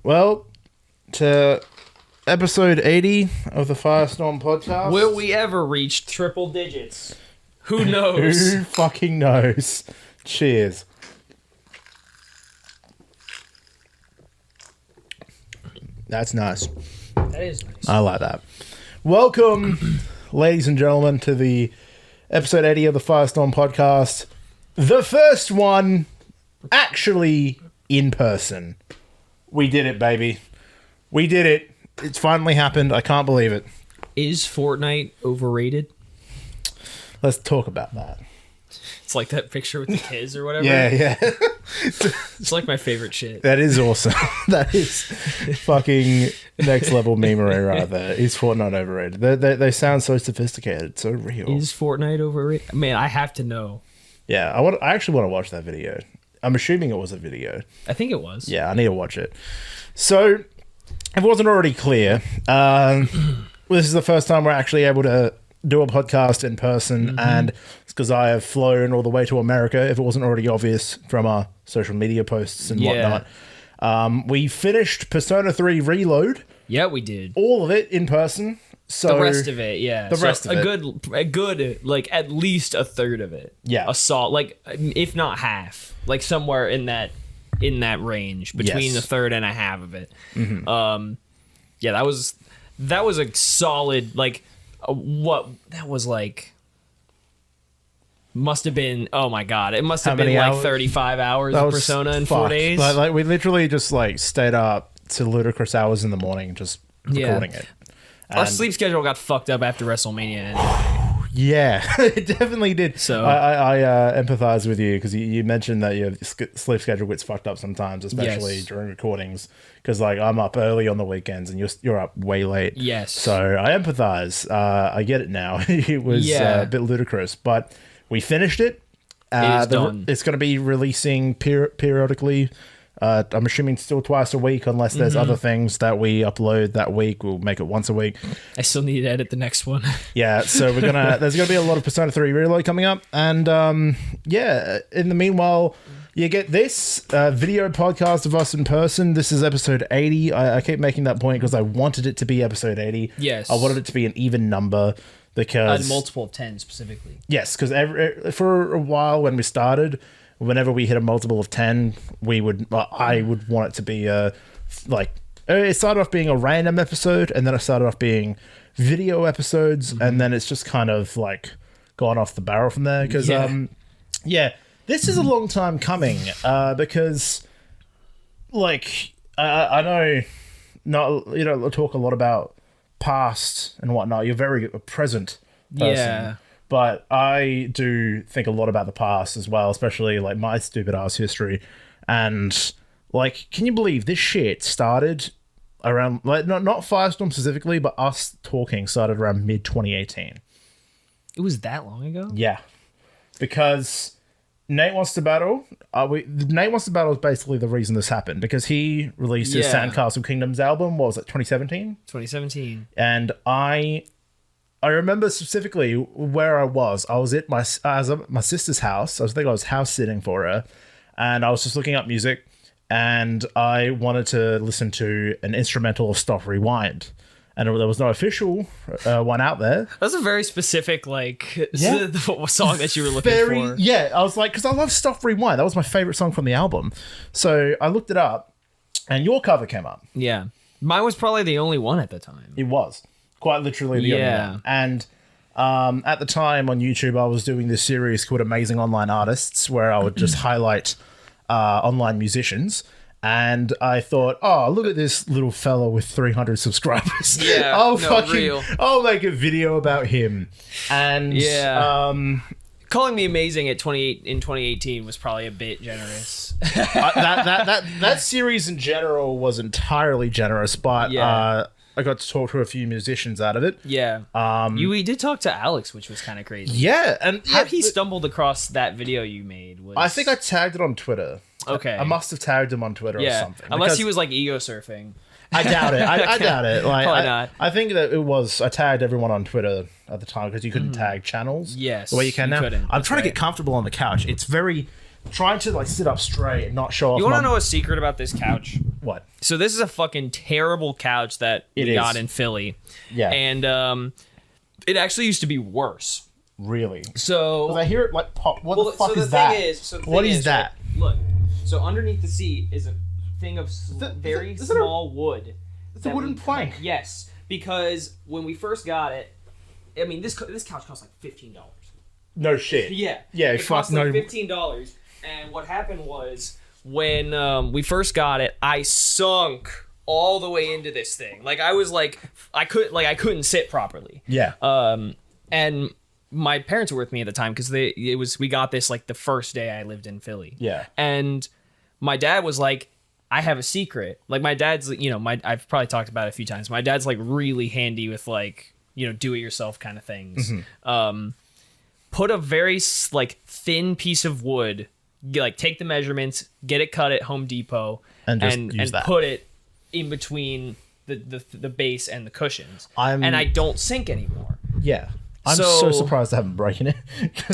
Well, to episode 80 of the FireStorm podcast. Will we ever reach triple digits? Who knows? Who fucking knows? Cheers. That's nice. That is nice. I like that. Welcome, ladies and gentlemen, to the episode 80 of the FireStorm podcast. The first one actually in person. We did it, baby. We did it. It's finally happened. I can't believe it. Is Fortnite overrated? Let's talk about that. It's like that picture with the kids or whatever. Yeah. It's like my favorite shit. That is awesome. That is fucking next level memery right there. Is Fortnite overrated? They sound so sophisticated, so real. Is Fortnite overrated? Man, I have to know. Yeah, I actually want to watch that video. I'm assuming it was a video. I think it was. Yeah, I need to watch it. So, if it wasn't already clear, this is the first time we're actually able to do a podcast in person, and it's because I have flown all the way to America, if it wasn't already obvious from our social media posts and whatnot. We finished Persona 3 Reload. Yeah, we did. All of it in person. So the rest of it, yeah. The rest of it. A good, like, at least a third of it. Yeah. Like, if not half. Like, somewhere in that range, between the third and a half of it. Yeah, that was a solid, like, that was like, must have been, oh my god, it must have been like hours? 35 hours of Persona in 4 days. Like we literally just like stayed up to ludicrous hours in the morning just recording it. Our sleep schedule got fucked up after WrestleMania. Yeah, it definitely did. So I empathize with you because you mentioned that your sleep schedule gets fucked up sometimes, especially during recordings. Because like I'm up early on the weekends and you're up way late. Yes. So I empathize. I get it now. It was a bit ludicrous, but we finished it. It is done. It's going to be releasing periodically. I'm assuming still twice a week, unless there's other things that we upload that week. We'll make it once a week. I still need to edit the next one. Yeah, so there's gonna be a lot of Persona 3 Reload coming up, and in the meanwhile, you get this video podcast of us in person. This is episode 80. I keep making that point because I wanted it to be episode 80. Yes, I wanted it to be an even number because multiple of 10 specifically. Yes, because for a while when we started, whenever we hit a multiple of 10, I would want it to be it started off being a random episode, and then it started off being video episodes, and then it's just kind of like gone off the barrel from there. Because this is a long time coming. Because like I know talk a lot about past and whatnot. You're very present person. Yeah. But I do think a lot about the past as well, especially like my stupid ass history. And like, can you believe this shit started around, like, not FireStorm specifically, but us talking started around mid 2018. It was that long ago? Yeah. Because Nate Wants to Battle, Nate Wants to Battle is basically the reason this happened, because he released his Sandcastle Kingdoms album. What was it, 2017? 2017. And I remember specifically where I was. I was at my sister's house. I was house sitting for her, and I was just looking up music, and I wanted to listen to an instrumental of Stop Rewind, and there was no official one out there. That's a very specific song that you were looking for. Yeah, I was like, because I love Stop Rewind. That was my favorite song from the album. So I looked it up, and your cover came up. Yeah, mine was probably the only one at the time. It was. Quite literally the only one. And at the time on YouTube, I was doing this series called Amazing Online Artists, where I would just highlight online musicians. And I thought, oh, look at this little fella with 300 subscribers. Yeah, I'll make a video about him. And calling me amazing in 2018 was probably a bit generous. that series in general was entirely generous, but I got to talk to a few musicians out of it. Yeah. We did talk to Alex, which was kind of crazy. Yeah. And how he stumbled across that video you made was... I think I tagged it on Twitter. Okay. I must have tagged him on Twitter or something. Unless he was like ego surfing. I doubt it. I doubt it. Like, probably not. I think that it was... I tagged everyone on Twitter at the time because you couldn't tag channels. Yes. The way you can now. Couldn't. I'm trying to get comfortable on the couch. It's very... trying to like sit up straight and not show off. You want to know a secret about this couch? What? So this is a fucking terrible couch that we got in Philly. Yeah. And it actually used to be worse. Really? So I hear it like pop. What the fuck is that? What is that? Right, look. So underneath the seat is a thing of very small wood. It's a wooden plank. Yes, because when we first got it, I mean this couch cost like $15. No shit. Yeah. Yeah. It cost like $15. And what happened was when we first got it, I sunk all the way into this thing. Like I was like I couldn't sit properly. Yeah. And my parents were with me at the time because we got this like the first day I lived in Philly. Yeah. And my dad was like, I have a secret. Like my dad's, I've probably talked about it a few times. My dad's like really handy with like, do it yourself kind of things. Mm-hmm. Put a very like thin piece of wood, like take the measurements, get it cut at Home Depot, and put it in between the base and the cushions. And I don't sink anymore. Yeah. I'm so surprised I haven't broken it.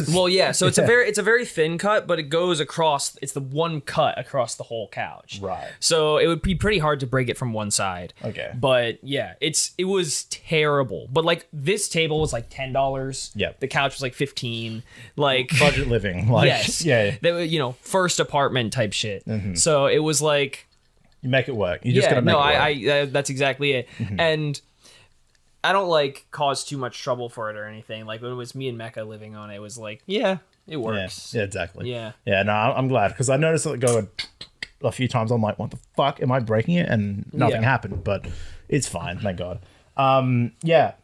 Well, yeah. So it's a very thin cut, but it goes across. It's the one cut across the whole couch. Right. So it would be pretty hard to break it from one side. Okay. But yeah, it was terrible. But like this table was like $10. Yep. The couch was like $15. Like budget living. Like, yes. Yeah. They were, first apartment type shit. Mm-hmm. So it was like you make it work. You just gotta make it work. I that's exactly it. Mm-hmm. And I don't like cause too much trouble for it or anything. Like when it was me and Meka living on it, it was like, yeah, it works. Yeah, exactly. Yeah. Yeah, no, I'm glad because I noticed it go a few times. I'm like, what the fuck? Am I breaking it? And nothing happened, but it's fine. Thank God. Yeah.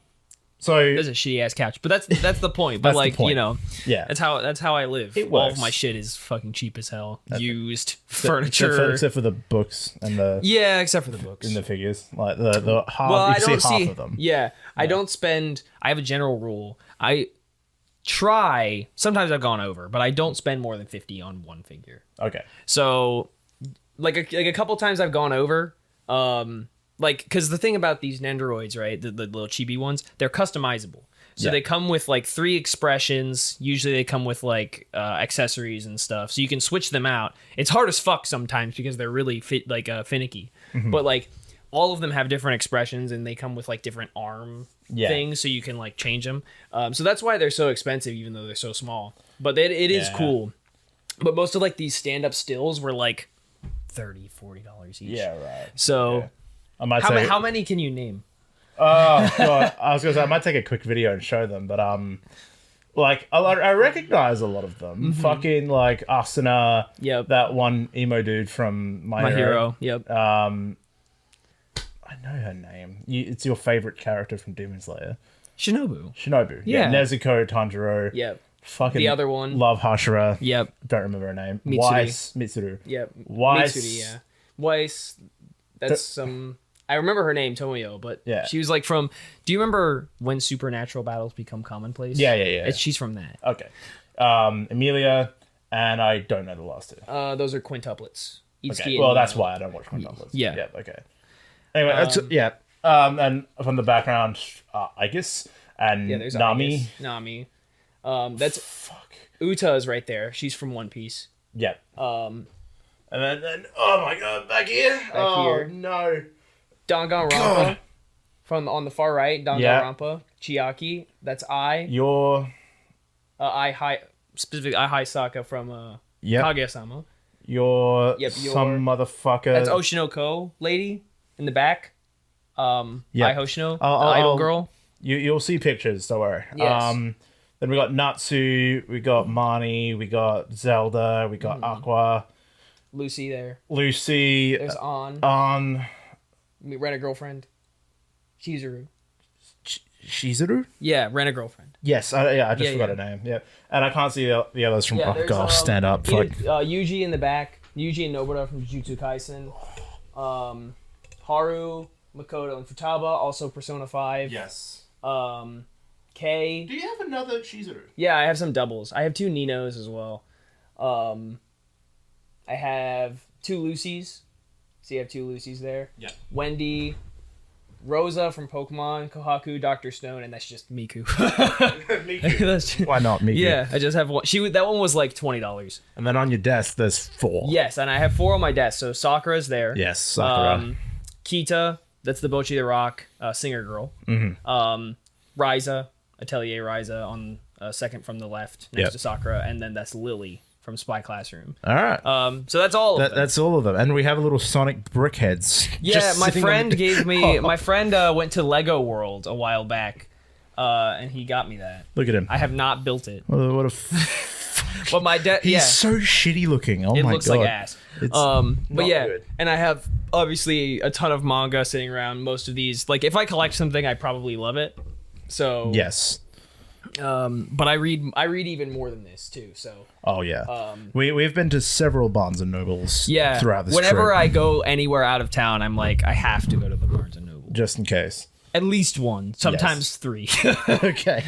So it's a shitty ass couch, but that's the point. But like, yeah, that's how I live. It works. All of my shit is fucking cheap as hell. Used furniture, except for the books and the except for the books and the figures, like the half. Well, you see half of them. Yeah, I don't spend. I have a general rule. I try. Sometimes I've gone over, but I don't spend more than 50 on one figure. Okay. So, like a couple times I've gone over. Like, because the thing about these Nendoroids, right, the little chibi ones, they're customizable. So they come with like 3 expressions. Usually they come with like accessories and stuff. So you can switch them out. It's hard as fuck sometimes because they're really finicky. Mm-hmm. But like all of them have different expressions and they come with like different arm things. So you can like change them. So that's why they're so expensive even though they're so small. But it is cool. But most of like these stand-up stills were like $30, $40 each. Yeah, right. So... Yeah. I might say, how many can you name? Oh God, I was gonna say I might take a quick video and show them, but like I recognize a lot of them. Mm-hmm. Fucking like Asuna. Yep. That one emo dude from My Hero. Yep. I know her name. It's your favorite character from Demon Slayer. Shinobu. Yeah. Nezuko Tanjiro. Yep. Fucking the other one. Love Hashira. Yep. Don't remember her name. Mitsuru. Yep. Weiss. Mitsuru, yeah. Weiss. That's some... I remember her name, Tomoyo, but she was like from... Do you remember when supernatural battles become commonplace? Yeah. She's from that. Okay. Emilia, and I don't know the last 2. Those are quintuplets. Okay. Well, that's why I don't watch quintuplets. Yeah. Okay. Anyway, and from the background, Aegis and there's Nami. Aegis, Nami. That's... Uta is right there. She's from One Piece. Yeah. And then oh my God, back here. Here. No. Danganronpa. On the far right, Danganronpa. Chiaki. That's You're... specifically Ai Haisaka from Kaguya-sama. You're some motherfucker. That's Oshinoko lady in the back. Ai Hoshino, the idol girl. You'll see pictures, don't worry. Yes. Then we got Natsu, we got Mani, we got Zelda, we got Aqua. Lucy there. There's On. Rent a girlfriend. Shizuru. Shizuru? Yeah, rent a girlfriend. Yes, I just forgot her name. Yeah, and I can't see the others from. Oh gosh, stand up. Yuji in the back. Yuji and Nobara from Jujutsu Kaisen. Haru, Makoto, and Futaba, also Persona 5. Yes. Kei. Do you have another Shizuru? Yeah, I have some doubles. I have 2 Ninos as well. I have 2 Lucys. So you have 2 Lucys there. Yeah. Wendy. Rosa from Pokemon, Kohaku, Dr. Stone, and that's just Miku. Miku. Why not Miku? Yeah, I just have one. That one was like $20. And then on your desk, there's 4. Yes, and I have 4 on my desk. So Sakura's there. Yes, Sakura. Kita, that's the Bocchi the Rock singer girl. Ryza, Atelier Ryza on second from the left next to Sakura, and then that's Lily from Spy Classroom. All right. So that's all of them. That's all of them. And we have a little Sonic brickheads. Yeah, my friend gave me... My friend went to Lego World a while back, and he got me that. Look at him. I have not built it. What a... But my dad... He's so shitty looking. Oh my god. It looks like ass. It's but yeah, good. and I have obviously a ton of manga sitting around. Most of these... Like, if I collect something, I probably love it. So... Yes. But I read even more than this too. So oh yeah, we've been to several Barnes and Nobles. Throughout this whenever trip. I go anywhere out of town, I'm like, I have to go to the Barnes and Noble just in case. At least one, sometimes 3. Okay,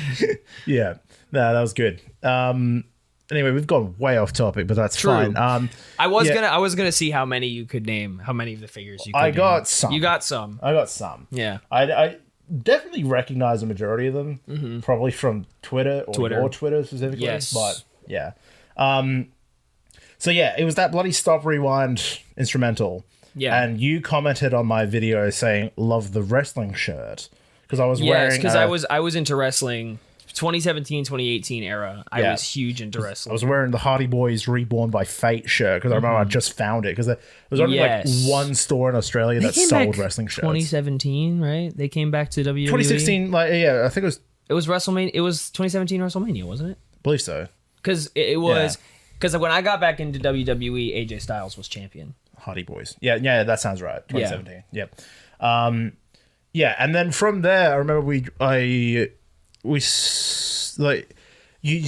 yeah, no, that was good. Anyway, we've gone way off topic, but that's fine. I was gonna see how many you could name, how many of the figures you could name. got some. You got some. I got some. Yeah. I definitely recognize the majority of them, probably from Twitter or your Twitter specifically. Yes. But yeah. So yeah, it was that bloody Stop Rewind instrumental. Yeah. And you commented on my video saying, love the wrestling shirt. Because I was wearing... because I was into wrestling 2017, 2018 era. I was huge into wrestling. I was wearing the Hardy Boys Reborn by Fate shirt because I remember I just found it because there was only like one store in Australia that sold wrestling shirts. 2017, right? They came back to WWE. 2016, I think it was WrestleMania. It was 2017 WrestleMania, wasn't it? I believe so. Because it was because when I got back into WWE, AJ Styles was champion. Hardy Boys, yeah, that sounds right. 2017, yeah, and then from there, I remember you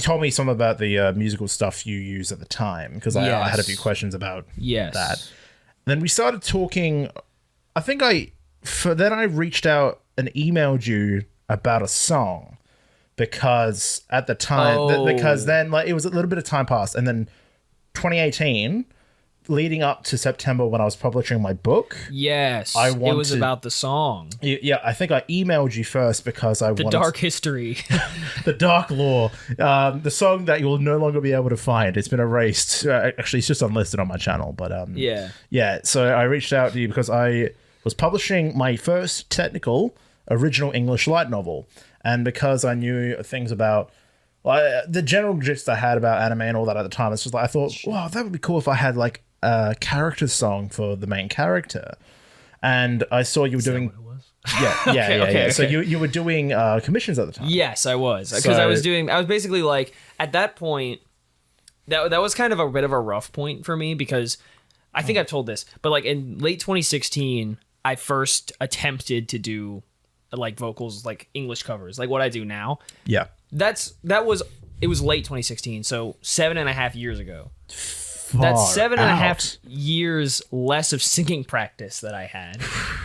told me some about the musical stuff you use at the time because I had a few questions about that. Then we started talking. I think then I reached out and emailed you about a song because at the time because then like it was a little bit of time passed and then 2018 leading up to September when I was publishing my book. Yes, it was about the song. Yeah, I think I emailed you first because I wanted... The dark history. The dark lore. The song that you will no longer be able to find. It's been erased. Actually, it's just unlisted on my channel. But yeah, so I reached out to you because I was publishing my first technical original English light novel. And because I knew things about... the general gist I had about anime and all that at the time, it's just like I thought, wow, that would be cool if I had like a character song for the main character. And I saw you were doing... That what it was? Yeah. Okay. So you were doing commissions at the time. Yes, I was. Because I was basically like, at that point, that was kind of a bit of a rough point for me because I think I've told this, but like in late 2016, I first attempted to do like vocals, like English covers, like what I do now. Yeah. It was late 2016, so 7.5 years ago. That's 7.5 years less of singing practice that I had,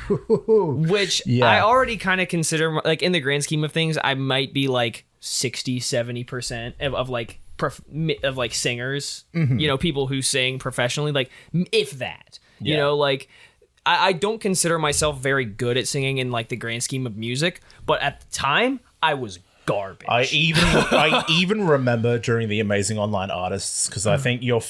which I already kind of consider like in the grand scheme of things, I might be like 60-70% of like singers, people who sing professionally, like if that, like I don't consider myself very good at singing in like the grand scheme of music, but at the time I was garbage. I even remember during the Amazing Online Artists because I think your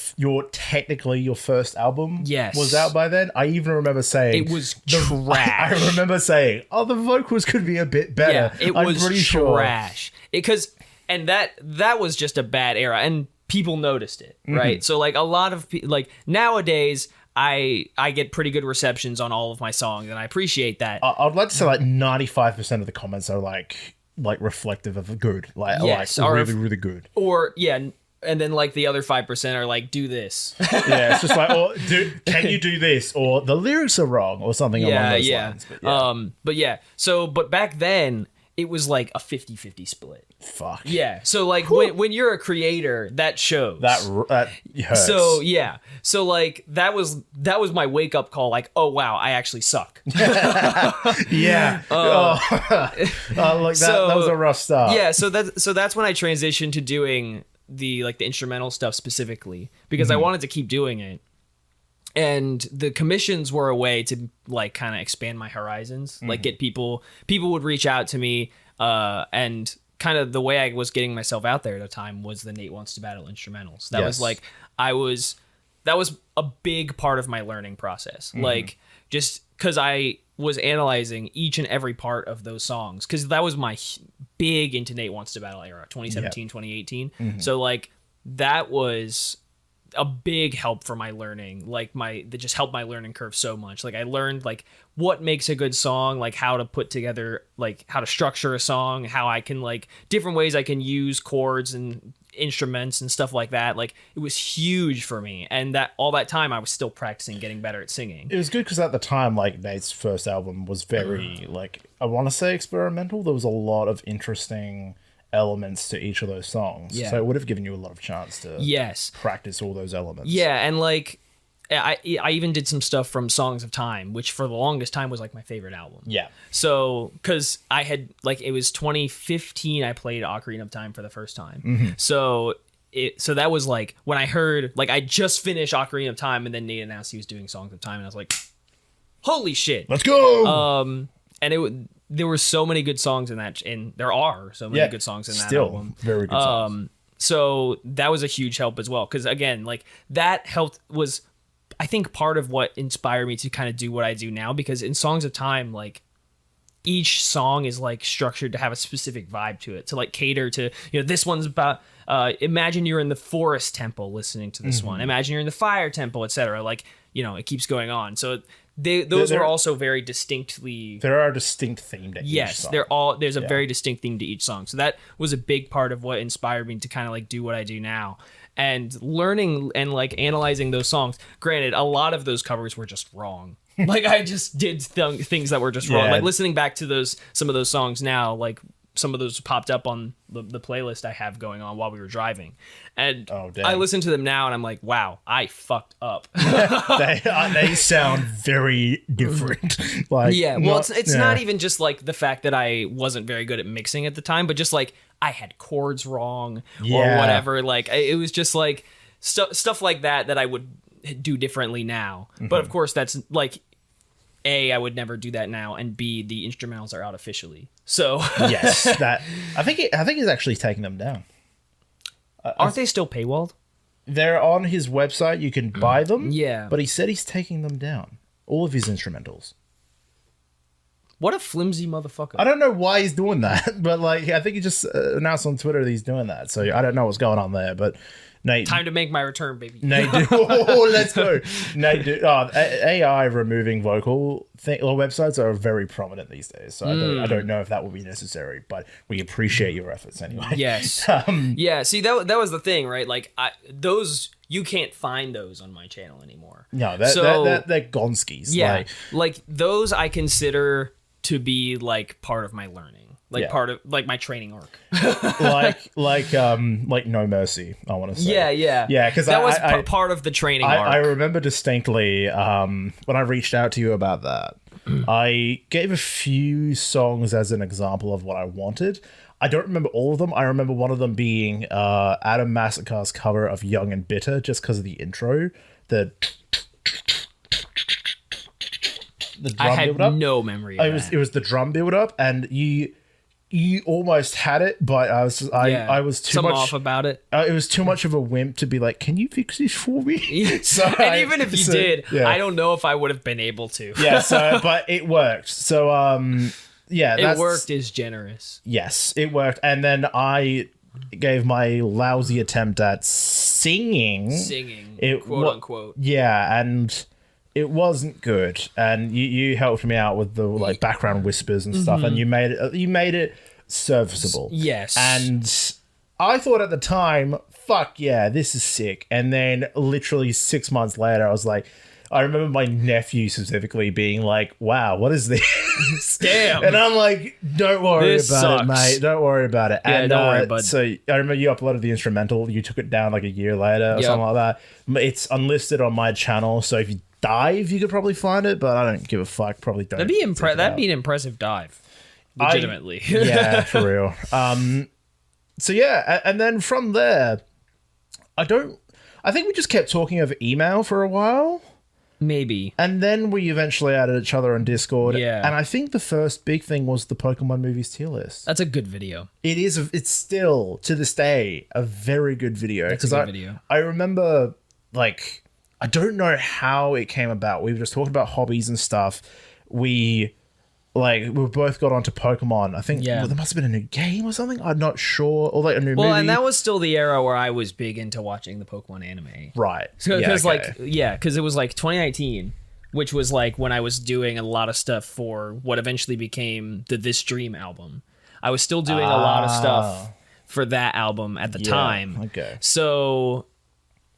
technically your first album was out by then. I even remember saying it was trash. I remember saying, "Oh, the vocals could be a bit better." Yeah, it was pretty trash. That was just a bad era, and people noticed it, right? So like a lot of like nowadays. I get pretty good receptions on all of my songs, and I appreciate that. I'd like to say like 95% of the comments are like reflective of good, really good. Or and then like the other 5% are like, do this. Yeah, it's just like, can you do this? Or the lyrics are wrong, or something along those lines. But back then it was like a 50-50 split. Fuck. Yeah. So like when you're a creator, that shows. That hurts. So yeah. So like that was my wake up call. Like, oh wow, I actually suck. Yeah. That was a rough start. Yeah. So that's when I transitioned to doing the instrumental stuff specifically because I wanted to keep doing it. And the commissions were a way to like kind of expand my horizons, like get people would reach out to me, and kind of the way I was getting myself out there at the time was the Nate Wants to Battle instrumentals. That was like, that was a big part of my learning process. Like, just because I was analyzing each and every part of those songs, because that was my big into Nate Wants to Battle era, 2017, 2018. So like, that was a big help for my learning, like that just helped my learning curve so much. Like I learned like what makes a good song, like how to put together, like how to structure a song, how I can like different ways I can use chords and instruments and stuff like that. Like it was huge for me, and that all that time I was still practicing getting better at singing. It was good because at the time, like Nate's first album was very like, I want to say experimental. There was a lot of interesting elements to each of those songs, so it would have given you a lot of chance to practice all those elements. And like I even did some stuff from Songs of Time, which for the longest time was like my favorite album. So because I had like, it was 2015 I played Ocarina of Time for the first time. So that was like when I heard, like I just finished Ocarina of Time and then Nate announced he was doing Songs of Time and I was like, holy shit, let's go. And there were so many good songs in that, and there are so many good songs in that album. Very good songs. So that was a huge help as well, because again, like that helped was, I think, part of what inspired me to kind of do what I do now, because in Songs of Time, like each song is like structured to have a specific vibe to it, to like cater to, you know, this one's about imagine you're in the forest temple listening to this one, imagine you're in the fire temple, etc. Like, you know, it keeps going on. So those were also very distinctly. There are distinct themes to each song. There's a very distinct theme to each song. So that was a big part of what inspired me to kind of like do what I do now. And learning and like analyzing those songs. Granted, a lot of those covers were just wrong. Like I just did things that were just wrong. Like listening back to some of those songs now, like some of those popped up on the playlist I have going on while we were driving, and I listen to them now and I'm like, wow, I fucked up. they sound very different. Like, it's not even just like the fact that I wasn't very good at mixing at the time, but just like I had chords wrong or whatever. Like it was just like stuff like that I would do differently now. But of course, that's like, A, I would never do that now, and B, the instrumentals are out officially. So yes, that I think he's actually taking them down. Aren't they still paywalled? They're on his website. You can buy them. Yeah, but he said he's taking them down. All of his instrumentals. What a flimsy motherfucker! I don't know why he's doing that, but like I think he just announced on Twitter that he's doing that. So I don't know what's going on there, but. Nate, time to make my return, baby. Nate, let's go. Nate, AI removing vocal websites are very prominent these days. So I don't know if that will be necessary, but we appreciate your efforts anyway. Yes. Yeah. See, that was the thing, right? Like those, you can't find those on my channel anymore. No, they're Gonskis. Yeah. Like those I consider to be like part of my learning. Like part of like my training arc, like No Mercy. I want to say, yeah, because that was part of the training arc. I remember distinctly when I reached out to you about that. I gave a few songs as an example of what I wanted. I don't remember all of them. I remember one of them being Adam Massacre's cover of Young and Bitter, just because of the intro. The drum I had build up. No memory of that. It was the drum build up, and you almost had it, but I was too much off about it. It was too much of a wimp to be like, "Can you fix this for me?" Even if you did, I don't know if I would have been able to. But it worked. So it worked is generous. Yes, it worked, and then I gave my lousy attempt at singing, quote unquote. Yeah, and it wasn't good, and you helped me out with the like background whispers and stuff, and you made it serviceable. Yes, and I thought at the time, fuck yeah, this is sick. And then literally 6 months later, I was like, I remember my nephew specifically being like, wow, what is this? Damn. And I'm like, don't worry about it, mate. Don't worry about it. Yeah, and, don't worry, bud. So I remember you uploaded the instrumental. You took it down like a year later or something like that. It's unlisted on my channel, so if you dive, you could probably find it, but I don't give a fuck. Probably don't. That'd be an impressive dive. Legitimately. Yeah, for real. So yeah, and then from there, I think we just kept talking over email for a while. Maybe. And then we eventually added each other on Discord. Yeah. And I think the first big thing was the Pokemon movies tier list. That's a good video. It's still, to this day, a very good video. That's a good video. I remember, like, I don't know how it came about. We were just talking about hobbies and stuff. We both got onto Pokemon. I think there must have been a new game or something. I'm not sure. Or like a new movie. Well, and that was still the era where I was big into watching the Pokemon anime. Right. Because because it was like 2019, which was like when I was doing a lot of stuff for what eventually became the This Dream album. I was still doing a lot of stuff for that album at the time. Okay. So,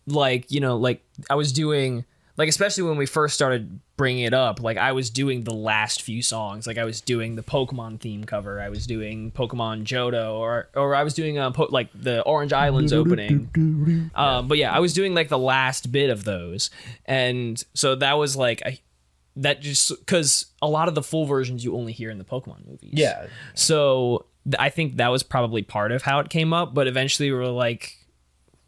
like, like I was doing, like, especially when we first started bringing it up, like I was doing the last few songs. Like I was doing the Pokemon theme cover. I was doing Pokemon Johto, or I was doing like the Orange Islands opening. But yeah, I was doing like the last bit of those, and so that was like that just because a lot of the full versions you only hear in the Pokemon movies. Yeah. So I think that was probably part of how it came up. But eventually we were like,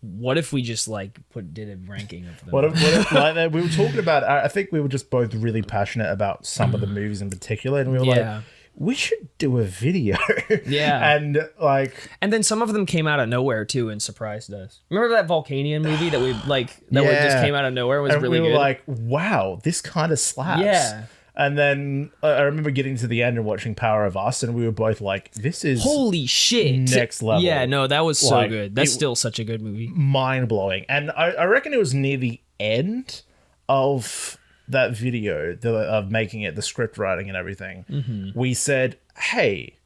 what if we just like did a ranking of them? What if like we were talking about? I think we were just both really passionate about some of the movies in particular, and we were like, we should do a video. Yeah, and then some of them came out of nowhere too and surprised us. Remember that Volcanion movie that we just came out of nowhere and was really good? We were like, wow, this kind of slaps. Yeah. And then I remember getting to the end and watching Power of Us, and we were both like, this is holy shit, next level. Yeah, no, that was so good. That's still such a good movie. Mind-blowing. And I reckon it was near the end of that video of making it, the script writing and everything. Mm-hmm. We said, hey,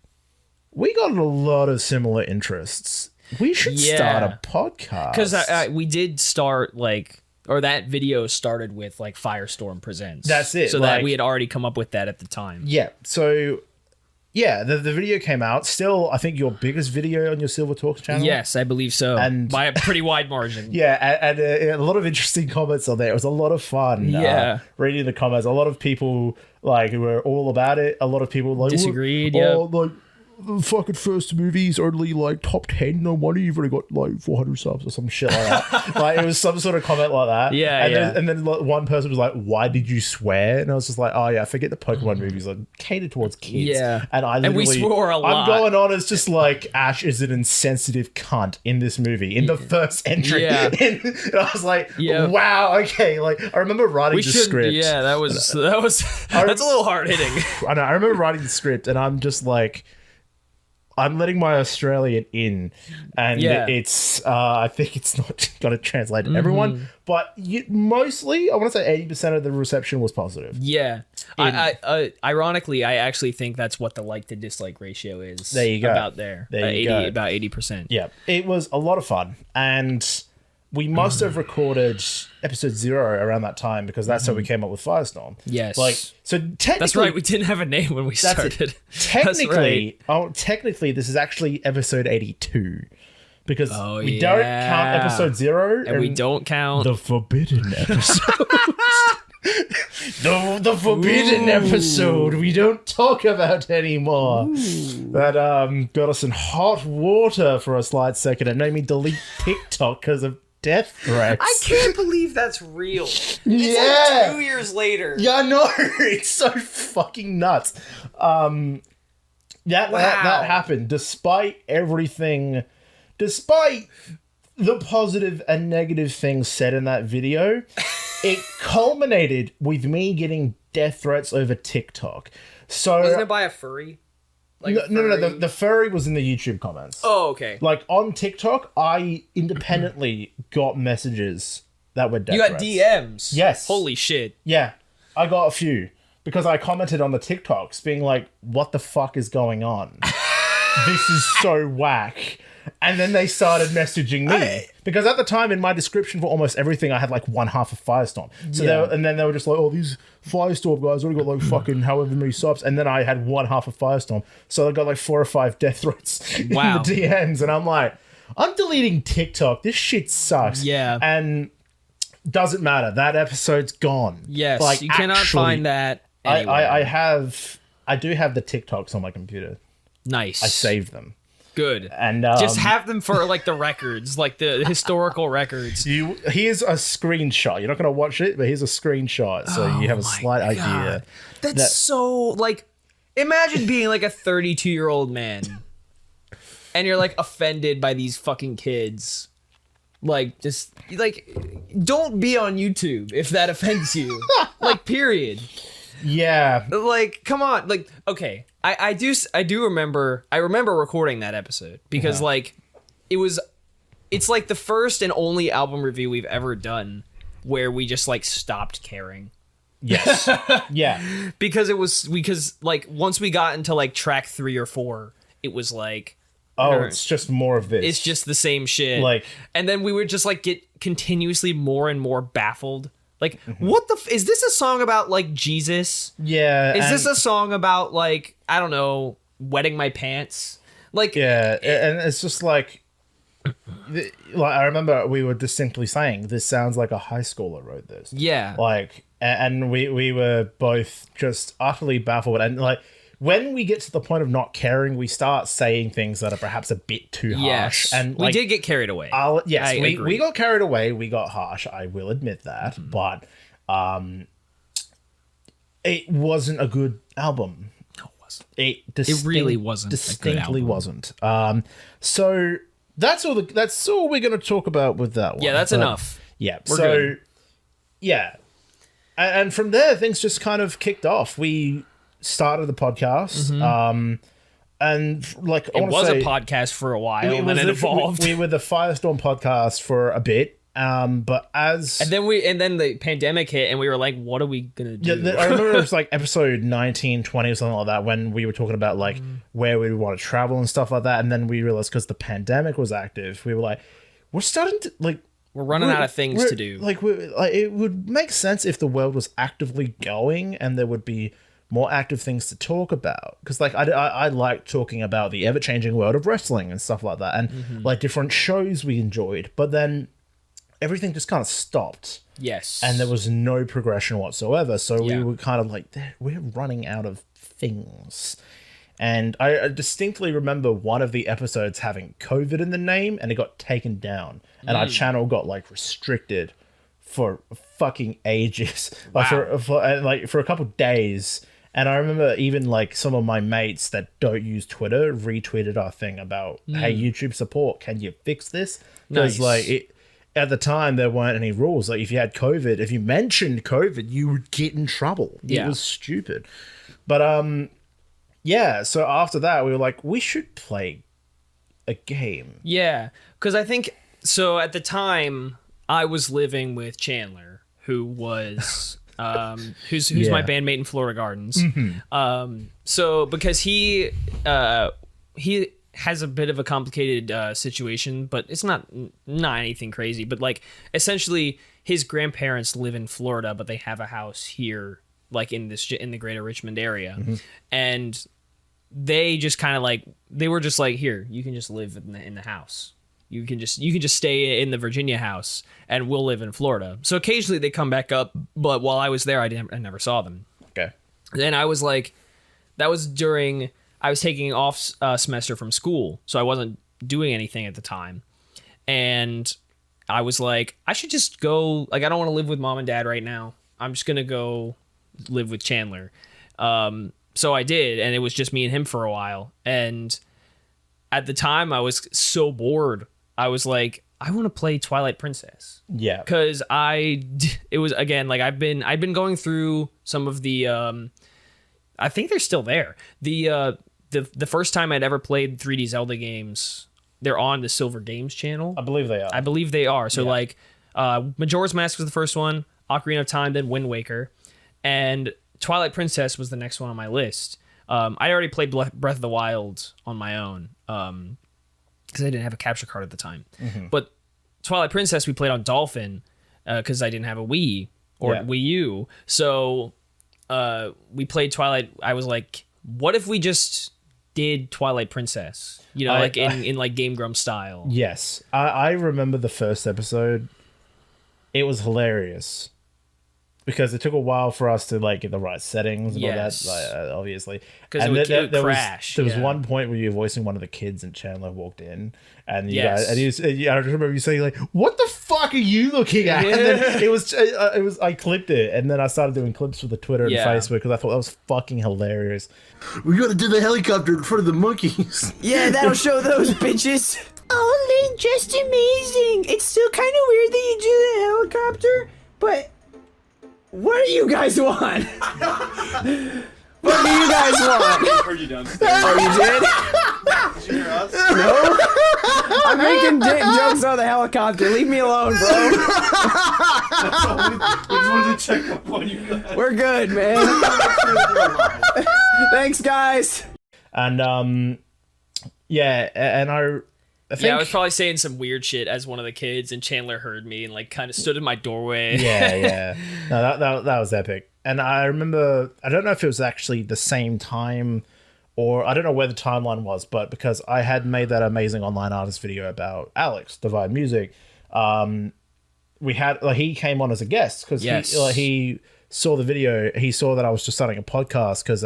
we got a lot of similar interests. We should start a podcast. Because we did start or that video started with like FireStorm Presents. That's it. So that we had already come up with that at the time. Yeah. So yeah, the video came out. Still, I think your biggest video on your Silver Talks channel. Yes, I believe so. And by a pretty wide margin. Yeah, and a lot of interesting comments on there. It was a lot of fun. Yeah. Reading the comments. A lot of people who were all about it. A lot of people disagreed. The fucking first movie's only top 10. No wonder you've already got 400 subs or some shit like that. It was some sort of comment like that. Yeah, and then one person was like, "Why did you swear?" And I was just like, "Oh yeah, I forget the Pokemon movies are catered towards kids." Yeah, and we swore a lot. I'm going on as just like Ash is an insensitive cunt in this movie in the first entry. Yeah, and I was like, "Wow, okay." I remember writing the script. Yeah, that's a little hard hitting. I know. I remember writing the script, and I'm just like, I'm letting my Australian in, and it's I think it's not going to translate to everyone, but mostly I want to say 80% of the reception was positive. Yeah, I ironically I actually think that's what the like to dislike ratio is. There you go. About there, about 80%. Yeah, it was a lot of fun, and we must have recorded episode 0 around that time because that's how we came up with FireStorm. Yes. So technically, that's right. We didn't have a name when we started. Technically, technically, this is actually episode 82 because we don't count episode 0 and we don't count the forbidden episode. the forbidden episode we don't talk about anymore. That got us in hot water for a slight second and made me delete TikTok because of death threats. I can't believe that's real. It's 2 years later. Yeah, I know. It's so fucking nuts. That happened despite everything, despite the positive and negative things said in that video. It culminated with me getting death threats over TikTok. So wasn't it by a furry? No. The furry was in the YouTube comments. Oh, okay. On TikTok, I independently got messages that were death threats. You got DMs? Yes. Holy shit. Yeah. I got a few because I commented on the TikToks being like, what the fuck is going on? This is so whack. And then they started messaging me because at the time in my description for almost everything, I had one half of FireStorm. So then they were just like, oh, these FireStorm guys already got fucking however many subs. And then I had one half of FireStorm. So I got 4 or 5 death threats in the DMs. And I'm like, I'm deleting TikTok. This shit sucks. Yeah. And doesn't matter. That episode's gone. Yes. You cannot find that anywhere. I do have the TikToks on my computer. Nice. I saved them. Good. And just have them for like the records, like the historical records. Here's a screenshot. You're not going to watch it, but here's a screenshot, so you have a slight idea. That's so like. Imagine being like a 32-year-old man, and you're like offended by these fucking kids. Like, just like, don't be on YouTube if that offends you. Like, period. Yeah. Like, come on. Like, okay. I do remember. I remember recording that episode because like, it's like the first and only album review we've ever done where we just like stopped caring. Yes. Yeah. Because like once we got into like track 3 or 4, it was like, oh, it's just more of this. It's just the same shit. Like, and then we would just like get continuously more and more baffled. Like, what the is this a song about like Jesus? Yeah. Is this a song about like, I don't know, wetting my pants? Like, yeah, and it's just like I remember we were distinctly saying this sounds like a high schooler wrote this. Yeah. Like, and we were both just utterly baffled. And like, when we get to the point of not caring, we start saying things that are perhaps a bit too harsh. Yes. And we like, did get carried away. Yes, we got carried away. We got harsh. I will admit that. But it wasn't a good album. No, it wasn't. It really wasn't. Distinctly wasn't. So that's all we're going to talk about with that one. Yeah, that's enough. Yeah. We're good. Yeah. And from there, things just kind of kicked off. We started the podcast. And like, it was a podcast for a while, and then it evolved. We were the FireStorm podcast for a bit. But as and then the pandemic hit, and we were like, "What are we gonna do?" Yeah, I remember it was like episode 19, 20 or something like that when we were talking about like where we want to travel and stuff like that. And then we realized because the pandemic was active, we were like, we're starting to like we're running out of things to do. Like, it would make sense if the world was actively going and there would be more active things to talk about. Because like I like talking about the ever changing world of wrestling and stuff like that, and like different shows we enjoyed. But then everything just kind of stopped. Yes. And there was no progression whatsoever. So we were kind of like, we're running out of things. And I distinctly remember one of the episodes having COVID in the name, and it got taken down. And our channel got like restricted for fucking ages. Wow. Like for a couple days. And I remember even like some of my mates that don't use Twitter retweeted our thing about, hey, YouTube support, can you fix this? Because like at the time there weren't any rules. Like if you had COVID, if you mentioned COVID, you would get in trouble. Yeah. It was stupid. But yeah, so after that we were like, we should play a game. Yeah, because I think so at the time I was living with Chandler, who was who's my bandmate in Florida Gardens. So because he has a bit of a complicated situation, but it's not anything crazy. But like essentially, his grandparents live in Florida, but they have a house here, like in the greater Richmond area, and they just kind of like they were just like, here, you can just live in the house. You can just stay in the Virginia house, and we'll live in Florida. So occasionally they come back up, but while I was there, I never saw them. Okay. Then I was like, that was during I was taking off semester from school, so I wasn't doing anything at the time, and I was like, I should just go. Like, I don't want to live with mom and dad right now. I'm just gonna go live with Chandler. So I did, and it was just me and him for a while. And at the time, I was so bored. I was like, I want to play Twilight Princess. Yeah. Because it was, again, like I've been going through some of the, I think they're still there. The first time I'd ever played 3D Zelda games, they're on the Silver Games channel. I believe they are. So like, Majora's Mask was the first one, Ocarina of Time, then Wind Waker, and Twilight Princess was the next one on my list. I already played Breath of the Wild on my own because I didn't have a capture card at the time. But Twilight Princess we played on Dolphin because I didn't have a Wii or Wii U. So we played Twilight. I was like, what if we just did Twilight Princess? You know, in like Game Grumps style. Yes. I remember the first episode. It was hilarious. because it took a while for us to like get the right settings and all that, obviously. Because it would crash. There was one point where you were voicing one of the kids, and Chandler walked in, and you guys, and I remember you saying like, "What the fuck are you looking at?" And then it was I clipped it, and then I started doing clips for the Twitter and Facebook because I thought that was fucking hilarious. We gotta do the helicopter in front of the monkeys. Yeah, that'll show those bitches. Oh, they're just amazing. It's still kind of weird that you do the helicopter, but what do you guys want? What do you guys want? I heard you downstairs. Oh, you did? Did you hear us? No. I'm making jokes on the helicopter. Leave me alone, bro. We just wanted to check up on you guys. We're good, man. Thanks, guys. And and I think, I was probably saying some weird shit as one of the kids, and Chandler heard me and like kind of stood in my doorway. Yeah. No, that was epic. And I remember, I don't know if it was actually the same time, or I don't know where the timeline was, but because I had made that amazing online artist video about Alex, Divide Music, we had, like, he came on as a guest because he saw the video. He saw that I was just starting a podcast because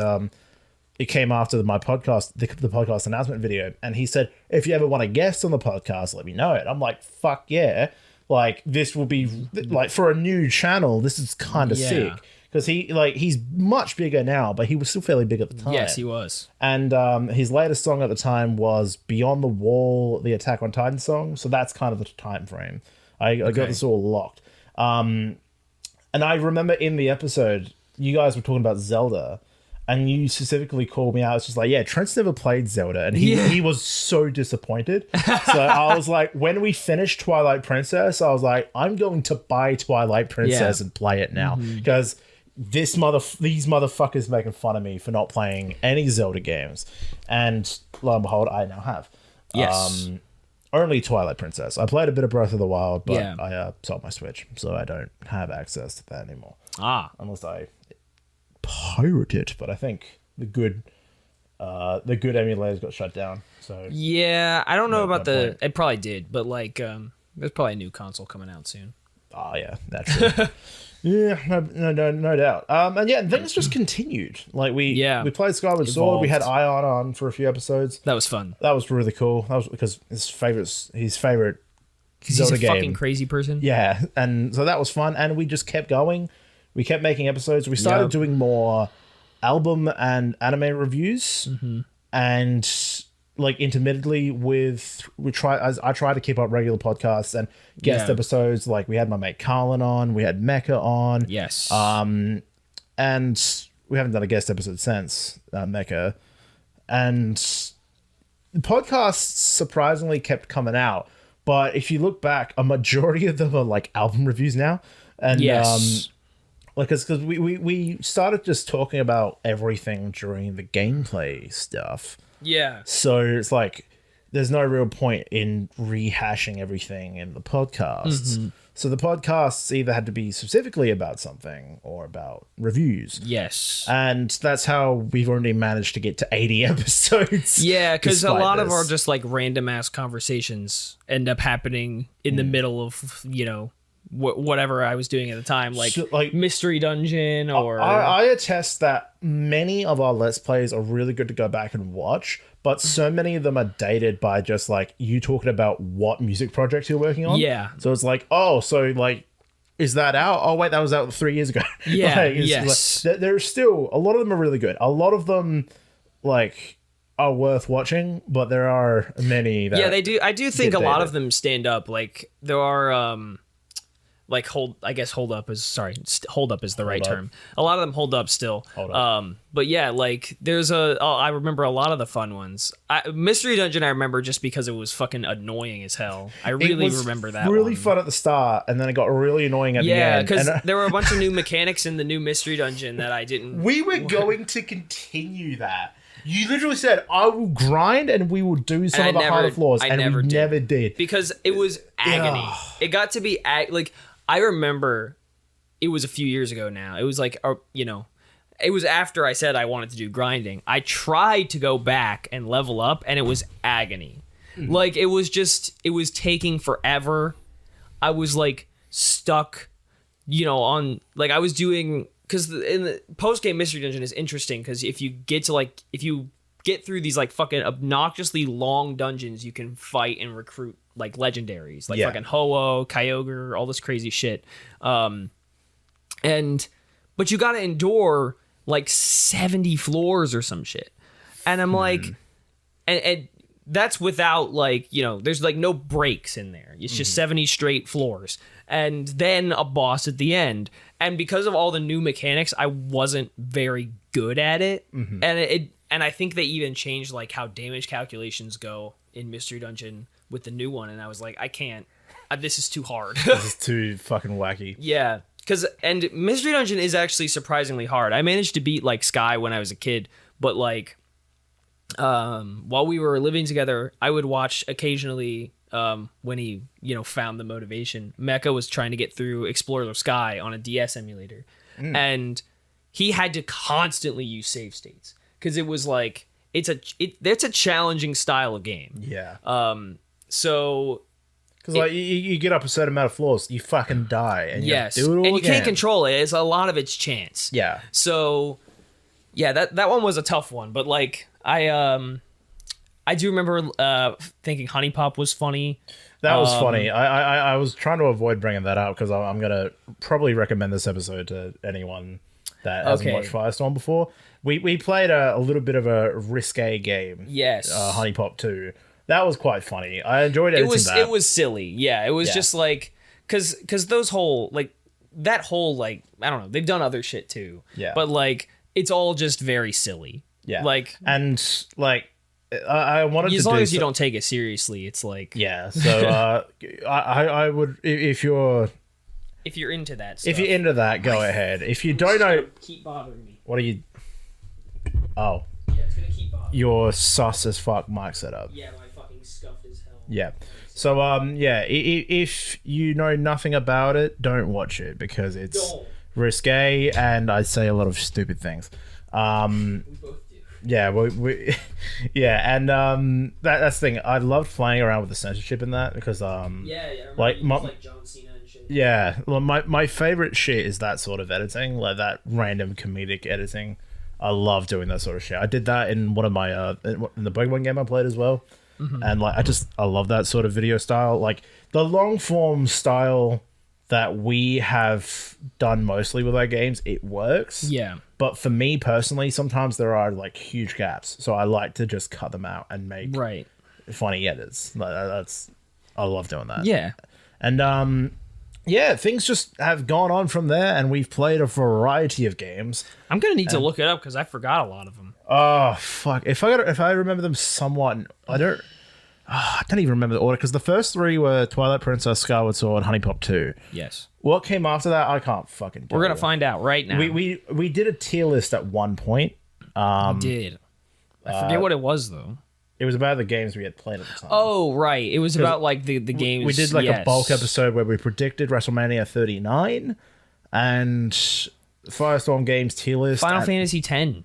it came after my podcast, the podcast announcement video. And he said, if you ever want a guest on the podcast, let me know it. I'm like, fuck yeah. Like, this will be, like, for a new channel, this is kind of sick. Because he's much bigger now, but he was still fairly big at the time. Yes, he was. And his latest song at the time was Beyond the Wall, the Attack on Titan song. So that's kind of the time frame. I got this all locked. And I remember in the episode, you guys were talking about Zelda, and you specifically called me out. It's just like, yeah, Trent's never played Zelda, and he was so disappointed. So I was like, when we finished Twilight Princess, I was like, I'm going to buy Twilight Princess and play it now because these motherfuckers making fun of me for not playing any Zelda games, and lo and behold, I now have. Yes. Only Twilight Princess. I played a bit of Breath of the Wild, but I sold my Switch, so I don't have access to that anymore. Unless I pirate it, but I think the good emulators got shut down. So yeah, I don't know about the. It probably did, but like, there's probably a new console coming out soon. Oh yeah, that's true. Yeah, no doubt. And things just continued. Like we played Skyward Sword. We had Ion on for a few episodes. That was fun. That was really cool. That was because his favorite Zelda he's a game. Fucking crazy person. Yeah, and so that was fun. And we just kept going. We kept making episodes. We started doing more album and anime reviews, and like intermittently I try to keep up regular podcasts and guest episodes. Like we had my mate Carlin on, we had Meka on. Yes. And we haven't done a guest episode since Meka. And the podcasts surprisingly kept coming out. But if you look back, a majority of them are like album reviews now. And like, because we started just talking about everything during the gameplay stuff. Yeah. So it's like there's no real point in rehashing everything in the podcasts. So the podcasts either had to be specifically about something or about reviews. Yes. And that's how we've only managed to get to 80 episodes. Yeah, because a lot of our just like random ass conversations end up happening in the middle of, whatever I was doing at the time, like Mystery Dungeon or... I attest that many of our Let's Plays are really good to go back and watch, but so many of them are dated by just like you talking about what music projects you're working on. Yeah. So it's like, is that out? Oh, wait, that was out 3 years ago. Yeah, yes. There's still... A lot of them are really good. A lot of them, like... are worth watching, but there are many that... Yeah, they do. I do think a lot of them stand up. Like, there are... like Hold Up is the right term. A lot of them hold up still. But yeah, like there's I remember a lot of the fun ones. Mystery Dungeon I remember just because it was fucking annoying as hell. I really remember that. Really fun at the start, and then it got really annoying at the end. Yeah, because there were a bunch of new mechanics in the new Mystery Dungeon that I didn't. We were going to continue that. You literally said, I will grind and we will do some of the harder floors, and we never did. Because it was agony. It got to be like. I remember it was a few years ago now. It was like, it was after I said I wanted to do grinding. I tried to go back and level up, and it was agony. Like, it was taking forever. I was like stuck on like I was doing, because in the post game mystery dungeon is interesting because if you get through these like fucking obnoxiously long dungeons, you can fight and recruit like legendaries, like fucking Ho-Oh, Kyogre, all this crazy shit. But you got to endure like 70 floors or some shit, and I'm like, and that's without like there's like no breaks in there. It's just 70 straight floors, and then a boss at the end. And because of all the new mechanics, I wasn't very good at it, and I think they even changed like how damage calculations go in Mystery Dungeon with the new one, and I was like, I can't. This is too hard. This is too fucking wacky. Yeah, and Mystery Dungeon is actually surprisingly hard. I managed to beat like Sky when I was a kid, but like while we were living together, I would watch occasionally when he found the motivation. Meka was trying to get through Explorer Sky on a DS emulator, and he had to constantly use save states because it was like it's a challenging style of game. Yeah. So because like you get up a certain amount of floors, you fucking die, and you have to do it all and you again. can't control it. It's a lot of it's chance. Yeah. So yeah, that one was a tough one, but like I do remember thinking Honey Pop was funny. That was funny. I was trying to avoid bringing that up because I'm gonna probably recommend this episode to anyone that hasn't watched FireStorm before. We played a little bit of a risque game. Yes. Honey Pop 2. That was quite funny. I enjoyed editing that. It was silly. Yeah, it was just like because those whole like that whole like I don't know, they've done other shit too. Yeah. But like it's all just very silly. Yeah. Like and like I wanted as to long do as you don't take it seriously, it's like yeah. So I would if you're into that stuff. If you're into that, go ahead. If you don't know, keep bothering me. what are you? Oh, Yeah, it's gonna keep bothering me. your sus as fuck mic setup. Yeah, my fucking scuffed as hell. Yeah. So yeah, if you know nothing about it, don't watch it because it's risque and I say a lot of stupid things. We both do. Yeah, we yeah, and that's the thing. I loved playing around with the censorship in that because like John Cena and shit. yeah, well, my favorite shit is that sort of editing, like that random comedic editing. I love doing that sort of shit. I did that in one of my in the Pokemon game I played as well, and like I love that sort of video style, like the long form style that we have done mostly with our games. It works. Yeah. But for me personally, sometimes there are like huge gaps, so I like to just cut them out and make funny edits. I love doing that. Yeah. And yeah, things just have gone on from there, and we've played a variety of games. I'm gonna need to look it up because I forgot a lot of them. Oh fuck! If I remember them somewhat, I don't even remember the order because the first three were Twilight Princess, Skyward Sword, Honey Pop 2. Yes. What came after that, I can't fucking tell We're gonna you. find out right now. We did a tier list at one point. We did. I forget what it was though. It was about the games we had played at the time. Oh right, it was about like the games. We did like a bulk episode where we predicted WrestleMania 39 and Firestorm games tier list. Final Fantasy X.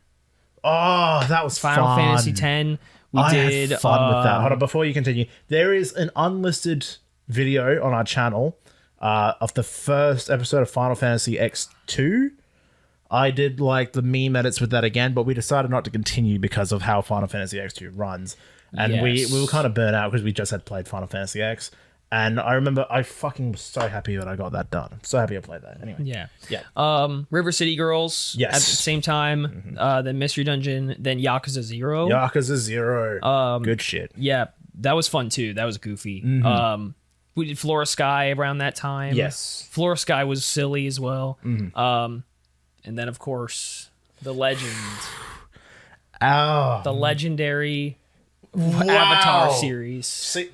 Oh, that was Final fun. Fantasy X. I had fun with that. Hold on, before you continue, there is an unlisted video on our channel of the first episode of Final Fantasy X2. I did like the meme edits with that again, but we decided not to continue because of how Final Fantasy X2 runs. And we were kind of burnt out because we just had played Final Fantasy X. And I remember I fucking was so happy that I got that done. I'm so happy I played that. Anyway. Yeah. River City Girls. Yes. At the same time. Then Mystery Dungeon. Then Yakuza 0. Yakuza 0. Good shit. Yeah. That was fun too. That was goofy. We did Flora Sky around that time. Yes. Flora Sky was silly as well. And then, of course, the legend. Oh. The legendary Avatar series. See,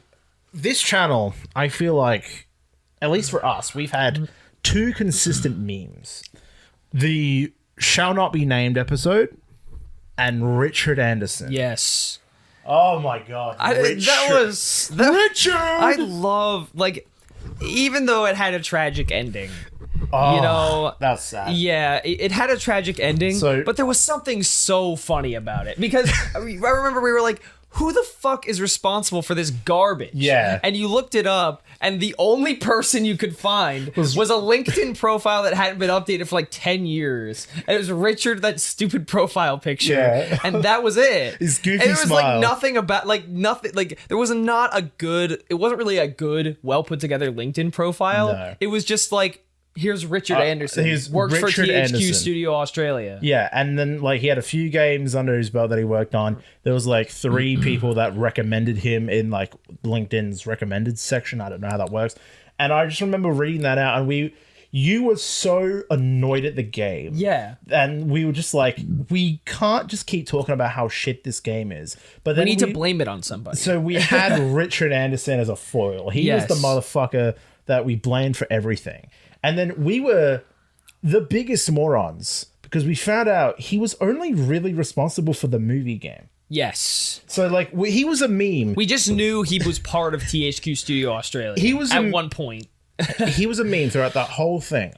this channel, I feel like, at least for us, we've had two consistent memes. The Shall Not Be Named episode and Richard Anderson. Yes. Oh my god. Richard. Richard! I love, like, even though it had a tragic ending. Oh, that's sad. Yeah, it had a tragic ending, So- but there was something so funny about it because I remember we were like, who the fuck is responsible for this garbage? Yeah. And you looked it up, and the only person you could find was a LinkedIn profile that hadn't been updated for like 10 years. And it was Richard, that stupid profile picture. Yeah. And that was it. His goofy and it was smile. like nothing about, like nothing, like there was not a good, it wasn't really a good, well put together LinkedIn profile. No. It was just like, here's Richard Anderson. here's Works for Richard THQ Anderson. Studio Australia. Yeah, and then like he had a few games under his belt that he worked on. There was like 3 people that recommended him in like LinkedIn's recommended section. I don't know how that works. And I just remember reading that out, and you were so annoyed at the game. Yeah. And we were just like, we can't just keep talking about how shit this game is. But then We need to blame it on somebody. So we had Richard Anderson as a foil. He was the motherfucker that we blamed for everything. And then we were the biggest morons because we found out he was only really responsible for the movie game. Yes. So like he was a meme. We just knew he was part of THQ Studio Australia. He was at one point. He was a meme throughout that whole thing.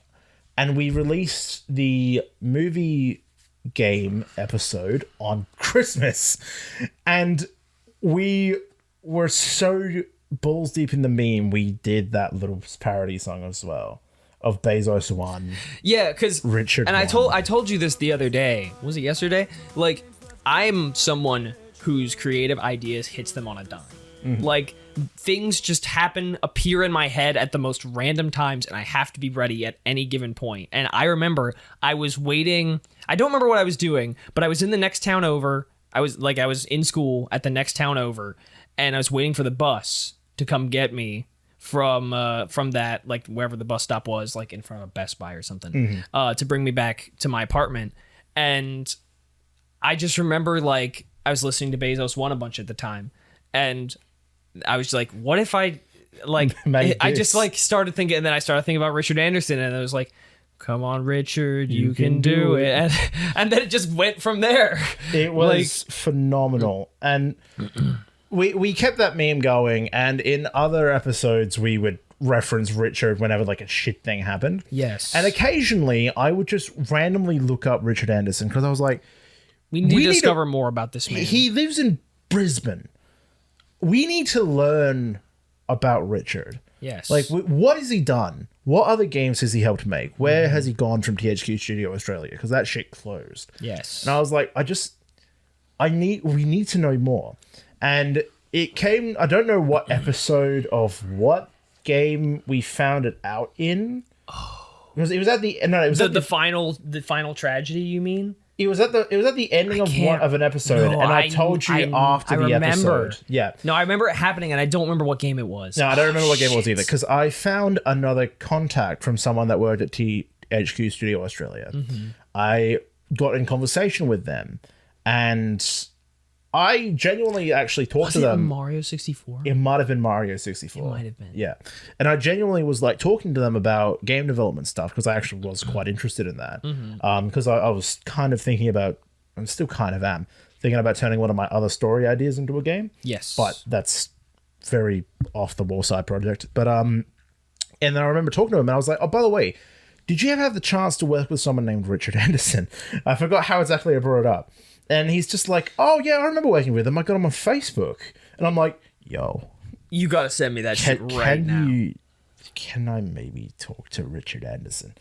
And we released the movie game episode on Christmas. And we were so balls deep in the meme, we did that little parody song as well. Of Bezos won. Yeah, because Richard and won. I told you this the other day. Was it yesterday? Like, I'm someone whose creative ideas hits them on a dime. Like, things just appear in my head at the most random times, and I have to be ready at any given point. And I remember I was waiting. I don't remember what I was doing, but I was in the next town over. I was in school at the next town over, and I was waiting for the bus to come get me from that, like wherever the bus stop was, like in front of Best Buy or something, to bring me back to my apartment. And I just remember like I was listening to Bezos One a bunch at the time, and I was like, what if I like I just like started thinking, and then I started thinking about Richard Anderson, and I was like, come on, Richard, you can do it. And then it just went from there. It was phenomenal. And we kept that meme going, and in other episodes we would reference Richard whenever like a shit thing happened. Yes. And occasionally I would just randomly look up Richard Anderson because I was like, we need to discover more about this man. he lives in Brisbane. We need to learn about Richard. Yes. Like, what has he done? What other games has he helped make? Where has he gone from THQ Studio Australia? Because that shit closed. Yes. And I was like, we need to know more. And it came, I don't know what episode of what game we found it out in. It was at the the final tragedy, you mean? It was at the ending of an episode, No, and I told you after the episode. Yeah. No, I remember it happening, and I don't remember what game it was. No, I don't remember what game it was either, because I found another contact from someone that worked at THQ Studio Australia. I got in conversation with them, and I genuinely actually talked to them. Mario 64? It might have been Mario 64. It might have been. Yeah. And I genuinely was like talking to them about game development stuff because I actually was quite interested in that. Because I was kind of thinking about, and still kind of am, thinking about turning one of my other story ideas into a game. Yes. But that's very off the wall side project. But and then I remember talking to him and I was like, oh, by the way, did you ever have the chance to work with someone named Richard Anderson? I forgot how exactly I brought it up. And he's just like, oh, yeah, I remember working with him. I got him on Facebook. And I'm like, yo. You got to send me that shit right now. Can I maybe talk to Richard Anderson?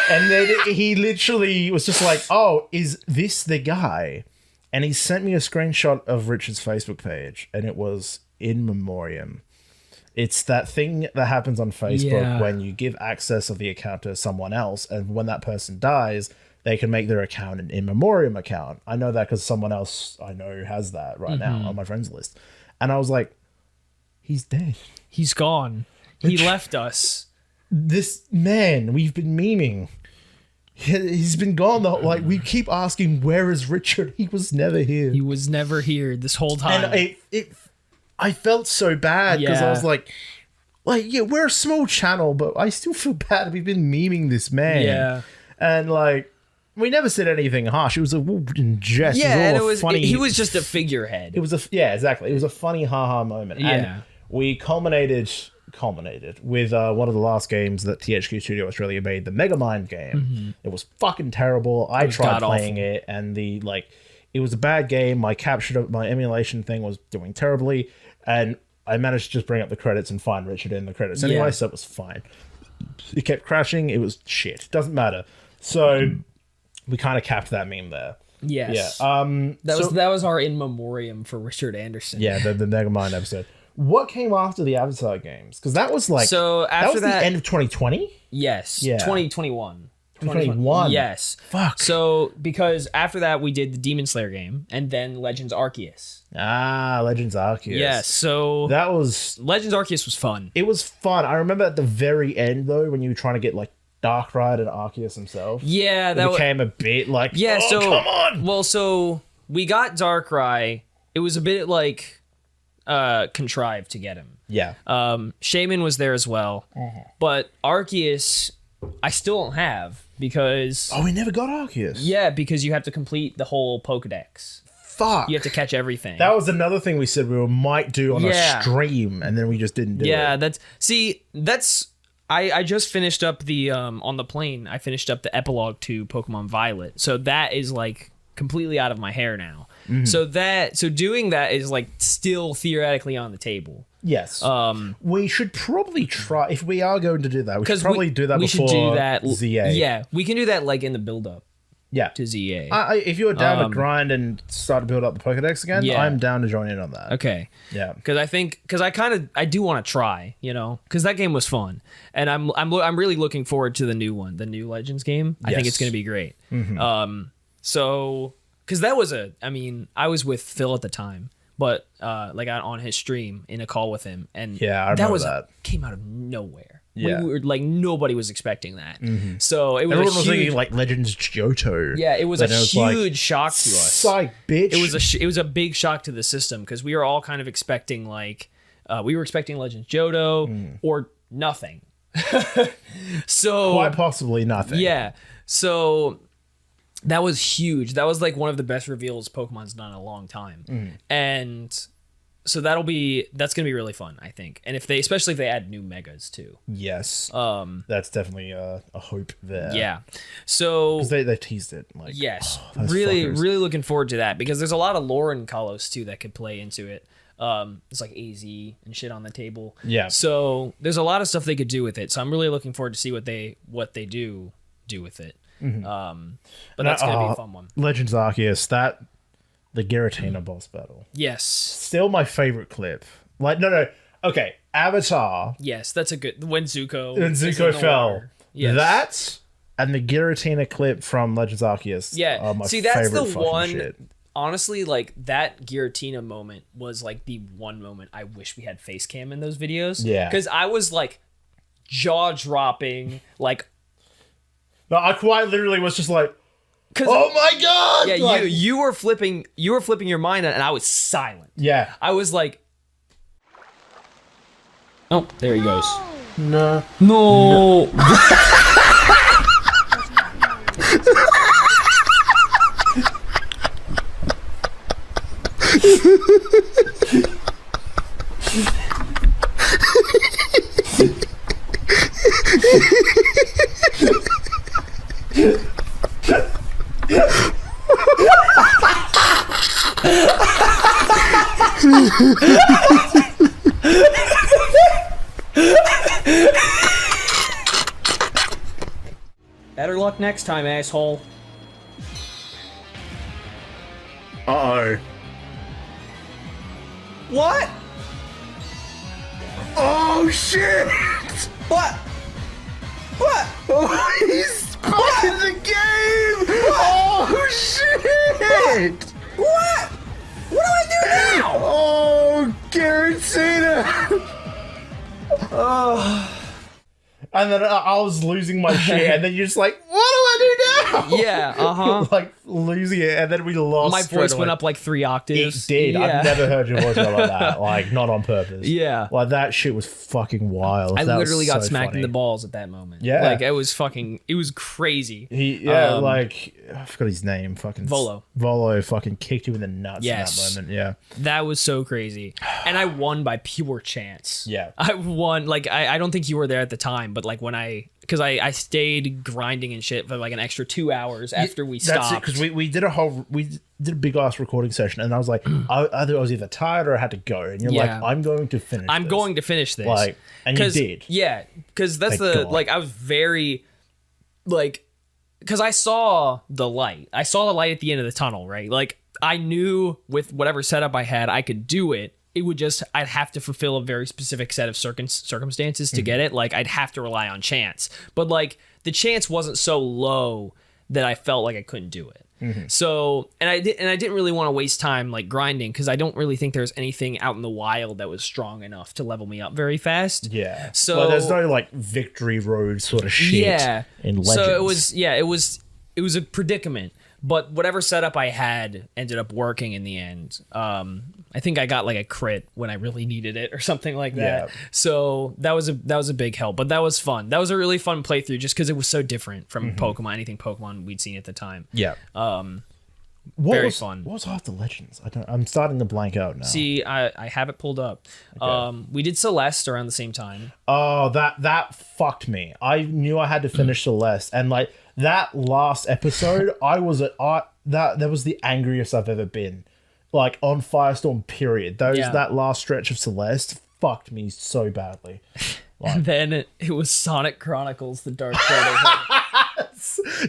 And then he literally was just like, oh, is this the guy? And he sent me a screenshot of Richard's Facebook page. And it was in memoriam. It's that thing that happens on Facebook when you give access of the account to someone else. And when that person dies, they can make their account an in memoriam account. I know that because someone else I know has that right now on my friends list. And I was like, he's dead. He's gone. He left us. This man, we've been memeing. He's been gone. Like, we keep asking, where is Richard? He was never here. He was never here this whole time. And I felt so bad because I was like, yeah, we're a small channel, but I still feel bad. We've been memeing this man. Yeah. And like, we never said anything harsh. It was a in jest. Yeah, and it was funny. he was just a figurehead. It was exactly. It was a funny haha moment. Yeah. And we culminated with one of the last games that THQ Studio Australia made, the Megamind game. It was fucking terrible. I tried playing it, and it was a bad game. My emulation thing was doing terribly, and I managed to just bring up the credits and find Richard in the credits anyway, so it was fine. It kept crashing. It was shit. Doesn't matter. So we kind of capped that meme there. Yes. Yeah. That was our in memoriam for Richard Anderson. Yeah, the Megamind episode. What came after the Avatar games? Because that was like so after that was the end of 2020. Yes. Yeah. 2021. 2021. Yes. Fuck. So because after that we did the Demon Slayer game and then Legends Arceus. Legends Arceus. Yes. So that was Legends Arceus was fun. It was fun. I remember at the very end though, when you were trying to get like Darkrai and Arceus himself. Yeah, that became a bit like, yeah. Oh, so come on. Well, so we got Darkrai. It was a bit like contrived to get him. Yeah. Shaman was there as well, but Arceus I still don't have because we never got Arceus. Yeah, because you have to complete the whole Pokedex. Fuck. You have to catch everything. That was another thing we said we might do on a stream, and then we just didn't do it. Yeah, that's I just finished up the on the plane. I finished up the epilogue to Pokemon Violet, so that is like completely out of my hair now. So doing that is like still theoretically on the table. Yes. We should probably try if we are going to do that. We should probably do that before ZA. Yeah, we can do that like in the build up. Yeah. To ZA. If you're down to grind and start to build up the Pokedex again, yeah. I'm down to join in on that. Okay. Yeah. Because I do want to try, because that game was fun, and I'm really looking forward to the new one, the new Legends game. I think it's going to be great. So because that was I was with Phil at the time, but on his stream in a call with him, and I remember that came out of nowhere. Yeah. We were like, nobody was expecting that. So it was everyone was thinking like Legends Johto. Yeah, it was a huge shock to us. Psych, bitch. It was a big shock to the system because we were all kind of expecting we were expecting Legends Johto or nothing. So quite possibly nothing. Yeah. So that was huge. That was like one of the best reveals Pokemon's done in a long time. And so that's gonna be really fun, I think. And especially if they add new megas too. Yes. That's definitely a hope there. Yeah. So because they teased it. Like, yes, really looking forward to that because there's a lot of lore in Kalos too that could play into it. It's like AZ and shit on the table. Yeah. So there's a lot of stuff they could do with it. So I'm really looking forward to see what they do with it. But that's gonna be a fun one. Legends Arceus, the Giratina boss battle. Yes. Still my favorite clip. Like, no. Okay, Avatar. Yes, that's a good... When Zuko fell. Yes. That and the Giratina clip from Legends Arceus are my that's the favorite one... shit. Honestly, like, that Giratina moment was, like, the one moment I wish we had face cam in those videos. Yeah. Because I was, like, jaw-dropping, like... No, I quite literally was just like... Oh my god! Yeah, like, you were flipping your mind, and I was silent. Yeah, I was like, oh, there he goes. No. Better luck next time, asshole. Uh-oh. What? Oh shit! What? Oh, he's back in the game! Oh shit! What? What do I do now? Oh, Giratina! And then I was losing my shit, and then you're just like, what do I do now? Yeah, like, losing it, and then we lost. My voice went up like 3 octaves. It did. Yeah. I've never heard your voice go like that. Like, not on purpose. Yeah. Like, that shit was fucking wild. I That literally was got so smacked funny. in the balls at that moment. Yeah. Like, it was crazy. I forgot his name. Fucking Volo. Volo fucking kicked you in the nuts Yes. in that moment. Yeah. That was so crazy. And I won by pure chance. Yeah. I won. Like, I don't think you were there at the time, but like when I because I stayed grinding and shit for like an extra 2 hours after we stopped. That's it, because we did a big ass recording session, and I was like, I was either tired or I had to go, and you're like, I'm going to finish. I'm going to finish this. Like, and you did. Yeah, because that's Thank God. like I was very like because I saw the light. I saw the light at the end of the tunnel, right? Like I knew with whatever setup I had, I could do it. It would just I'd have to fulfill a very specific set of circumstances to get it. Like I'd have to rely on chance, but like the chance wasn't so low that I felt like I couldn't do it. So, and I didn't really want to waste time like grinding because I don't really think there's anything out in the wild that was strong enough to level me up very fast. Yeah. So well, there's no like victory road sort of shit. Yeah. In Legends. So it was a predicament, but whatever setup I had ended up working in the end. I think I got like a crit when I really needed it or something like that. Yeah. So that was a big help, but that was fun. That was a really fun playthrough just because it was so different from Pokemon, anything Pokemon we'd seen at the time. Yeah. Very fun. What was after Legends? I'm starting to blank out now. See, I have it pulled up. Okay. We did Celeste around the same time. Oh, that fucked me. I knew I had to finish Celeste, and like that last episode, that was the angriest I've ever been. Like on Firestorm, period. That last stretch of Celeste fucked me so badly. Like, And then it was Sonic Chronicles: The Dark Photo.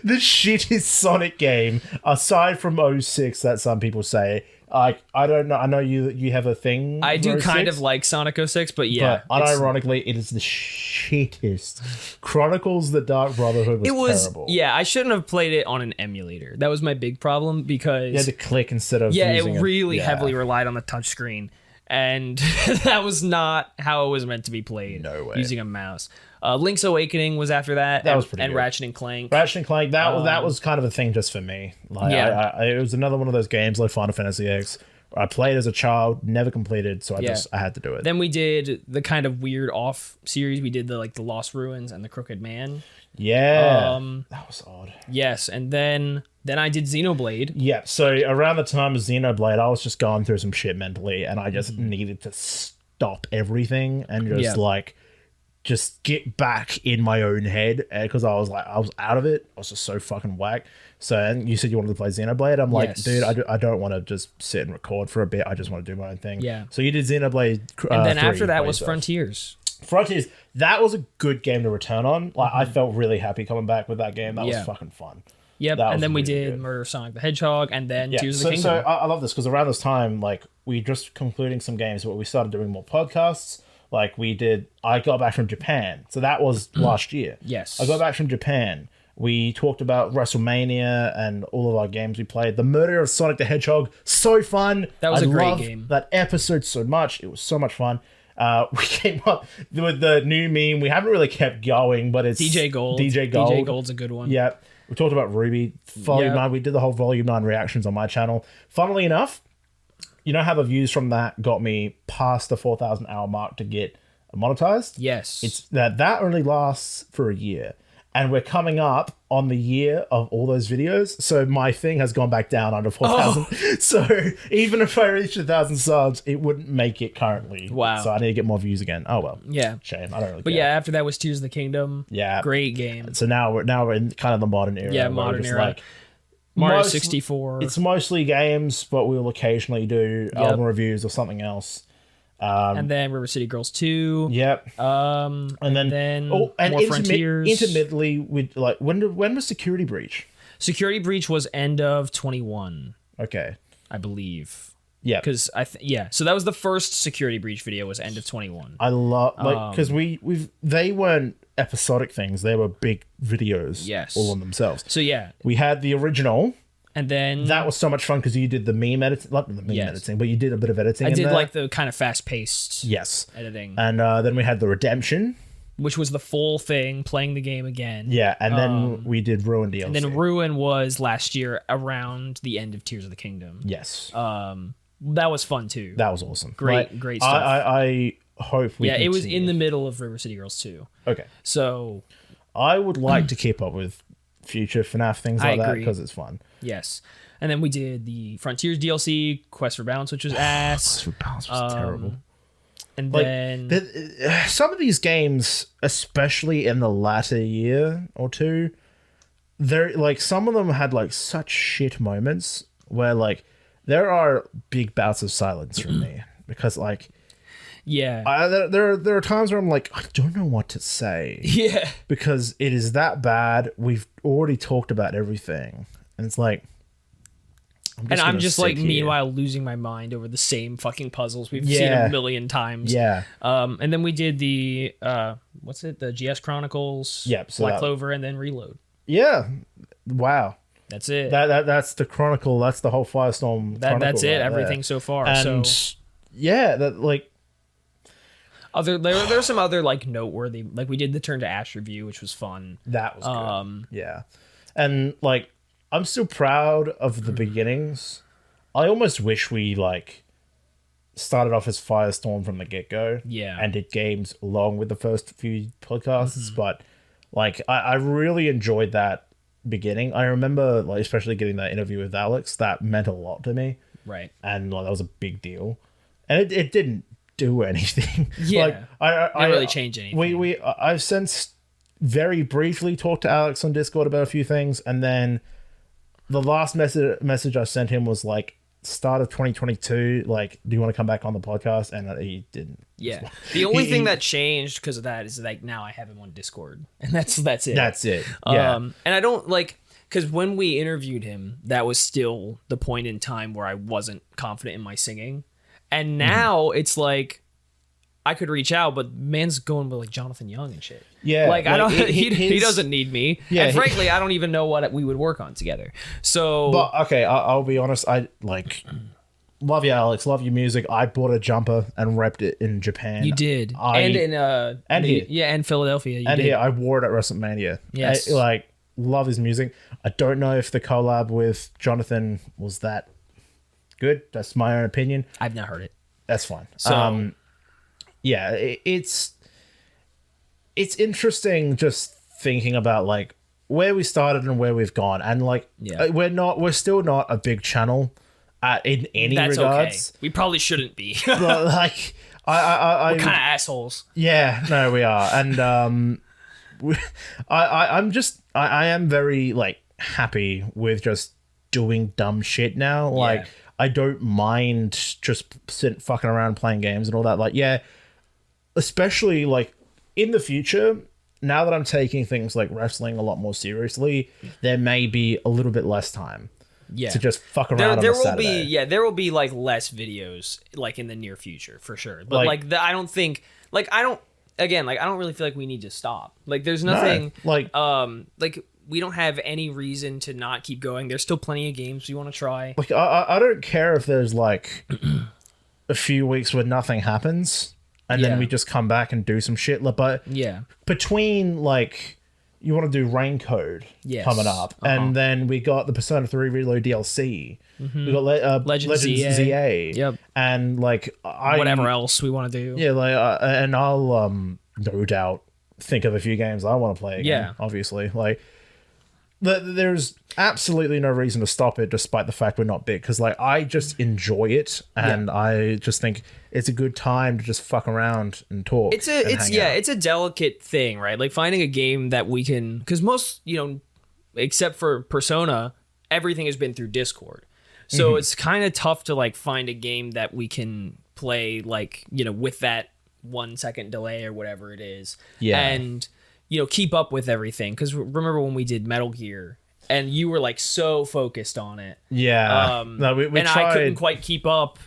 the shittest Sonic game, aside from 06 that some people say. I don't know. I know you have a thing. I do for kind 06, of like Sonic 06, but yeah. but unironically, it is the shittest. Chronicles: The Dark Brotherhood was terrible. Yeah, I shouldn't have played it on an emulator. That was my big problem because You had to click instead of it using really heavily relied on the touchscreen. And that was not how it was meant to be played. No way. Using a mouse. Link's Awakening was after that. That was pretty and good. Ratchet and Clank. Ratchet and Clank, that was kind of a thing just for me. Like, Yeah. it was another one of those games like Final Fantasy X. I played as a child, never completed, so I had to do it. Then we did the kind of weird off series. We did the Lost Ruins and the Crooked Man. Yeah, that was odd. Yes, and then I did Xenoblade. Yeah, so around the time of Xenoblade, I was just going through some shit mentally, and I just needed to stop everything and just get back in my own head because I was out of it. I was just so fucking whack. So, and you said you wanted to play Xenoblade. I'm like, Yes. dude, I don't want to just sit and record for a bit. I just want to do my own thing. Yeah. So you did Xenoblade. And then 3 after that by was yourself. Frontiers. Frontiers. That was a good game to return on. Like I felt really happy coming back with that game. That was fucking fun. Yep, That and was then we really did good. Murder of Sonic the Hedgehog, and then Tears of the Kingdom. So I love this because around this time, like we just concluding some games, but we started doing more podcasts. Like I got back from Japan, so that was last year. Yes. I got back from Japan. We talked about WrestleMania and all of our games we played. The Murder of Sonic the Hedgehog, so fun. That was a great loved game. That episode so much. It was so much fun. We came up with the new meme. We haven't really kept going, but it's DJ Gold. DJ Gold. DJ Gold's a good one. Yeah. We talked about Ruby. Volume 9. We did the whole Volume 9 reactions on my channel. Funnily enough, you know how the views from that got me past the 4,000 hour mark to get monetized? Yes. It's that only lasts for a year. And we're coming up on the year of all those videos. So my thing has gone back down under 4,000. So even if I reached 1,000 subs, it wouldn't make it currently. Wow. So I need to get more views again. Oh, well. Yeah. Shame. I don't really But care. yeah, after that was Tears of the Kingdom. Yeah. Great game. So now we're in kind of the modern era. Yeah, where we're modern just era. like, Mario most- 64. It's mostly games, but we'll occasionally do album reviews or something else. And then River City Girls 2. Yep. And then more Frontiers. intermittently, with like when was Security Breach? Security Breach was end of 21, Okay. I believe. Yeah. Because so that was the first Security Breach video was end of 21. I love because they weren't episodic things; they were big videos. Yes. All on themselves. So yeah, We had the original. and then That was so much fun because you did the meme editing, not the meme Yes. editing, but you did a bit of editing. I in did there. like the kind of fast-paced yes, editing, and then we had the Redemption. which was the full thing, playing the game again. Yeah, and then we did Ruin DLC. And then Ruin was last year around the end of Tears of the Kingdom. yes, That was fun too. that was awesome. Great stuff. I hope we. Yeah, it was in continue. the middle of River City Girls 2. Okay, So, I would like to keep up with future FNAF things I like that agree. because it's fun. yes. And then we did the Frontiers DLC, Quest for Balance, which was ass. For Balance was terrible. And Like, then some of these games, especially in the latter year or two, they're like some of them had like such shit moments where like there are big bouts of silence from me because like there are times where I'm like, I don't know what to say. Yeah. Because it is that bad. We've already talked about everything. And it's like I'm just like here. meanwhile losing my mind over the same fucking puzzles we've seen a million times. Yeah. And then we did the what's it? The GS Chronicles, Yep, so Black that- Clover, and then Reload. Yeah. Wow. That's it. That's the Chronicle. That's the whole Firestorm. That's Chronicle it. right there. Everything so far. And So yeah, that like there's some other like noteworthy, like we did the Turn to Ash review, which was fun. that was good. Yeah. And like I'm still proud of the beginnings. I almost wish we like started off as Firestorm from the get-go. Yeah. And did games along with the first few podcasts, but like I really enjoyed that beginning. I remember like especially getting that interview with Alex. That meant a lot to me. Right. And like that was a big deal. And it didn't do anything. Yeah. Like I Didn't really change anything. I've since very briefly talked to Alex on Discord about a few things, and then the last message I sent him was like start of 2022, like, do you want to come back on the podcast? And he didn't. Yeah. The only thing that changed because of that is like now I have him on Discord, and that's it. That's it. Yeah. And I don't like, because when we interviewed him, that was still the point in time where I wasn't confident in my singing, and now it's like I could reach out, but man's going with like Jonathan Young and shit. Yeah, like I don't. like, He doesn't need me. Yeah, and frankly, I don't even know what we would work on together. So, But okay, I'll be honest. I like love you, Alex. Love your music. I bought a jumper and repped it in Japan. you did, and here. yeah, and Philadelphia. You And did. here, I wore it at WrestleMania. Yes. Like, love his music. I don't know if the collab with Jonathan was that good. That's my own opinion. I've not heard it. That's fine. So, Yeah, it's interesting just thinking about like where we started and where we've gone, and like we're still not a big channel in any that's regards. okay. We probably shouldn't be. But like I What kind of assholes? yeah, no, we are, and I am very like happy with just doing dumb shit now. Like I don't mind just fucking around playing games and all that. Like especially like in the future, now that I'm taking things like wrestling a lot more seriously, there may be a little bit less time to just fuck around there on a will Saturday. there will be like less videos like in the near future for sure, but Like- I don't think like I don't really feel like we need to stop. Like there's nothing like we don't have any reason to not keep going. There's still plenty of games we want to try. like I don't care if there's like a few weeks where nothing happens and then we just come back and do some shit, but between like you want to do Rain Code coming up, and then we got the Persona 3 Reload DLC. We got Legends ZA. Yep. And like Whatever else we want to do. Yeah, like and I'll no doubt think of a few games I want to play again. Yeah. Obviously, like there's absolutely no reason to stop it, despite the fact we're not big. Because like I just enjoy it, and I just think it's a good time to just fuck around and talk. It's a delicate thing, right? Like finding a game that we can, because most, except for Persona, everything has been through Discord. So it's kind of tough to like find a game that we can play like, with that 1 second delay or whatever it is. Yeah. And, keep up with everything. Because remember when we did Metal Gear and you were like so focused on it. Yeah. No, we and tried. I couldn't quite keep up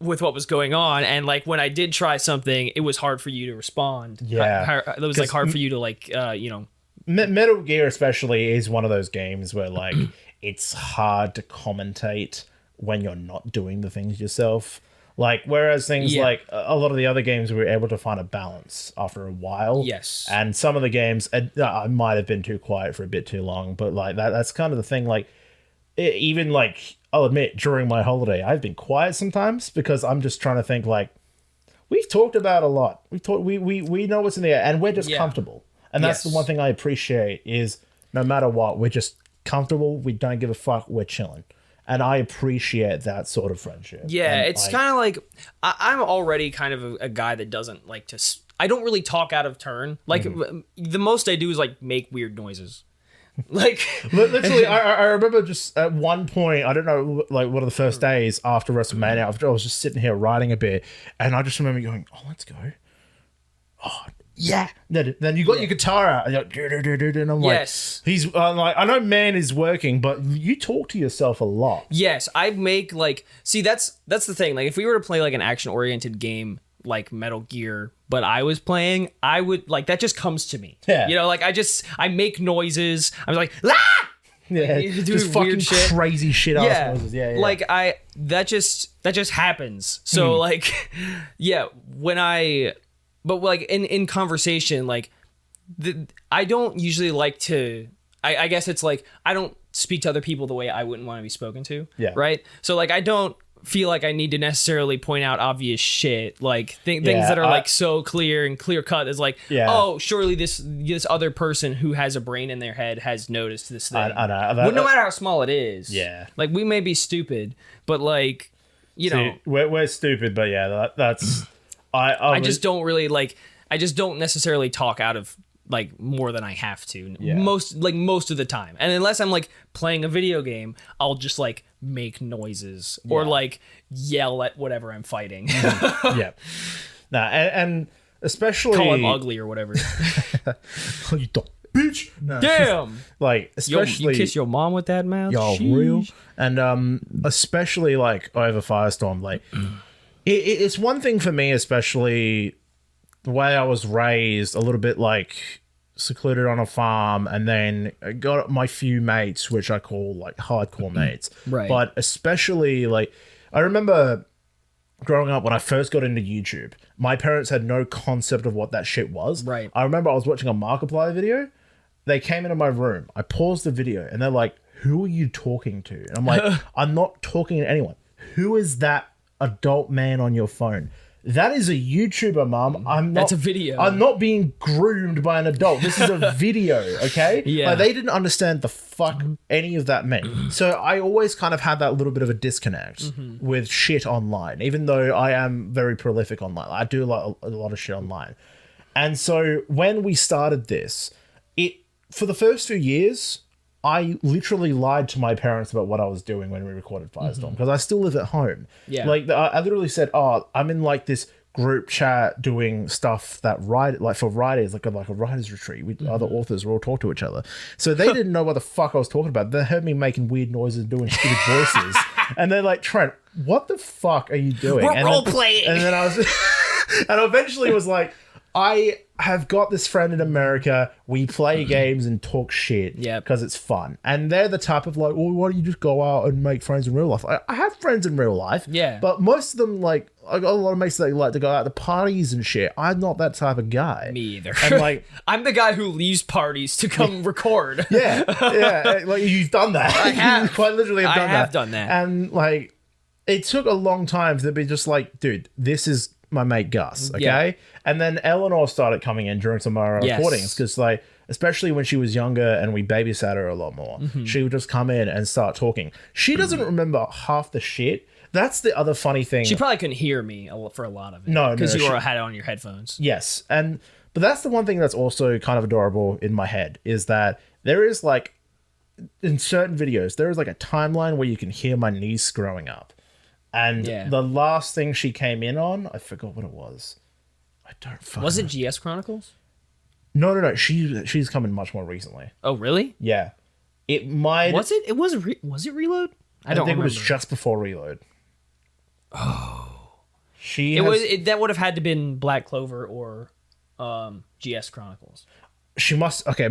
with what was going on, and like when I did try something, it was hard for you to respond. Yeah. It was like hard for you to like Metal Gear especially is one of those games where like it's hard to commentate when you're not doing the things yourself. Like whereas things like a lot of the other games, we were able to find a balance after a while. Yes. And some of the games, I might have been too quiet for a bit too long, but like that's kind of the thing. Like even like I'll admit during my holiday, I've been quiet sometimes because I'm just trying to think like we've talked about a lot. We know what's in the air, and we're just comfortable. And that's the one thing I appreciate is no matter what, we're just comfortable. We don't give a fuck. We're chilling. And I appreciate that sort of friendship. Yeah, And it's kind of like I'm already kind of a guy that doesn't like to. I don't really talk out of turn. Like the most I do is like make weird noises. Like literally, I remember just at one point, I don't know, like one of the first days after WrestleMania, I was just sitting here writing a bit, and I just remember going, "Oh, let's go." Oh, yeah. Then you got your guitar out, and you're like, and I'm like, Yes. he's like, I know man is working, but you talk to yourself a lot. yes, I make like see that's the thing. Like if we were to play like an action oriented game like Metal Gear, but I was playing, I would like that just comes to me. Yeah. You know, like I make noises. I was like, "La!" Yeah, You do just weird fucking shit. crazy shit ass Yeah. noises. Yeah, yeah. Like that just happens. So like yeah, but like in conversation, like I don't usually like to I guess it's like I don't speak to other people the way I wouldn't want to be spoken to. Yeah. Right? So like I don't feel like I need to necessarily point out obvious shit, like things Yeah, that are like so clear and clear cut. Is like, Yeah. oh, surely this other person who has a brain in their head has noticed this thing. I know. Well, no matter how small it is. Yeah. Like we may be stupid, but like, you know, See, we're stupid, but yeah, that's I just don't really like. I just don't necessarily talk out of like more than I have to. Yeah. Most of the time, and unless I'm like playing a video game, I'll just like make noises or like yell at whatever I'm fighting. yeah. Nah, and especially Call him ugly or whatever. you dumb bitch. No, Damn. like Yo, especially you kiss your mom with that mouth? Yo, Sheesh. real. And especially like over FireStorm, like it's one thing for me, especially the way I was raised, a little bit like secluded on a farm, and then I got my few mates, which I call like hardcore mates. Right. But especially like I remember growing up when I first got into YouTube, my parents had no concept of what that shit was. Right. I remember I was watching a Markiplier video. They came into my room. I paused the video and they're like, "Who are you talking to?" And I'm like, "I'm not talking to anyone. Who is that adult man on your phone?" That is a YouTuber, Mum. I'm not. That's a video. I'm not being groomed by an adult. This is a video, okay? Yeah. Like, they didn't understand the fuck any of that meant. So I always kind of had that little bit of a disconnect with shit online, even though I am very prolific online. I do a lot of shit online. And so when we started this, for the first few years, I literally lied to my parents about what I was doing when we recorded FireStorm because I still live at home. Yeah. Like I literally said, "Oh, I'm in like this group chat doing stuff that for writers, like a writers retreat with other authors. We all talk to each other." So they didn't know what the fuck I was talking about. They heard me making weird noises, doing stupid voices, and they're like, "Trent, what the fuck are you doing?" We're role playing. And then I was, and eventually was like, I have got this friend in America. We play games and talk shit because it's fun. And they're the type of like, "Well, why don't you just go out and make friends in real life?" I have friends in real life. Yeah. But most of them, like, I got a lot of mates that like to go out to parties and shit. I'm not that type of guy. Me either. And like, I'm the guy who leaves parties to come record. yeah, like you've done that. I have. You quite literally have I done that. have done that. And like, it took a long time to be just like, dude, this is my mate Gus, okay? Yeah. And then Eleanor started coming in during some of our Yes. recordings because, like, especially when she was younger and we babysat her a lot more, she would just come in and start talking. She doesn't remember half the shit. That's the other funny thing. She probably couldn't hear me for a lot of it. No, because no, you she- had it on your headphones. Yes, but that's the one thing that's also kind of adorable in my head is that there is like in certain videos there is like a timeline where you can hear my niece growing up, and the last thing she came in on, I forgot what it was. I don't fucking. Was it GS Chronicles? No. She's come in much more recently. Oh, really? Yeah, it might. Was it? It was. Was it Reload? I don't think remember. it was just before Reload. Oh, That would have had to been Black Clover or GS Chronicles. It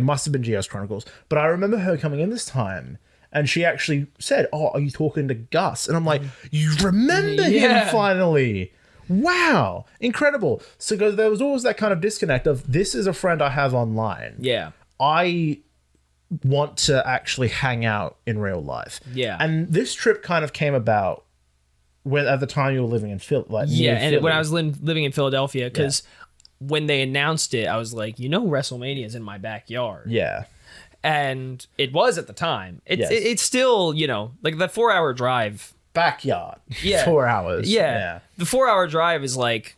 must have been GS Chronicles. But I remember her coming in this time and she actually said, "Oh, are you talking to Gus?" And I'm like, "You remember him finally. Wow, incredible." So there was always that kind of disconnect of, this is a friend I have online. Yeah. I want to actually hang out in real life. Yeah. And this trip kind of came about when at the time you were living in Philly. And when I was living in Philadelphia, because when they announced it, I was like, WrestleMania is in my backyard. Yeah. And it was at the time. Yes. It's still, you know, like the 4-hour drive. Backyard. Yeah. 4 hours. Yeah. The 4-hour drive is like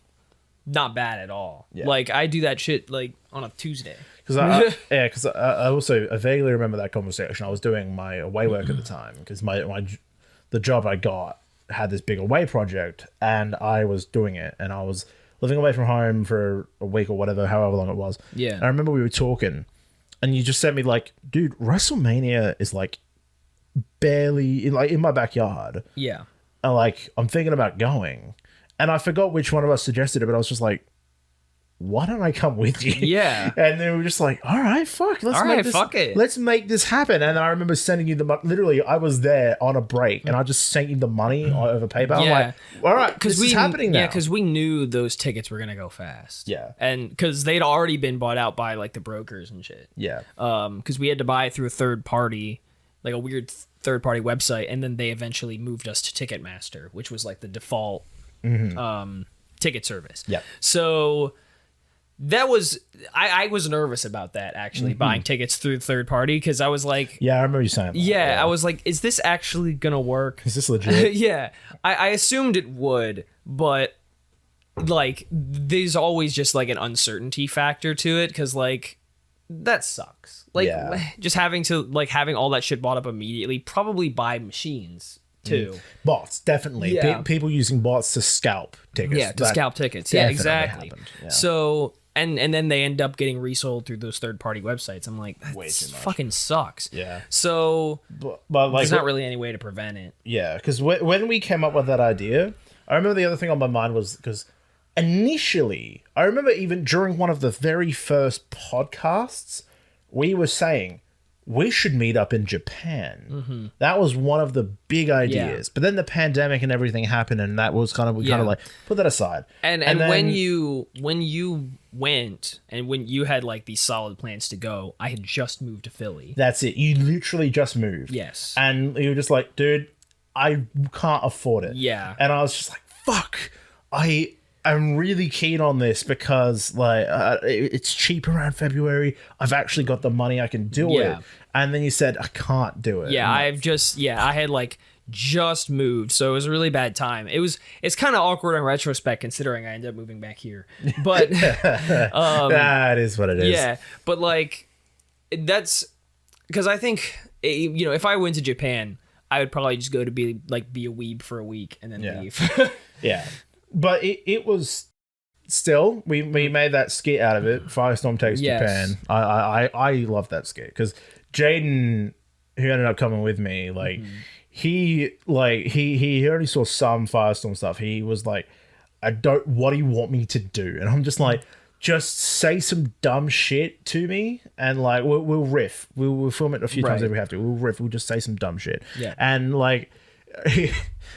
not bad at all. Yeah. Like I do that shit like on a Tuesday. Because I also I vaguely remember that conversation. I was doing my away work at the time because the job I got had this big away project and I was doing it and I was living away from home for a week or whatever, however long it was. Yeah. And I remember we were talking and you just sent me like, dude, WrestleMania is like barely in my backyard. Yeah. And like I'm thinking about going. And I forgot which one of us suggested it, but I was just like, why don't I come with you? Yeah. And then we were just like, all right, fuck. Fuck it. Let's make this happen. And I remember sending you the money. Literally, I was there on a break and I just sent you the money over PayPal. Yeah. I'm like, all right, this is happening now. Yeah, because we knew those tickets were going to go fast. Yeah. And because they'd already been bought out by like the brokers and shit. Yeah. Because we had to buy it through a third party, like a weird third party website. And then they eventually moved us to Ticketmaster, which was like the default ticket service. Yeah. So that was I was nervous about that actually, buying tickets through third party, because I was like, Yeah, I remember you saying that. yeah, I was like, is this actually gonna work? Is this legit? Yeah, I assumed it would, but like there's always just like an uncertainty factor to it, because like that sucks. Like Yeah. just having all that shit bought up immediately, probably by machines too. Bots, definitely. Yeah. People using bots to scalp tickets. Yeah, to That scalp tickets. Yeah, definitely exactly. happened, yeah. So and then they end up getting resold through those third party websites. I'm like, that Way too much. fucking sucks. Yeah. So But like, there's not really any way to prevent it. yeah, because when we came up with that idea, I remember the other thing on my mind was because initially, I remember even during one of the very first podcasts, we were saying we should meet up in Japan. That was one of the big ideas. But then the pandemic and everything happened, and that was kind of kind of like put that aside. And then, when you went and when you had like these solid plans to go, I had just moved to Philly. that's it. You literally just moved. Yes. And you were just like, dude, I can't afford it. Yeah. And I was just like, fuck, I'm really keen on this because like it's cheap around February. I've actually got the money. I can do Yeah. it. And then you said, I can't do it. Yeah, I'm like, I had like just moved, so it was a really bad time. It's kind of awkward in retrospect considering I ended up moving back here. But that is what it is. yeah, but like that's because I think if I went to Japan, I would probably just go to be a weeb for a week and then leave. Yeah. But it was still, we made that skit out of it. Firestorm Takes Yes. Japan. I love that skit because Jaden, who ended up coming with me, like he already saw some Firestorm stuff. He was like, what do you want me to do? And I'm just like, just say some dumb shit to me and like we'll riff. We'll film it a few times if we have to. We'll riff. We'll just say some dumb shit. Yeah. And like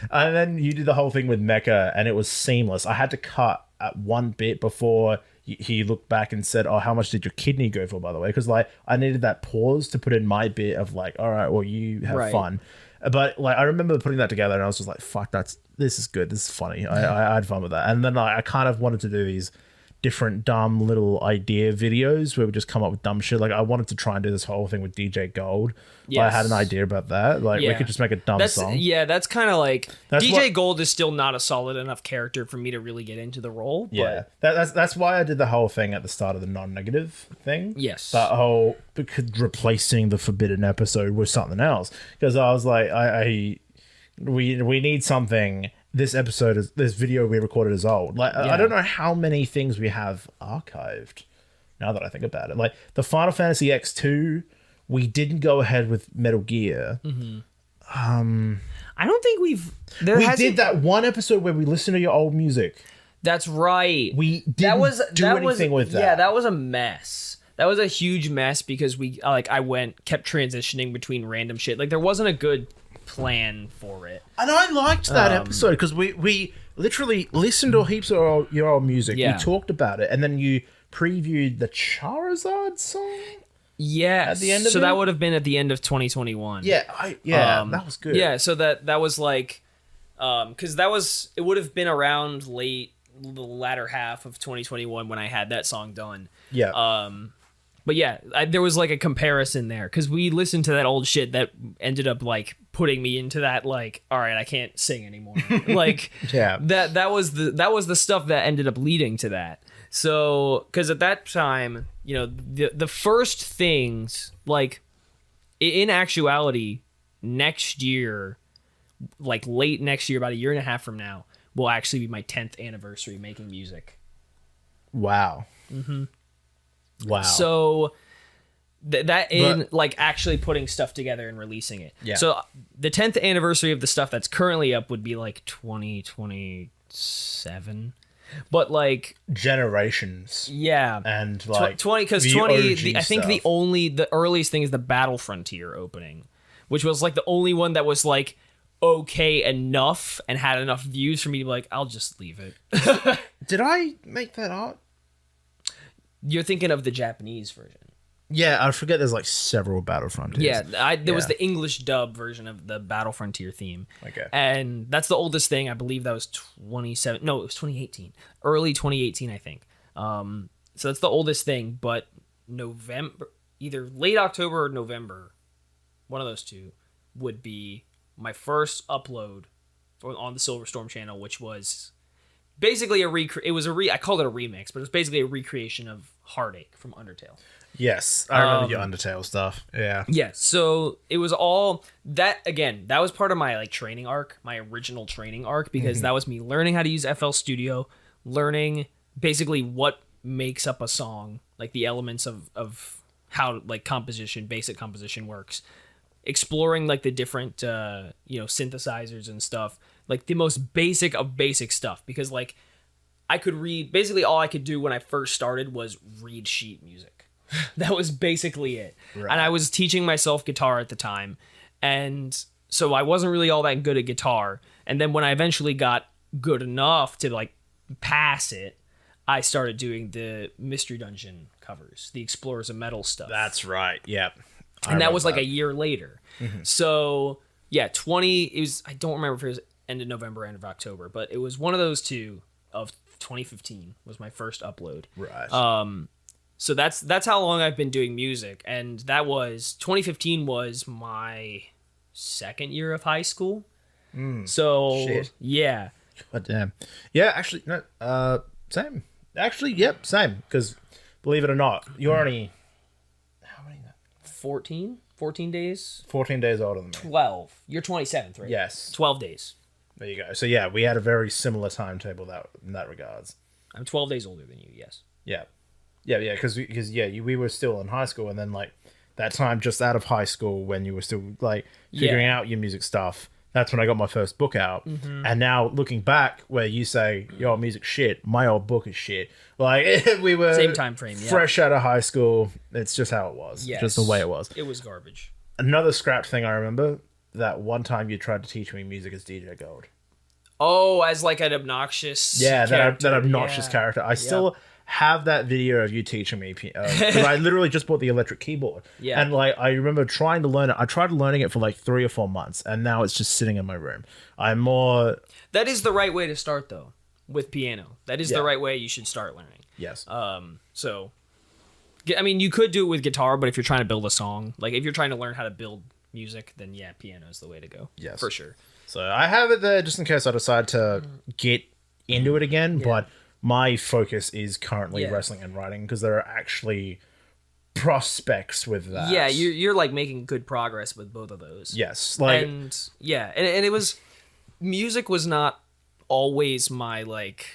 and then you did the whole thing with Meka and it was seamless. I had to cut at one bit before he looked back and said, oh, how much did your kidney go for, by the way? Because like I needed that pause to put in my bit of like, all right, well, you have fun. But like I remember putting that together and I was just like, fuck, this is good. This is funny. I had fun with that. And then I kind of wanted to do these different dumb little idea videos where we just come up with dumb shit. Like I wanted to try and do this whole thing with DJ Gold. I had an idea about that. Like we could just make a dumb song. Yeah, that's kind of like That's DJ what- Gold is still not a solid enough character for me to really get into the role. Yeah, But that's why I did the whole thing at the start of the non-negative thing. Yes. That whole replacing the forbidden episode with something else because I was like, we need something. This video we recorded is old. Like I don't know how many things we have archived. Now that I think about it, like the Final Fantasy X2, we didn't go ahead with Metal Gear. I don't think we did that one episode where we listened to your old music. That's right. We didn't do anything with that. Yeah, that was a mess. That was a huge mess because I kept transitioning between random shit. Like there wasn't a good plan for it. And I liked that episode because we literally listened to heaps of your old music. Yeah. We talked about it, and then you previewed the Charizard song. Yes. At the end of so it? that would have been at the end of 2021. Yeah, that was good. Yeah, so that was like, because it would have been around the latter half of 2021 when I had that song done. Yeah. But yeah, there was like a comparison there because we listened to that old shit that ended up like putting me into that like, all right, I can't sing anymore. Like Yeah. that was the stuff that ended up leading to that. So because at that time, you know, the first things like in actuality, next year, like late next year, about a year and a half from now, will actually be my 10th anniversary making music. Wow. Wow. So like actually putting stuff together and releasing it. Yeah. So the 10th anniversary of the stuff that's currently up would be like 2027. But like generations. Yeah. And like 20 because the 20 OG I think stuff. the earliest thing is the Battle Frontier opening, which was like the only one that was like okay enough and had enough views for me to be like, I'll just leave it. Did I make that art? You're thinking of the Japanese version. Yeah, I forget there's like several Battle Frontiers. Yeah, there was the English dub version of the Battle Frontier theme. Okay. And that's the oldest thing. I believe that was 27. No, it was 2018. Early 2018, I think. So that's the oldest thing. But November, either late October or November, one of those two, would be my first upload on the Silver Storm channel, which was basically I called it a remix, but it was basically a recreation of Heartache from Undertale. Yes, I remember your Undertale stuff. Yeah. Yeah, so it was all that again, that was part of my like training arc, my original training arc, because that was me learning how to use FL Studio, learning basically what makes up a song, like the elements of how like basic composition works, exploring like the different synthesizers and stuff, like the most basic of basic stuff, because like I could read, basically all I could do when I first started was read sheet music. That was basically it. Right. And I was teaching myself guitar at the time. And so I wasn't really all that good at guitar. And then when I eventually got good enough to like pass it, I started doing the Mystery Dungeon covers, the Explorers of Metal stuff. That's right. Yep. And that was like a year later. So yeah, I don't remember if it was end of November, end of October, but it was one of those two of 2015 was my first upload. Right. So that's how long I've been doing music, and that was 2015 was my second year of high school. So Shit. yeah, God damn. Yeah, actually, no. Same. Actually, yep, same. Because believe it or not, you're only how many? 14 days. 14 days older than me. 12. You're 27th, right? Yes. 12 days. There you go. So yeah, we had a very similar timetable in that regards. I'm 12 days older than you. Yes. Yeah. Yeah, because we were still in high school, and then like that time just out of high school when you were still like figuring out your music stuff. That's when I got my first book out. And now looking back, where you say your music shit, my old book is shit. Like we were same time frame, fresh out of high school. It's just how it was. Yes. Just the way it was. It was garbage. Another scrap thing I remember, that one time you tried to teach me music as DJ Gold. Oh, as like an obnoxious that obnoxious character. I still have that video of you teaching me, because I literally just bought the electric keyboard. Yeah. And like I remember trying to learn it. I tried learning it for like 3 or 4 months, and now it's just sitting in my room. That is the right way to start though, with piano. That is the right way you should start learning. Yes. So I mean, you could do it with guitar, but if you're trying to build a song, like if you're trying to learn how to build music, then yeah, piano is the way to go. Yes. For sure. So I have it there just in case I decide to get into it again, but my focus is currently wrestling and writing, because there are actually prospects with that. Yeah, you're like making good progress with both of those. Yes. Like, and it was, music was not always my like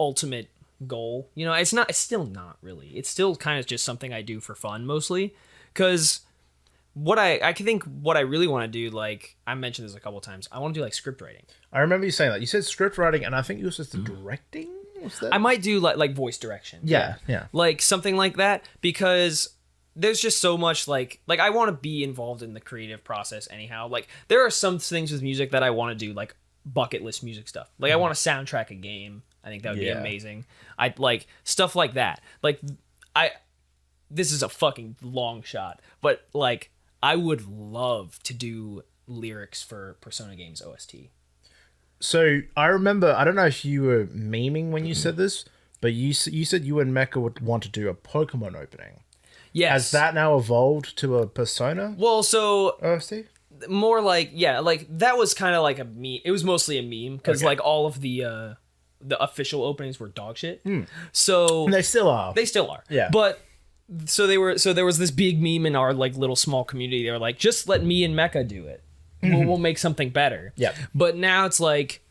ultimate goal. You know, it's still not really. It's still kind of just something I do for fun mostly, because what I think what I really want to do, like I mentioned this a couple times, I want to do like script writing. I remember you saying that. You said script writing, and I think you also said directing. What's that? I might do like voice direction. Yeah. Like something like that, because there's just so much like I want to be involved in the creative process anyhow. Like there are some things with music that I want to do, like bucket list music stuff. Like I want to soundtrack a game. I think that would be amazing. I'd like stuff like that. Like this is a fucking long shot, but like I would love to do lyrics for Persona games OST. So I remember, I don't know if you were memeing when you said this, but you said you and Meka would want to do a Pokemon opening. Yes. Has that now evolved to a persona Well, so OST? more like like that was kind of like a meme. It was mostly a meme because Okay. like all of the official openings were dog shit. So And they still are. they still are. Yeah. But so there was this big meme in our like little small community. They were like, just let me and Meka do it. We'll make something better. Yep. But now it's like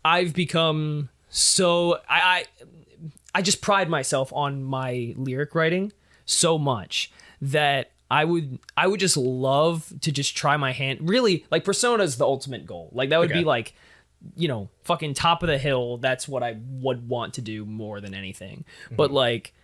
I've become so I just pride myself on my lyric writing so much that I would just love to just try my hand. Really, like Persona's the ultimate goal. Like that would Okay. be like, fucking top of the hill. That's what I would want to do more than anything. But like,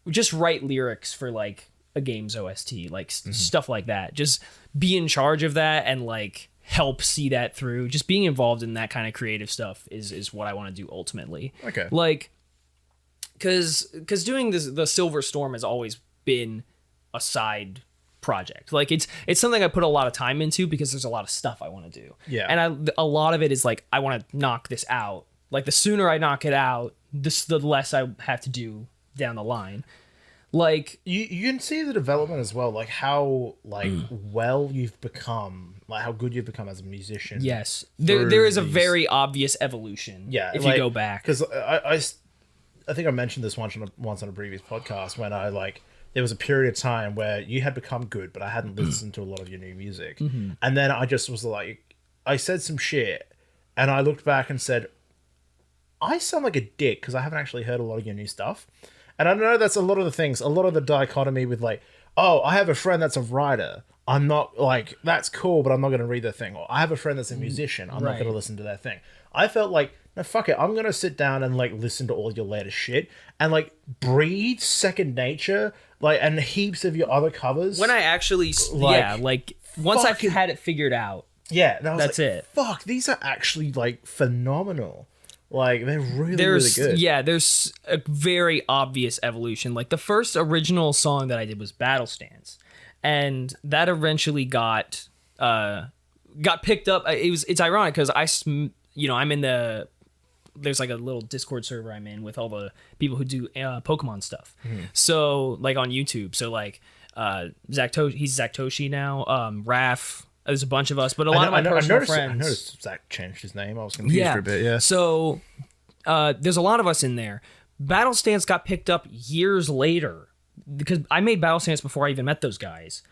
just write lyrics for like a game's OST, like stuff like that. Just be in charge of that and like help see that through. Just being involved in that kind of creative stuff is what I want to do ultimately. Okay. Like, because doing this, the Silver Storm has always been a side project. Like it's something I put a lot of time into because there's a lot of stuff I want to do. Yeah. And a lot of it is like I want to knock this out. Like the sooner I knock it out, the less I have to do down the line. Like You can see the development as well, like how well you've become, like how good you've become as a musician. yes, through there is a these- very obvious evolution. Yeah, if you go back. because I think I mentioned this once on a previous podcast when there was a period of time where you had become good, but I hadn't listened to a lot of your new music, and then I just was like, I said some shit, and I looked back and said, I sound like a dick because I haven't actually heard a lot of your new stuff. And I know that's a lot of the things, a lot of the dichotomy with like, oh, I have a friend that's a writer. I'm not like, that's cool, but I'm not going to read their thing. Or I have a friend that's a musician. I'm not Right. going to listen to their thing. I felt like, no, fuck it. I'm going to sit down and like listen to all your latest shit and like breathe Second Nature, like, and heaps of your other covers. When I actually, once I've fucking- had it figured out, yeah, and I was that's like, it. Fuck, these are actually like phenomenal. Like they're really, there's really good. there's a very obvious evolution. Like the first original song that I did was Battle Stance, and that eventually got picked up. It's ironic because I'm in there's like a little Discord server I'm in with all the people who do Pokemon stuff. So like on YouTube, so like he's Zaktoshi now. Raph. There's a bunch of us, but a lot of my personal friends. I noticed Zach changed his name. I was confused for a bit. Yeah. So there's a lot of us in there. Battle Stance got picked up years later because I made Battle Stance before I even met those guys.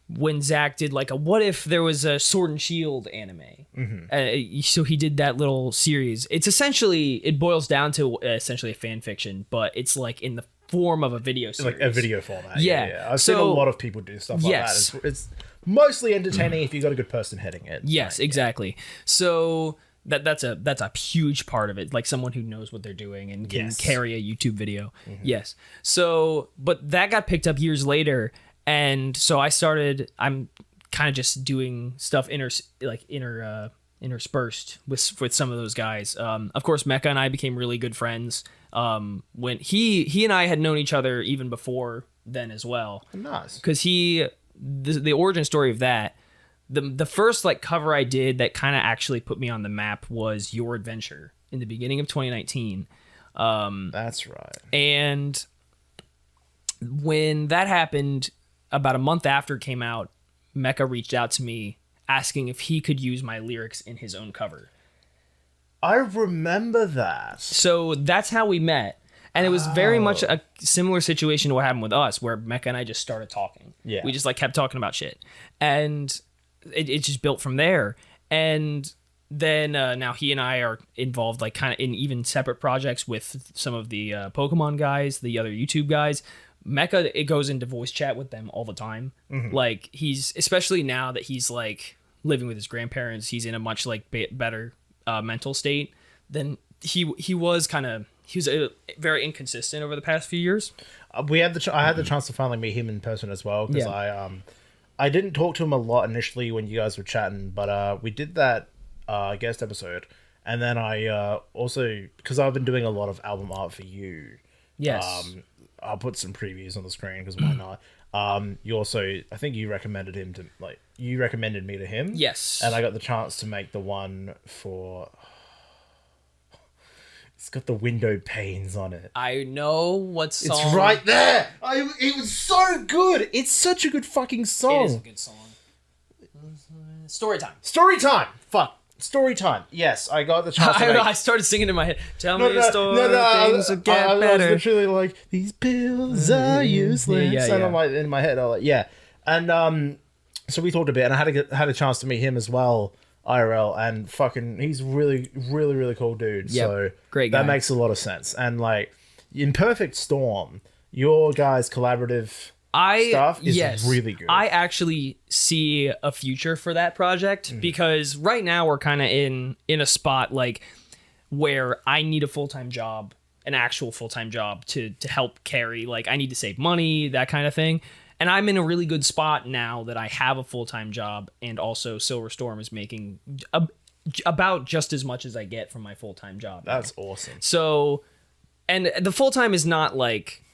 When Zach did like a what if there was a Sword and Shield anime, so he did that little series. It's essentially it boils down to essentially a fan fiction, but it's like in the form of a video series, like a video format. Yeah. I've seen a lot of people do stuff like Yes. that. It's mostly entertaining if you've got a good person heading it. Yes, exactly. So that's a huge part of it. Like someone who knows what they're doing and can Yes. carry a YouTube video. Yes. So, but that got picked up years later, and so I'm kind of just doing stuff interspersed with some of those guys. Of course, Meka and I became really good friends. When he and I had known each other even before then as well. Nice. Because the origin story of that, the first like cover I did that kind of actually put me on the map was Your Adventure in the beginning of 2019. That's right. And when that happened, about a month after it came out, Meka reached out to me asking if he could use my lyrics in his own cover. I remember that. So that's how we met. And it was very much a similar situation to what happened with us, where Meka and I just started talking. Yeah. We just like kept talking about shit. And it just built from there. And then now he and I are involved like kind of in even separate projects with some of the Pokemon guys, the other YouTube guys. Meka, it goes into voice chat with them all the time. Like he's, especially now that he's like living with his grandparents, he's in a much like better mental state than he was kind of. He was very inconsistent over the past few years. I had the chance to finally meet him in person as well because I didn't talk to him a lot initially when you guys were chatting, but we did that guest episode, and then I also, because I've been doing a lot of album art for you. Yes. I'll put some previews on the screen because why not? You also, I think you recommended me to him. Yes. And I got the chance to make the one for. It's got the window panes on it. I know what song. It's right there. It was so good. It's such a good fucking song. It is a good song. Story time. Story time. Fuck. Story time. Yes, I got the chance. I started singing in my head. Tell me a story. Things will get I was better. literally like, these pills are useless. Yeah. And I'm like, in my head, I'm like, yeah. And so we talked a bit, and I had a chance to meet him as well, IRL, and fucking, he's really, really, really cool dude. Yep. So Great guy. that makes a lot of sense. And like, in Perfect Storm, your guys' collaborative stuff is really good. I actually see a future for that project because right now we're kind of in a spot like where I need a full-time job, an actual full-time job to help carry, like I need to save money, that kind of thing. And I'm in a really good spot now that I have a full-time job, and also Silver Storm is making about just as much as I get from my full-time job. That's awesome. So, and the full-time is not like,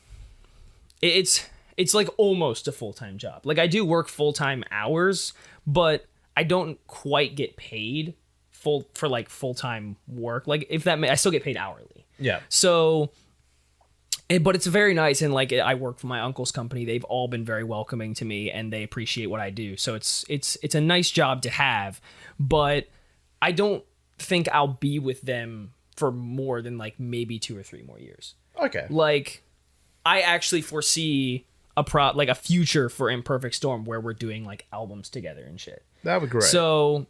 it's like almost a full-time job. Like I do work full-time hours, but I don't quite get paid for like full-time work. Like if that I still get paid hourly. Yeah. So, but it's very nice, and like I work for my uncle's company. They've all been very welcoming to me, and they appreciate what I do. So it's a nice job to have, but I don't think I'll be with them for more than like maybe 2 or 3 more years. Okay. Like I actually foresee a future for Imperfect Storm where we're doing like albums together and shit. That would be great. So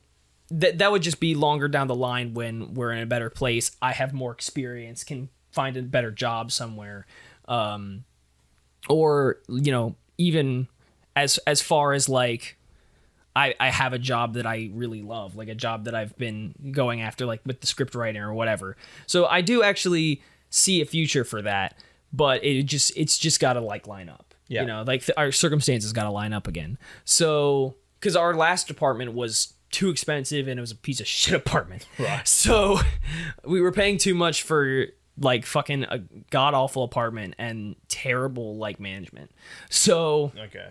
that would just be longer down the line when we're in a better place. I have more experience, can find a better job somewhere, or you know, even as far as like I have a job that I really love, like a job that I've been going after, like with the script writing or whatever. So I do actually see a future for that, but it's just got to like line up. Yeah. You know, like our circumstances got to line up again. So, because our last apartment was too expensive and it was a piece of shit apartment. Right. So we were paying too much for like fucking a god awful apartment and terrible like management. So okay.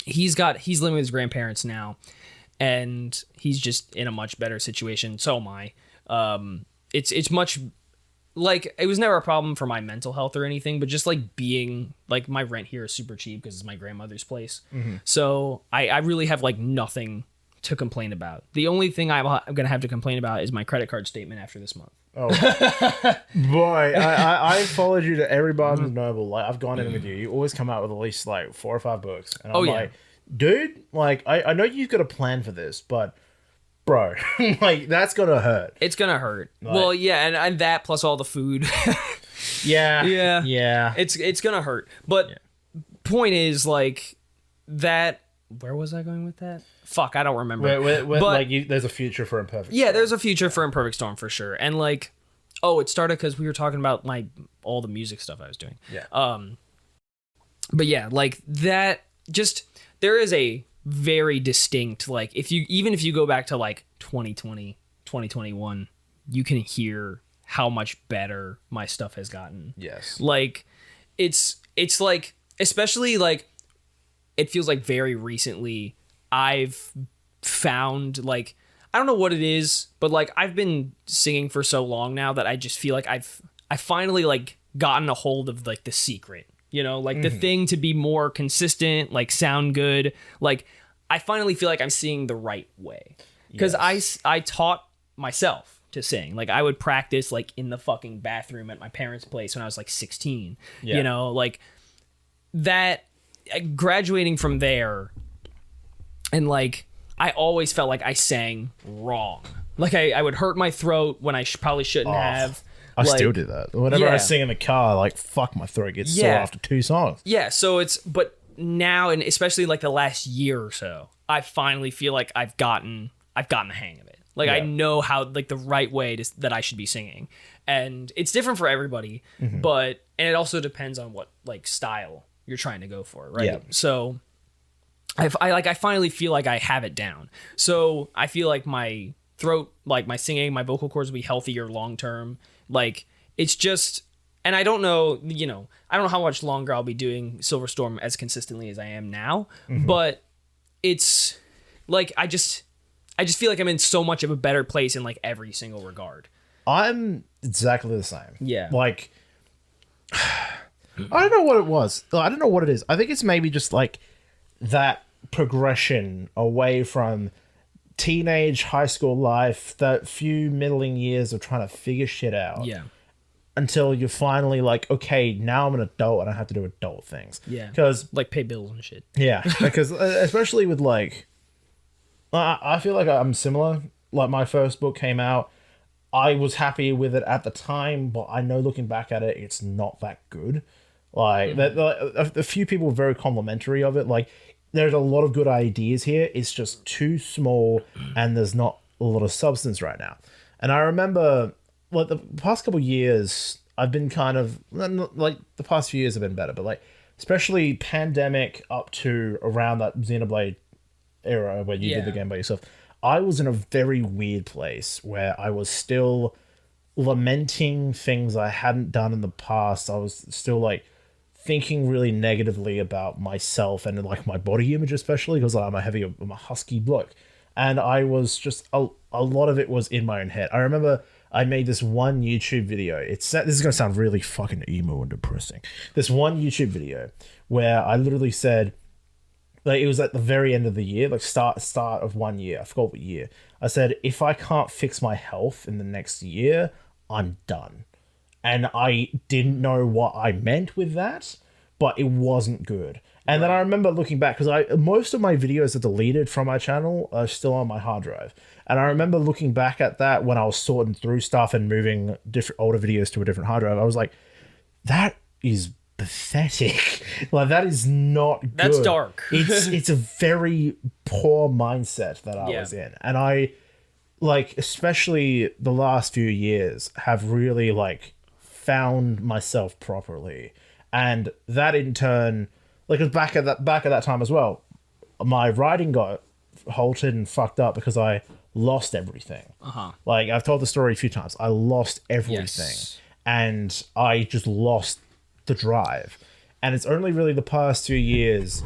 He's living with his grandparents now, and he's just in a much better situation. So am I. It's much like, it was never a problem for my mental health or anything, but just like being like, my rent here is super cheap because it's my grandmother's place. Mm-hmm. So I really have like nothing to complain about. The only thing I'm gonna have to complain about is my credit card statement after this month. Oh boy, I followed you to every Barnes and Noble. Like I've gone in with you. You always come out with at least like 4 or 5 books, and I'm like, dude, like I know you've got a plan for this, but bro, like that's gonna hurt. It's gonna hurt. Like, well, yeah, and that plus all the food. yeah. It's gonna hurt. But point is like that. Where was I going with that? Fuck, I don't remember. But like, there's a future for Imperfect Storm. Yeah, there's a future for Imperfect Storm for sure. And like, it started because we were talking about all the music stuff I was doing. Yeah. But yeah, like that. Just there is a very distinct like if you go back to like 2020, 2021, you can hear how much better my stuff has gotten. Yes. Like it's like, especially like, it feels like very recently I've found like, I don't know what it is, but like I've been singing for so long now that I just feel like I finally like gotten a hold of like the secret, you know, like the thing to be more consistent, like sound good. Like I finally feel like I'm singing the right way, because I taught myself to sing. Like I would practice like in the fucking bathroom at my parents' place when I was like 16, you know, like that. Graduating from there, and like I always felt like I sang wrong. Like I would hurt my throat when I probably shouldn't have. I still do that. Whenever I sing in the car, like fuck, my throat gets sore after 2 songs. Yeah, so but now, and especially like the last year or so, I finally feel like I've gotten the hang of it. Like I know how like the right way that I should be singing, and it's different for everybody. But and it also depends on what like style you're trying to go for, right? Yeah. So I finally feel like I have it down. So I feel like my throat, like my singing, my vocal cords will be healthier long term. Like it's just, and I don't know, you know, I don't know how much longer I'll be doing Silver Storm as consistently as I am now, but it's like I just feel like I'm in so much of a better place in like every single regard. I'm exactly the same. Yeah. Like, I don't know what it was. I don't know what it is. I think it's maybe just like that progression away from teenage high school life, that few middling years of trying to figure shit out. Yeah. Until you're finally like, okay, now I'm an adult and I have to do adult things. Yeah. Because, like, pay bills and shit. yeah, because especially with like, I feel like I'm similar. Like, my first book came out. I was happy with it at the time, but I know looking back at it, it's not that good. Like, a few people were very complimentary of it. Like, there's a lot of good ideas here. It's just too small, and there's not a lot of substance right now. And I remember, like, the past couple years, I've been kind of, like, the past few years have been better, but, like, especially pandemic up to around that Xenoblade era when you did the game by yourself, I was in a very weird place where I was still lamenting things I hadn't done in the past. I was still like thinking really negatively about myself and like my body image, especially because I'm a husky bloke. And I was just, a lot of it was in my own head. I remember I made this one YouTube video. This is going to sound really fucking emo and depressing. This one YouTube video where I literally said, like, it was at the very end of the year, like start of one year. I forgot what year. I said, if I can't fix my health in the next year, I'm done. And I didn't know what I meant with that, but it wasn't good. And then I remember looking back, because most of my videos are deleted from my channel are still on my hard drive. And I remember looking back at that when I was sorting through stuff and moving different older videos to a different hard drive. I was like, that is pathetic. Like, that is not good. That's dark. It's a very poor mindset that I was in. And I, like, especially the last few years, have really, like, found myself properly. And that in turn, like, back at that time as well, my writing got halted and fucked up because I lost everything. Like, I've told the story a few times. I lost everything. Yes. And I just lost the drive. And it's only really the past 2 years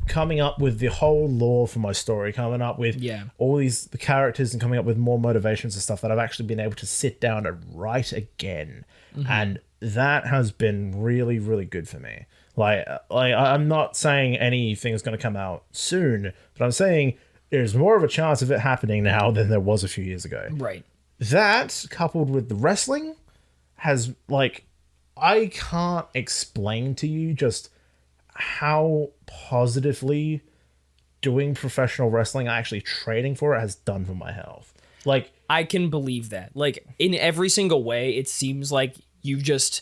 coming up with the whole lore for my story, coming up with all the characters and coming up with more motivations and stuff that I've actually been able to sit down and write again. And that has been really, really good for me. Like I'm not saying anything's going to come out soon, but I'm saying there's more of a chance of it happening now than there was a few years ago. Right. That, coupled with the wrestling, has, like, I can't explain to you just how positively doing professional wrestling, actually training for it, has done for my health. Like, I can believe that. Like, in every single way, it seems like you've just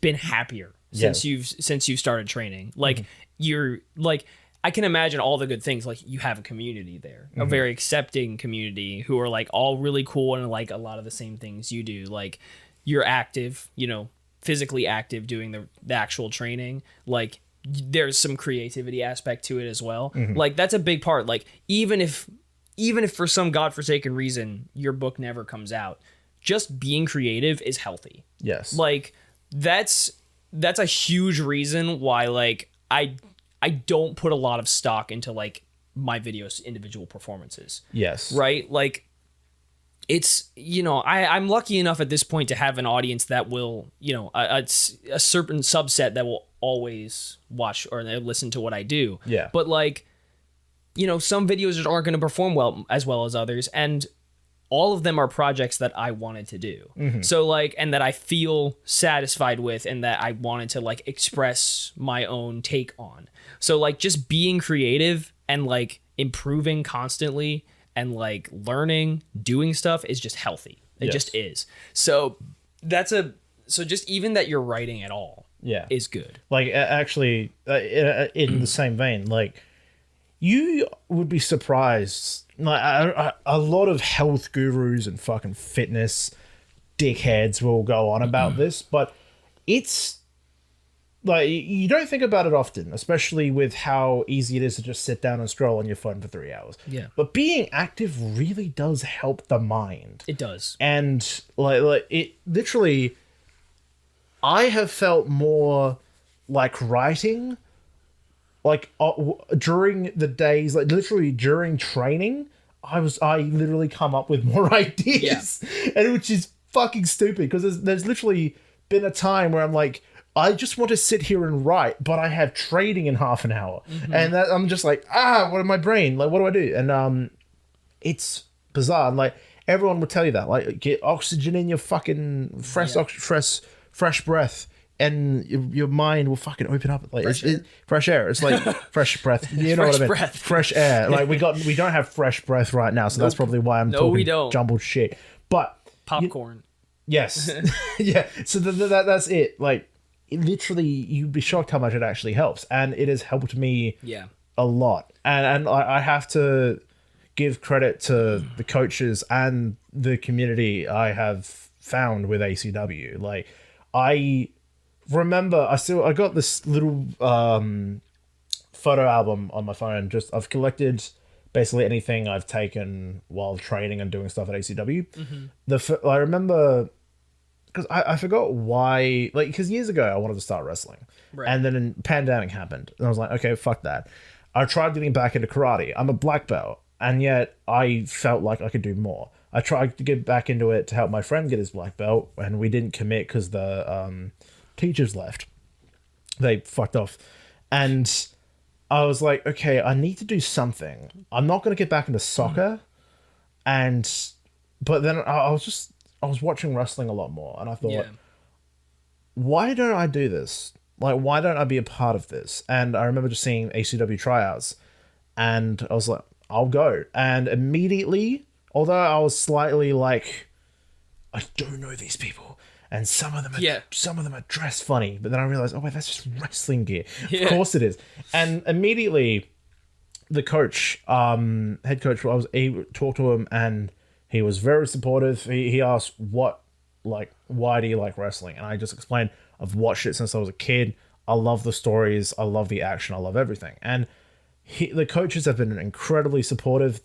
been happier since you've started training. Like, you're like, I can imagine all the good things. Like, you have a community there, a very accepting community who are like all really cool and like a lot of the same things you do. Like, you're active, physically active doing the actual training. Like, there's some creativity aspect to it as well. Like, that's a big part. Like, even if for some godforsaken reason your book never comes out, just being creative is healthy. yes. Like, that's a huge reason why, like, I don't put a lot of stock into, like, my videos' individual performances. Yes. Right? Like, it's, I'm lucky enough at this point to have an audience that will, a certain subset that will always watch or listen to what I do. Yeah. But, like, some videos aren't going to perform well as others. And all of them are projects that I wanted to do. So, like, and that I feel satisfied with and that I wanted to, like, express my own take on. So, like, just being creative and, like, improving constantly and, like, learning, doing stuff is just healthy. It just is. So so just even that you're writing at all is good. Like, actually, in the same vein, like, you would be surprised. Like, a lot of health gurus and fucking fitness dickheads will go on about this, but it's like, you don't think about it often, especially with how easy it is to just sit down and scroll on your phone for 3 hours. Yeah. But being active really does help the mind. It does. And like it literally, I have felt more like writing, like during the days, like literally during training, I literally come up with more ideas, and which is fucking stupid because there's literally been a time where I'm like, I just want to sit here and write, but I have trading in half an hour, and I'm just like, what in my brain? Like, what do I do? And it's bizarre. And like everyone will tell you that, like, get oxygen in your fucking fresh breath. And your mind will fucking open up. Like fresh air. It's like fresh breath. You know what I mean? Breath. Fresh air. Like we don't have fresh breath right now, so that's probably why I'm talking we don't. jumbled shit. But Popcorn. yes, yeah. So that's it. Like literally, you'd be shocked how much it actually helps, and it has helped me a lot. And I have to give credit to the coaches and the community I have found with ACW. Like I remember I got this little photo album on my phone. Just I've collected basically anything I've taken while training and doing stuff at ACW. I remember because I forgot why, like, because years ago I wanted to start wrestling, and then pandemic happened, and I was like, okay, fuck that. I tried getting back into karate. I'm a black belt, and yet I felt like I could do more. I tried to get back into it to help my friend get his black belt, and we didn't commit because the teachers left. They fucked off. And I was like, okay, I need to do something. I'm not going to get back into soccer. But then I was watching wrestling a lot more, and I thought, why don't I do this? Like, why don't I be a part of this? And I remember just seeing ACW tryouts, and I was like, I'll go. And immediately, although I was slightly like, I don't know these people, and some of them are dressed funny, but then I realized, oh wait, that's just wrestling gear. Of course it is. And immediately, the coach, head coach, I was able to talk to him, and he was very supportive. He asked, why do you like wrestling? And I just explained, I've watched it since I was a kid. I love the stories. I love the action. I love everything. And the coaches have been incredibly supportive.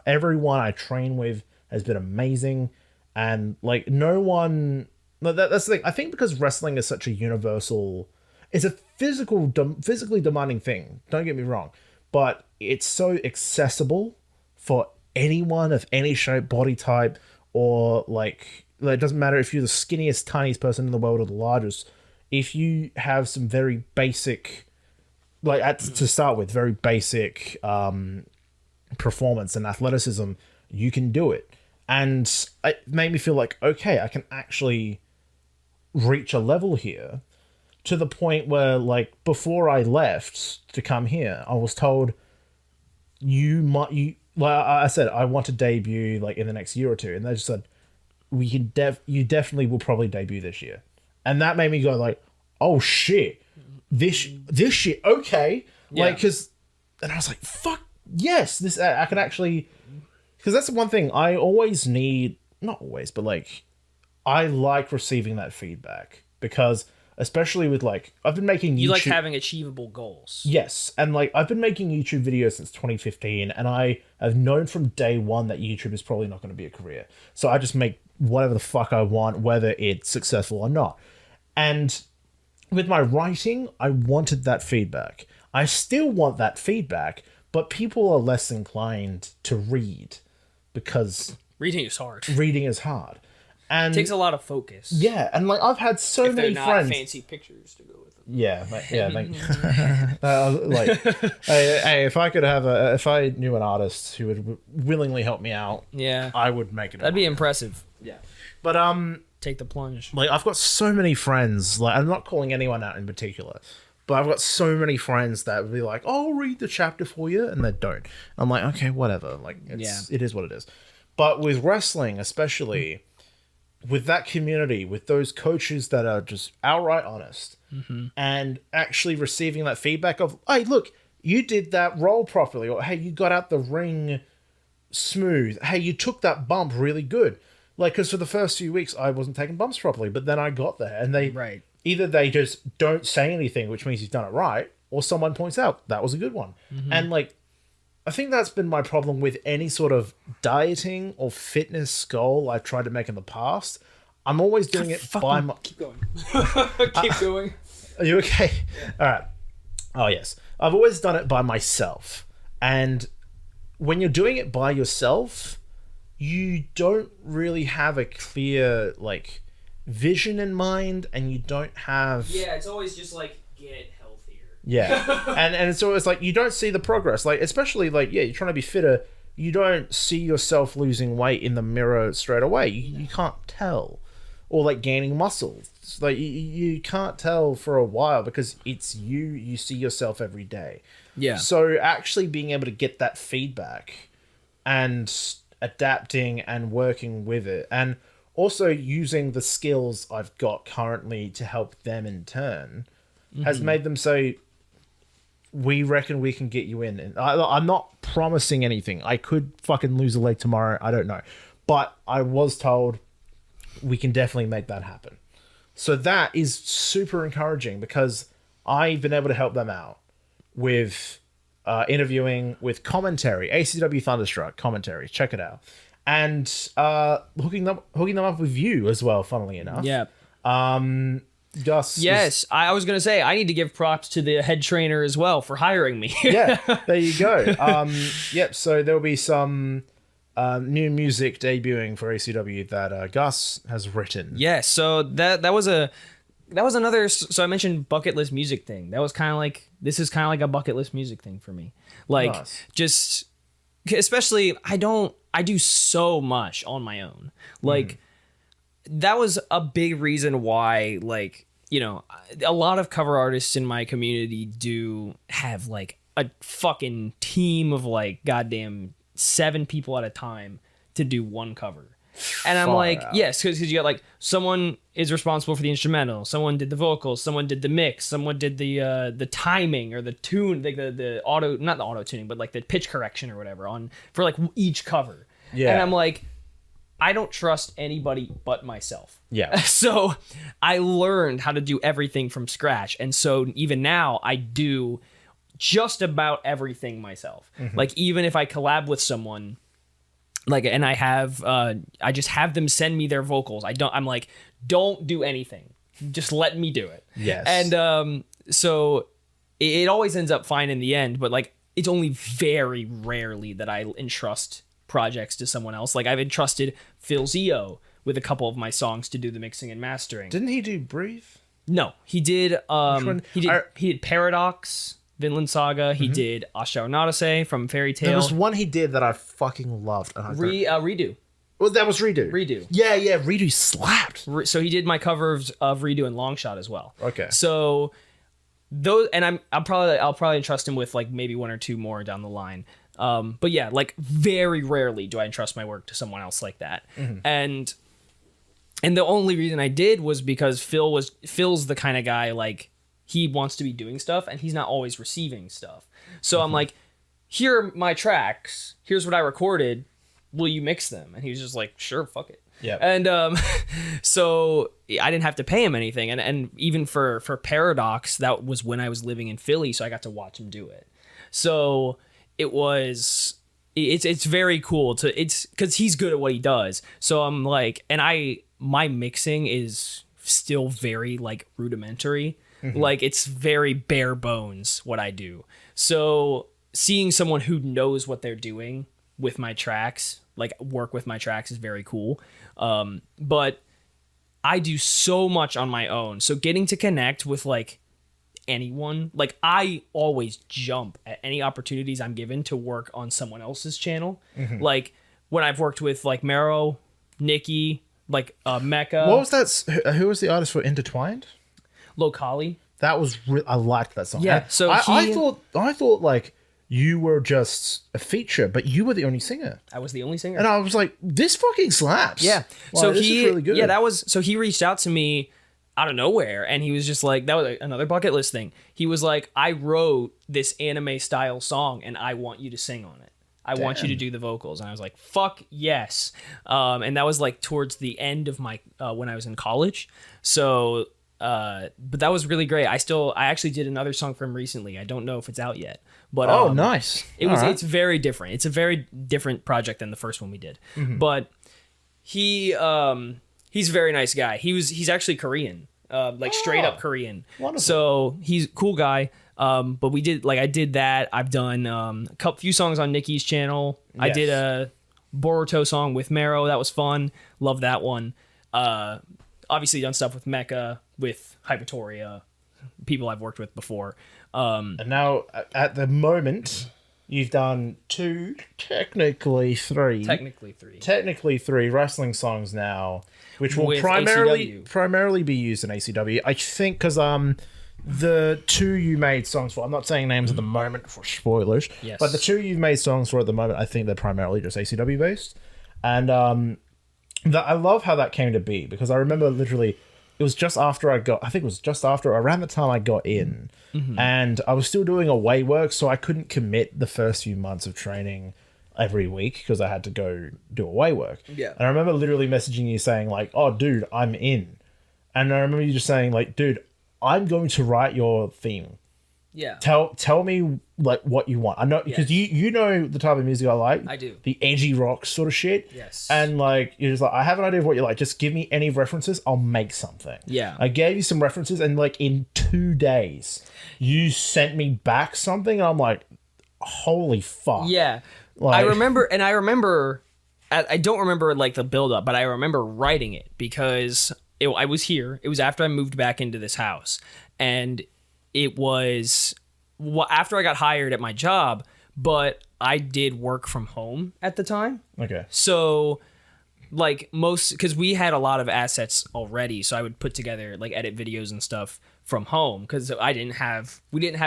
Everyone I train with has been amazing. And like no one, that's the thing. I think because wrestling is such a universal, it's a physically demanding thing. Don't get me wrong, but it's so accessible for anyone of any shape, body type, or like it doesn't matter if you're the skinniest, tiniest person in the world or the largest. If you have some very basic, to start with, very basic performance and athleticism, you can do it. And it made me feel like, okay, I can actually reach a level here, to the point where, like, before I left to come here, I was told, I said, I want to debut like in the next year or two. And they just said, you definitely will probably debut this year. And that made me go like, oh shit, this shit, okay. Like, and I was like, fuck yes, this, I can actually, because that's the one thing I always need, not always, but like, I like receiving that feedback, because especially with like, I've been making YouTube. You like having achievable goals. Yes. And like, I've been making YouTube videos since 2015, and I have known from day one that YouTube is probably not going to be a career. So I just make whatever the fuck I want, whether it's successful or not. And with my writing, I wanted that feedback. I still want that feedback, but people are less inclined to read because reading is hard. And it takes a lot of focus. Yeah, and like I've had so many friends. Fancy pictures to go with them. Yeah, thank hey, if I could have if I knew an artist who would willingly help me out, I would make it. That'd be impressive. Yeah, but take the plunge. Like I've got so many friends. Like I'm not calling anyone out in particular, but I've got so many friends that would be like, "Oh, I'll read the chapter for you," and they don't. I'm like, okay, whatever. Like, it is what it is. But with wrestling, especially. With that community, with those coaches that are just outright honest, and actually receiving that feedback of, hey, look, you did that role properly, or hey, you got out the ring smooth, hey, you took that bump really good. Like, because for the first few weeks, I wasn't taking bumps properly, but then I got there, and either they just don't say anything, which means you've done it right, or someone points out, that was a good one. And like, I think that's been my problem with any sort of dieting or fitness goal I've tried to make in the past. I'm always doing it by my... Keep going. Keep going. Are you okay? All right. Oh, yes. I've always done it by myself. And when you're doing it by yourself, you don't really have a clear like vision in mind, and you don't have it's always just like get healthier. and it's always like you don't see the progress, like especially like you're trying to be fitter, you don't see yourself losing weight in the mirror straight away. You can't tell, or like gaining muscle, like you can't tell for a while because it's you see yourself every day. So actually being able to get that feedback and adapting and working with it, and also using the skills I've got currently to help them in turn, has made them say, we reckon we can get you in. And I'm not promising anything. I could fucking lose a leg tomorrow. I don't know. But I was told we can definitely make that happen. So that is super encouraging because I've been able to help them out with interviewing, with commentary, ACW Thunderstruck commentary. Check it out. And hooking them up with you as well, funnily enough. Gus. Yes, I was gonna say I need to give props to the head trainer as well for hiring me. There you go. So there'll be some new music debuting for ACW that Gus has written. So that was another. So I mentioned bucket list music thing. That was kind of like, this is kind of like a bucket list music thing for me. Like just, especially I do so much on my own. Like that was a big reason why, like, a lot of cover artists in my community do have like a fucking team of like goddamn 7 people at a time to do one cover. And I'm like, yes, because you got like someone is responsible for the instrumental, someone did the vocals, someone did the mix, someone did the timing or the tune, like the auto, not the auto tuning, but like the pitch correction or whatever for like each cover. And I'm like, I don't trust anybody but myself. So I learned how to do everything from scratch. And so even now I do just about everything myself. Like even if I collab with someone, like, and I just have them send me their vocals. I'm like, don't do anything. Just let me do it. And so it always ends up fine in the end, but like, it's only very rarely that I entrust projects to someone else. Like I've entrusted Phil Zio with a couple of my songs to do the mixing and mastering. Didn't he do Breathe? No, he did. He did Paradox, Vinland Saga. He did Astronautase from Fairy Tail. There was one he did that I fucking loved. And Redo. Well, that was Redo. Yeah, Redo slapped. So he did my covers of Redo and Longshot as well. Okay. So those, and I'll probably entrust him with like maybe 1 or 2 more down the line. But yeah, like very rarely do I entrust my work to someone else like that. And the only reason I did was because Phil's the kind of guy, like, he wants to be doing stuff and he's not always receiving stuff. So I'm like, here are my tracks. Here's what I recorded. Will you mix them? And he was just like, sure, fuck it. And so I didn't have to pay him anything. And even for Paradox, that was when I was living in Philly, so I got to watch him do it. So it's very cool it's because he's good at what he does. So I'm like, and my mixing is still very like rudimentary. Like it's very bare bones what I do. So seeing someone who knows what they're doing with my tracks, like work with my tracks, is very cool. But I do so much on my own. So getting to connect with like anyone, like I always jump at any opportunities I'm given to work on someone else's channel. Like when I've worked with like Mero, Nikki, like Meka. What was that? Who was the artist for Intertwined? Locali. That was I liked that song. Yeah. So I thought like you were just a feature, but you were the only singer. I was the only singer, and I was like, this fucking slaps. Yeah. Wow, so this is really good. Yeah, so he reached out to me out of nowhere, and he was just like, that was another bucket list thing. He was like, I wrote this anime style song, and I want you to sing on it. I want you to do the vocals. And I was like, fuck yes. And that was like towards the end of my when I was in college. So but that was really great. I actually did another song for him recently. I don't know if it's out yet. But nice. It's very different. It's a very different project than the first one we did. But he's a very nice guy. He's actually Korean. Like straight up Korean. Wonderful. So he's a cool guy. But we did I did that. I've done a few songs on Nikki's channel. I Yes. did a Boruto song with Mero. That was fun. Love that one. Obviously done stuff with Meka, with Hypertoria, people I've worked with before. And now, at the moment, you've done two, technically three wrestling songs now, which will With primarily be used in ACW. I think because the two you made songs for, I'm not saying names at the moment for spoilers, Yes. but the two you've made songs for at the moment, I think they're primarily just ACW based. And I love how that came to be, because I remember literally it was just after around the time I got in, and I was still doing away work, so I couldn't commit the first few months of training every week because I had to go do away work. Yeah. And I remember literally messaging you saying like, "Oh, dude, I'm in," and I remember you just saying like, "Dude, I'm going to write your theme. Yeah. Tell me like what you want." I know because you know the type of music I like. I do. The edgy rock sort of shit. Yes. And like you're just like, I have an idea of what you like. Just give me any references. I'll make something. Yeah. I gave you some references, and like in 2 days, you sent me back something, and I'm like, holy fuck. Yeah. Like- I remember. I don't remember like the build up, but I remember writing it because I was here. It was after I moved back into this house, and it was after I got hired at my job, but I did work from home at the time. Okay. So like because we had a lot of assets already, so I would put together like edit videos and stuff from home because we didn't have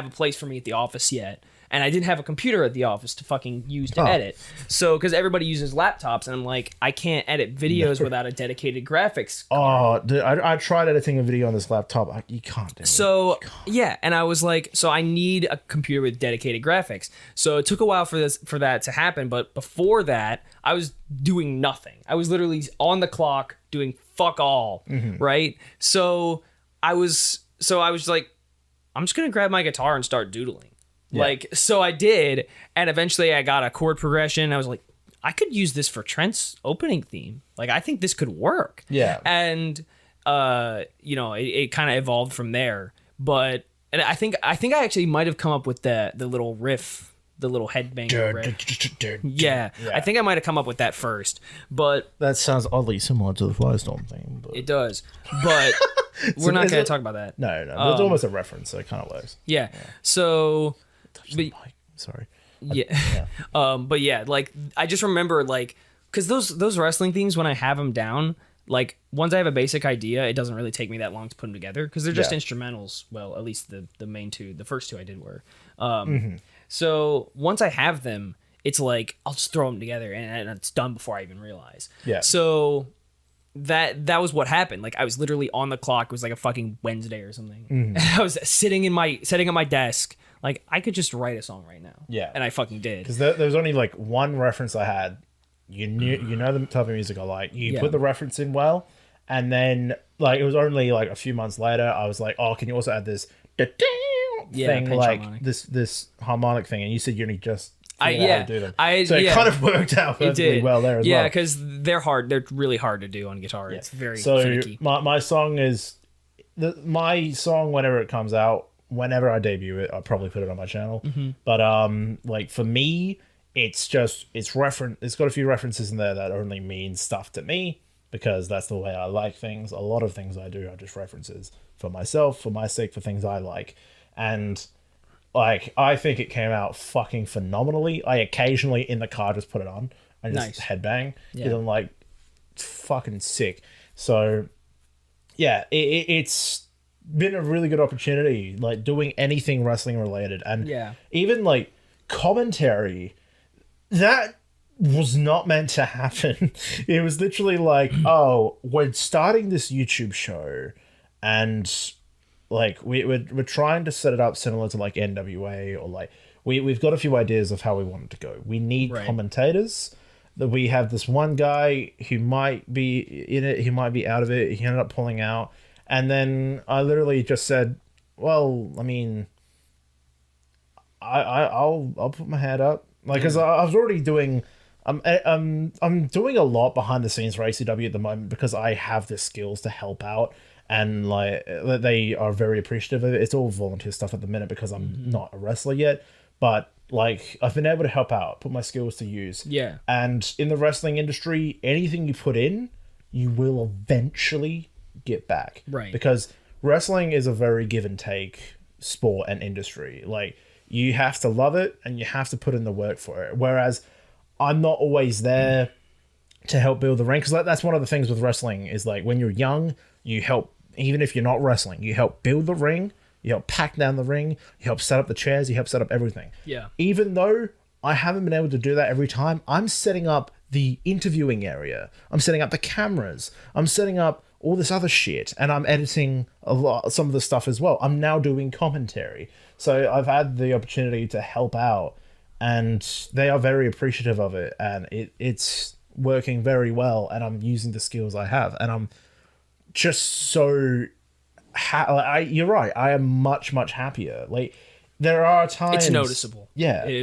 a place for me at the office yet. And I didn't have a computer at the office to fucking use to edit. So, because everybody uses laptops, and I'm like, I can't edit videos without a dedicated graphics. Oh, dude, I tried editing a video on this laptop. You can't do it. So, yeah, and I was like, so I need a computer with dedicated graphics. So it took a while for that to happen, but before that, I was doing nothing. I was literally on the clock doing fuck all, right? So I was like, I'm just gonna grab my guitar and start doodling. Yeah. So I did, and eventually I got a chord progression. I was like, I could use this for Trent's opening theme. Like, I think this could work. Yeah. And, it kind of evolved from there. But, and I think I actually might have come up with the little riff, the little headbanger riff. Yeah. I think I might have come up with that first. But That sounds oddly similar to the FireStorm thing. But... it does. But we're not going to talk about that. No. But it's almost a reference, so it kind of works. Yeah. So... But, Sorry. yeah. But yeah, like I just remember like because those wrestling themes, when I have them down, like once I have a basic idea, it doesn't really take me that long to put them together because they're just instrumentals. Well, at least the main two, the first two I did were. So once I have them, it's like I'll just throw them together and it's done before I even realize. Yeah. So that was what happened. Like I was literally on the clock. It was like a fucking Wednesday or something. And I was setting at my desk. Like, I could just write a song right now. Yeah. And I fucking did. Because there was only like one reference I had. You know the type of music I like. You put the reference in and then like it was only like a few months later I was like, oh, can you also add this thing, like harmonic. this harmonic thing? And you said you only just figured out how to do them. So it yeah. kind of worked out perfectly well there as well. Yeah, because they're hard. They're really hard to do on guitar. Yeah. It's very finicky. My song is my song whenever it comes out. Whenever I debut it, I'll probably put it on my channel. But like for me, it's got a few references in there that only mean stuff to me because that's the way I like things. A lot of things I do are just references for myself, for my sake, for things I like. And like I think it came out fucking phenomenally. I occasionally in the car just put it on and just headbang because I'm like, it's fucking sick. So yeah, it's been a really good opportunity, like doing anything wrestling related, and even like commentary that was not meant to happen. It was literally like, oh, we're starting this YouTube show, and like we're trying to set it up similar to like NWA, or like we've got a few ideas of how we want it to go. We need commentators. That we have this one guy who might be in it, he might be out of it. He ended up pulling out. And then I literally just said, well, I mean, I'll put my hand up. Like, because I was already doing, I'm doing a lot behind the scenes for ACW at the moment because I have the skills to help out and like they are very appreciative of it. It's all volunteer stuff at the minute because I'm not a wrestler yet, but like I've been able to help out, put my skills to use. Yeah. And in the wrestling industry, anything you put in, you will eventually get back. Right. Because wrestling is a very give and take sport and industry. Like, you have to love it and you have to put in the work for it. Whereas I'm not always there to help build the ring. Because that's one of the things with wrestling is like when you're young, you help, even if you're not wrestling, you help build the ring, you help pack down the ring, you help set up the chairs, you help set up everything. Yeah. Even though I haven't been able to do that every time, I'm setting up the interviewing area. I'm setting up the cameras. I'm setting up all this other shit, and I'm editing some of the stuff as well. I'm now doing commentary. So I've had the opportunity to help out, and they are very appreciative of it, and it's working very well, and I'm using the skills I have, and I'm just so you're right, I am much happier. Like, there are times It's noticeable. Yeah, it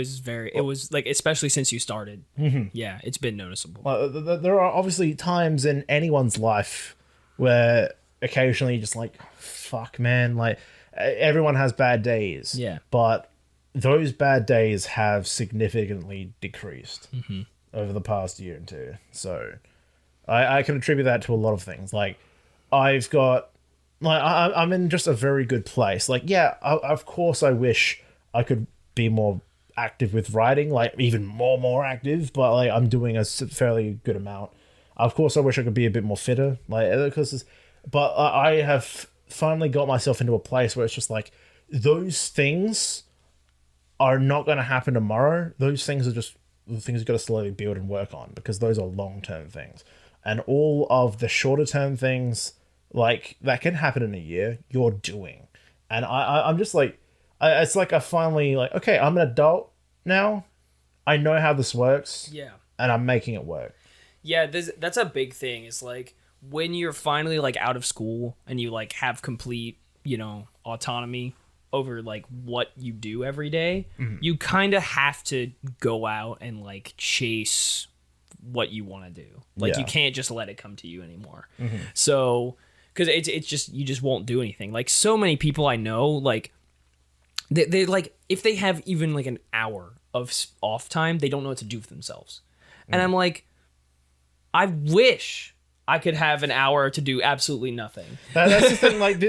was like, especially since you started. Yeah, it's been noticeable. There are obviously times in anyone's life where occasionally you're just like, fuck, man, like, everyone has bad days. Yeah. But those bad days have significantly decreased over the past year and two. So I can attribute that to a lot of things. Like, I've got, like, I'm in just a very good place. Like, yeah, of course I wish I could be more active with writing, like even more active, but like I'm doing a fairly good amount. Of course I wish I could be a bit more fitter, like, because, but I have finally got myself into a place where it's just like, those things are not going to happen tomorrow. Those things are just the things you've got to slowly build and work on, because those are long-term things. And all of the shorter-term things, like, that can happen in a year, you're doing. And I'm just like, it's like I finally, like, okay, I'm an adult now. I know how this works. Yeah. And I'm making it work. Yeah, that's a big thing. Is like, when you're finally like out of school and you like have complete, autonomy over like what you do every day, you kind of have to go out and like chase what you want to do. Like, you can't just let it come to you anymore. So, because it's just, you just won't do anything. Like, so many people I know, like, they like, if they have even like an hour of off time, they don't know what to do with themselves. And I'm like, I wish I could have an hour to do absolutely nothing. That's the thing. Like,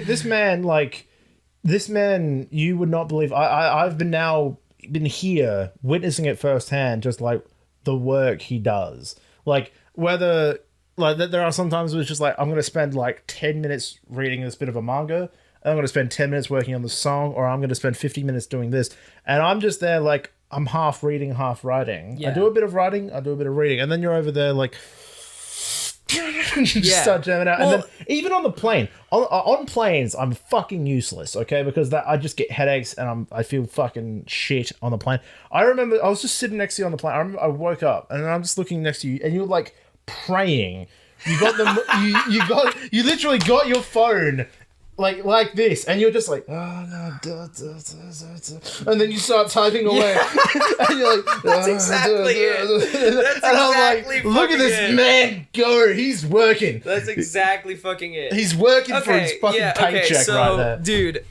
this man, you would not believe. I've been here witnessing it firsthand, just like the work he does. Like, whether, like, there are sometimes where it's just like, I'm going to spend like 10 minutes reading this bit of a manga, and I'm going to spend 10 minutes working on the song, or I'm going to spend 50 minutes doing this. And I'm just there like, I'm half reading, half writing. Yeah. I do a bit of writing, I do a bit of reading. And then you're over there like, just start jamming out. Well, and then even on the plane, on planes, I'm fucking useless, okay? Because I just get headaches and I feel fucking shit on the plane. I remember I was just sitting next to you on the plane. I woke up and I'm just looking next to you, and you're like praying. You got you literally got your phone like this, and you're just like, oh no, and then you start typing away, and you're like, That's exactly it. That's and I'm exactly like, look at this fucking it. man go, he's working. That's exactly fucking it. He's working for his fucking paycheck so, right there. dude,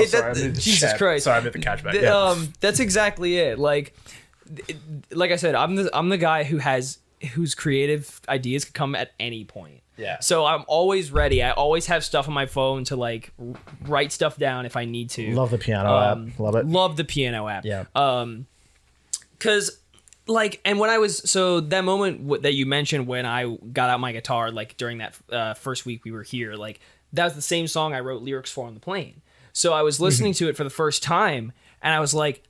Sorry, I moved the Jesus chat. Christ. Sorry, I moved the catch back. Yeah. That's exactly it. Like I said, I'm the guy whose creative ideas could come at any point. Yeah. So I'm always ready. I always have stuff on my phone to like write stuff down if I need to. Love the piano app. Love it. Love the piano app. Yeah. Cause like, and when I was, so that moment that you mentioned when I got out my guitar, like during that first week we were here, like that was the same song I wrote lyrics for on the plane. So I was listening to it for the first time, and I was like,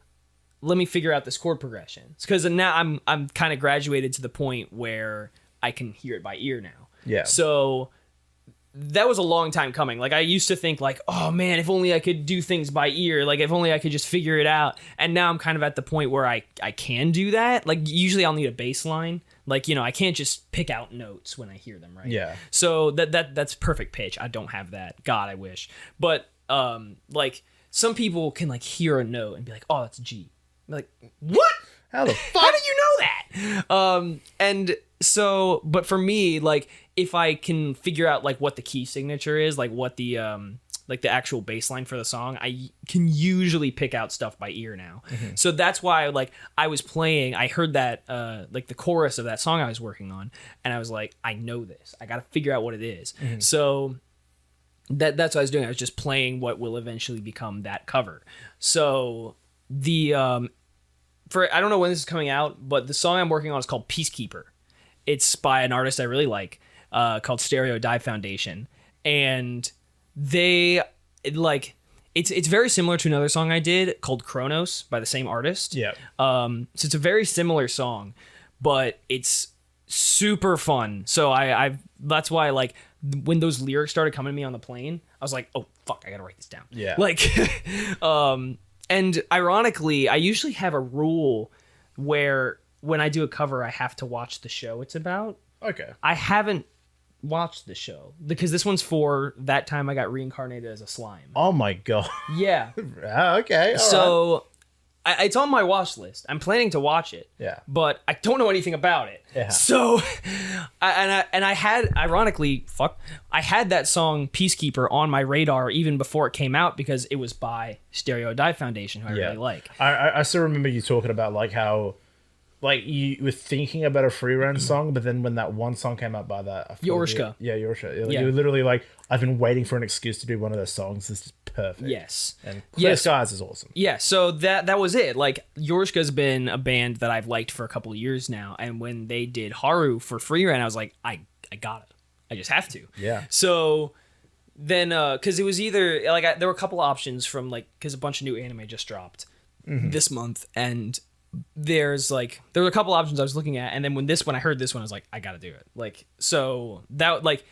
let me figure out this chord progression. Because now I'm kind of graduated to the point where I can hear it by ear now. Yeah. So that was a long time coming. Like, I used to think like, oh man, if only I could do things by ear. Like, if only I could just figure it out. And now I'm kind of at the point where I can do that. Like, usually I'll need a bass line. Like, I can't just pick out notes when I hear them, right? Yeah. So that's perfect pitch. I don't have that. God, I wish. But like, some people can like hear a note and be like, oh, that's G. like, what? How the How fuck? did you know that? And so, but for me, like, if I can figure out like what the key signature is, like what the actual bass line for the song, I can usually pick out stuff by ear now. So that's why, like, I was playing, I heard that like the chorus of that song I was working on, and I was like, I know this. I got to figure out what it is. So that's what I was doing. I was just playing what will eventually become that cover. So the for I don't know when this is coming out, but the song I'm working on is called Peacekeeper. It's by an artist I really like called Stereo Dive Foundation, and it's very similar to another song I did called Chronos by the same artist. Yeah. So it's a very similar song, but it's super fun. So I that's why, like, when those lyrics started coming to me on the plane, I was like, oh fuck, I gotta write this down. Yeah. Like, and ironically, I usually have a rule where when I do a cover, I have to watch the show it's about. Okay. I haven't watched the show because this one's for that time I got reincarnated as a slime. Oh my god. Yeah. Okay. All right. So it's on my watch list. I'm planning to watch it. Yeah. But I don't know anything about it. Yeah. So, I had, ironically, I had that song Peacekeeper on my radar even before it came out because it was by Stereo Dive Foundation, who I really like. I still remember you talking about like how, like, you were thinking about a free run song, but then when that one song came out by that, Yorshka. Yorshka. Yeah. You were literally like, I've been waiting for an excuse to do one of those songs. This is perfect. Yes. And Clear Yes. Skies is awesome. Yeah, so that was it. Like, Yorshka's been a band that I've liked for a couple of years now, and when they did Haru for free run, I was like, I got it. I just have to. Yeah. So then, because it was either like there were a couple options from, like, because a bunch of new anime just dropped this month, and there were a couple options I was looking at, and then when I heard this one, I was like, I gotta do it. Like, so that, like,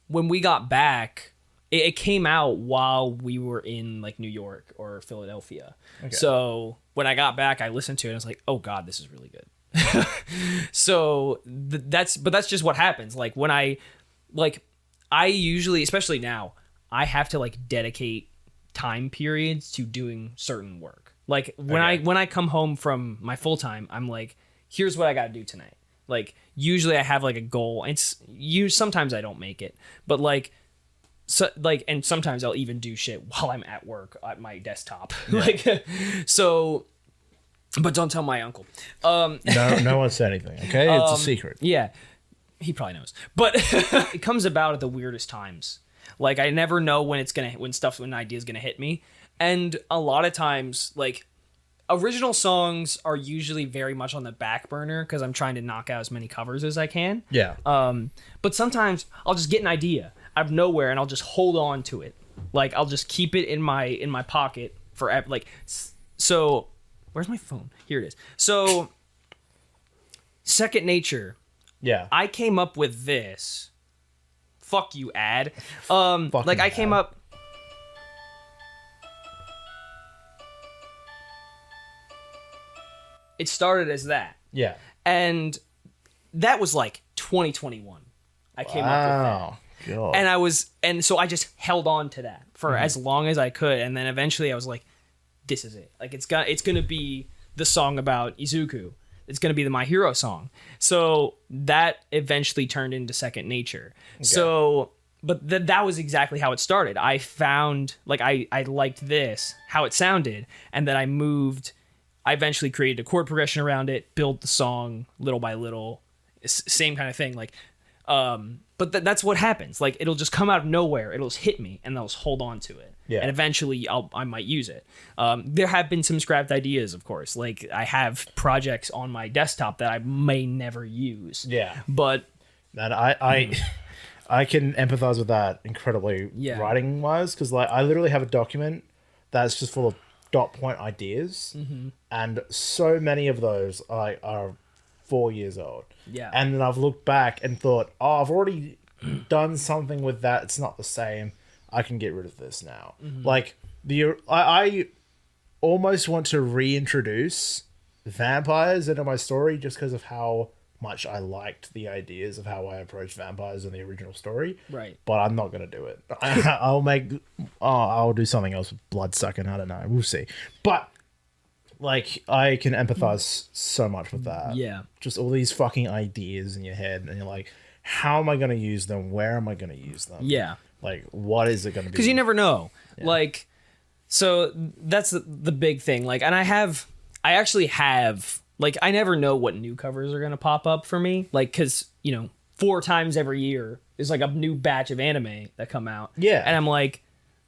when we got back, it came out while we were in, like, New York or Philadelphia. Okay. So when I got back, I listened to it and I was like, oh god, this is really good. So that's just what happens. Like, when I usually, especially now, I have to, like, dedicate time periods to doing certain work. Like, when I come home from my full time, I'm like, here's what I got to do tonight. Like, usually I have, like, a goal. Sometimes I don't make it, but, like, so, like, and sometimes I'll even do shit while I'm at work at my desktop. Yeah. Like, so, but don't tell my uncle. No one said anything. Okay, it's a secret. Yeah, he probably knows, but it comes about at the weirdest times. Like, I never know when an idea's gonna hit me. And a lot of times, like, original songs are usually very much on the back burner because I'm trying to knock out as many covers as I can. Yeah. But sometimes I'll just get an idea out of nowhere and I'll just hold on to it. Like, I'll just keep it in my pocket forever. Like, so where's my phone? Here it is. So, Second Nature. Yeah. I came up with this. Fuck you, ad. Like, I came up. It started as that. Yeah. And that was like 2021. I came up with that. God. And so I just held on to that for as long as I could. And then eventually I was like, this is it. Like, it's going to be the song about Izuku. It's going to be the My Hero song. So that eventually turned into Second Nature. Okay. So, but that was exactly how it started. I found, like, I liked this, how it sounded. And then I eventually created a chord progression around it, built the song little by little, same kind of thing. Like, but that's what happens. Like, it'll just come out of nowhere. It'll just hit me, and I'll just hold on to it. Yeah. And eventually, I might use it. There have been some scrapped ideas, of course. Like, I have projects on my desktop that I may never use. Yeah. But and I can empathize with that incredibly, writing wise, because, like, I literally have a document that's just full of dot point ideas, and so many of those are 4 years old. Yeah. And then I've looked back and thought, oh, I've already done something with that. It's not the same. I can get rid of this now. Like, I almost want to reintroduce vampires into my story just because of how much I liked the ideas of how I approached vampires in the original story. Right. But I'm not going to do it. I'll do something else with blood sucking. I don't know. We'll see. But like I can empathize so much with that. Yeah. Just all these fucking ideas in your head, and you're like, how am I going to use them? Where am I going to use them? Yeah. Like, what is it going to be? Because you never know. Like, so that's the big thing. Like, and I actually have, like, I never know what new covers are going to pop up for me. Like, because, 4 times every year there's like a new batch of anime that come out. Yeah. And I'm like,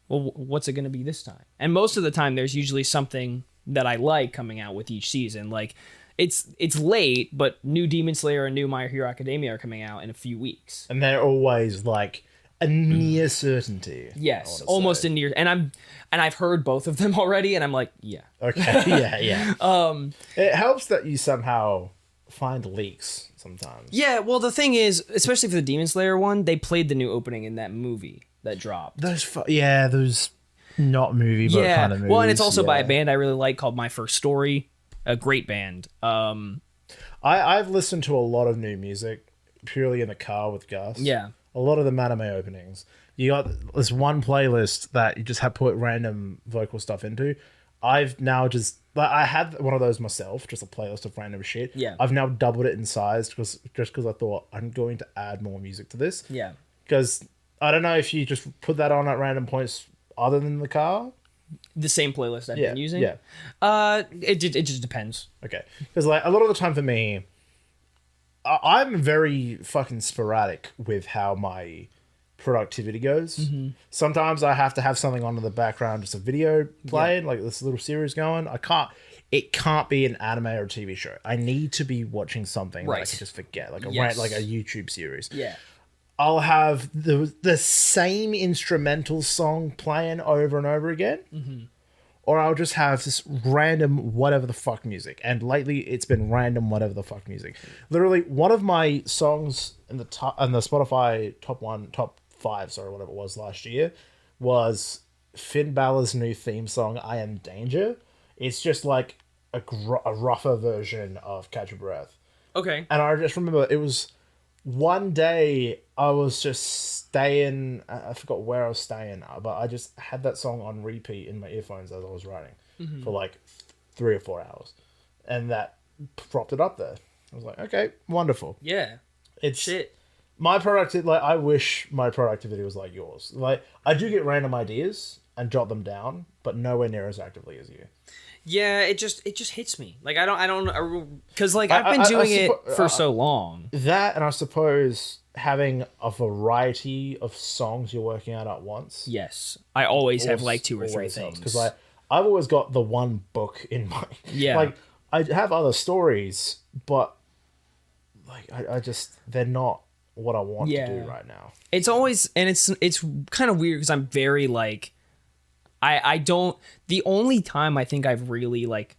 well, what's it going to be this time? And most of the time there's usually something that I like coming out with each season. Like, it's late, but new Demon Slayer and new My Hero Academia are coming out in a few weeks. And they're always like a near certainty. Yes, almost a near. And I've heard both of them already, and I'm like, yeah. Okay, yeah. It helps that you somehow find leaks sometimes. Yeah, well, the thing is, especially for the Demon Slayer one, they played the new opening in that movie that dropped. Those not movie, but kind of movies. Well, and it's also by a band I really like called My First Story. A great band. I've listened to a lot of new music purely in the car with Gus. Yeah. A lot of the anime openings. You got this one playlist that you just have put random vocal stuff into. I've now I had one of those myself, just a playlist of random shit. Yeah. I've now doubled it in size because I thought I'm going to add more music to this. Yeah. Because I don't know if you just put that on at random points other than the car. The same playlist I've been using? Yeah. It just depends. Okay. Because like a lot of the time for me, I'm very fucking sporadic with how my productivity goes. Mm-hmm. Sometimes I have to have something on in the background, just a video playing, like this little series going. It can't be an anime or a TV show. I need to be watching something that I can just forget, like a YouTube series. Yeah. I'll have the same instrumental song playing over and over again, or I'll just have this random whatever the fuck music. And lately, it's been random whatever the fuck music. Literally, one of my songs in the Spotify top 5, sorry, whatever it was last year, was Finn Balor's new theme song, "I Am Danger." It's just like a rougher version of Catch Your Breath. Okay. And I just remember it was one day I was just staying, I forgot where I was staying, but I just had that song on repeat in my earphones as I was writing for like 3 or 4 hours. And that propped it up there. I was like, okay, wonderful. Yeah. It's shit. My productivity, like, I wish my productivity was like yours. Like, I do get random ideas and jot them down, but nowhere near as actively as you. Yeah, it just hits me. Like, I don't, because like I've been doing it for so long. That, and I suppose having a variety of songs you're working out at once. Yes, I always have like 2 or 3 things. Because like I've always got the one book in my like I have other stories, but like I just they're not what I want to do right now. It's always, and it's kind of weird because I'm very like. I don't. The only time I think I've really like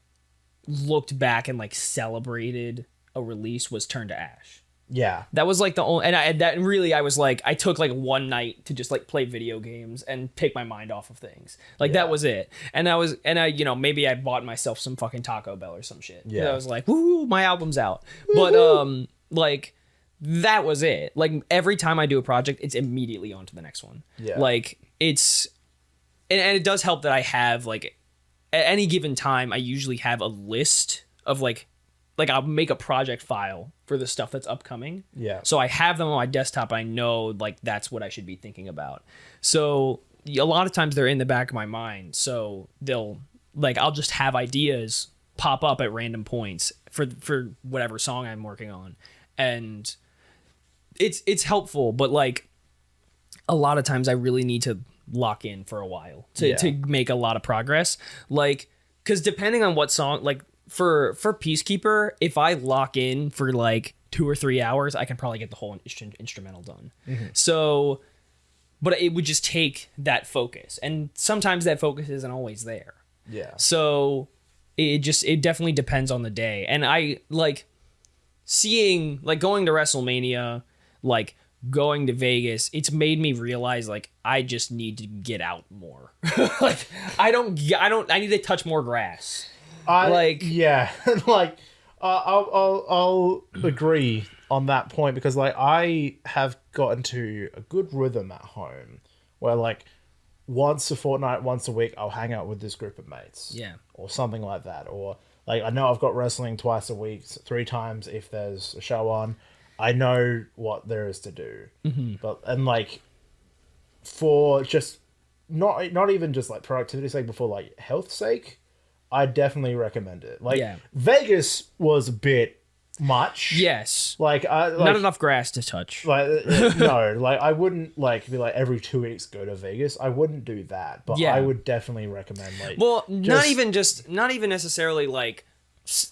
looked back and like celebrated a release was Turn to Ash. Yeah, that was like the only, and I was like, I took like one night to just like play video games and take my mind off of things. Like that was it. And I maybe I bought myself some fucking Taco Bell or some shit. Yeah, I was like, woo, my album's out. But like that was it. Like every time I do a project, it's immediately on to the next one. Yeah, like it's. And it does help that I have, like, at any given time, I usually have a list of, like I'll make a project file for the stuff that's upcoming. Yeah. So I have them on my desktop. I know, like, that's what I should be thinking about. So a lot of times they're in the back of my mind. So they'll, like, I'll just have ideas pop up at random points for whatever song I'm working on. And it's helpful, but, like, a lot of times I really need to lock in for a while to make a lot of progress, like, because depending on what song, like for Peacekeeper, if I lock in for like 2 or 3 hours, I can probably get the whole instrumental done. So but it would just take that focus, and sometimes that focus isn't always there. So it definitely depends on the day. And I like seeing, like, going to WrestleMania, like going to Vegas, it's made me realize, like, I just need to get out more. Like, I need to touch more grass. Like, I'll agree on that point, because like I have gotten to a good rhythm at home where, like, once a fortnight, once a week, I'll hang out with this group of mates. Yeah. Or something like that. Or Like, I know I've got wrestling twice a week, 3 times if there's a show on. I know what there is to do. But, and like, for just, not even just like productivity sake, but for like health sake, I definitely recommend it. Like, Vegas was a bit much. Yes. Like, not enough grass to touch. Like, no, like, I wouldn't like be like every 2 weeks go to Vegas. I wouldn't do that, but I would definitely recommend like. Well, not even necessarily like,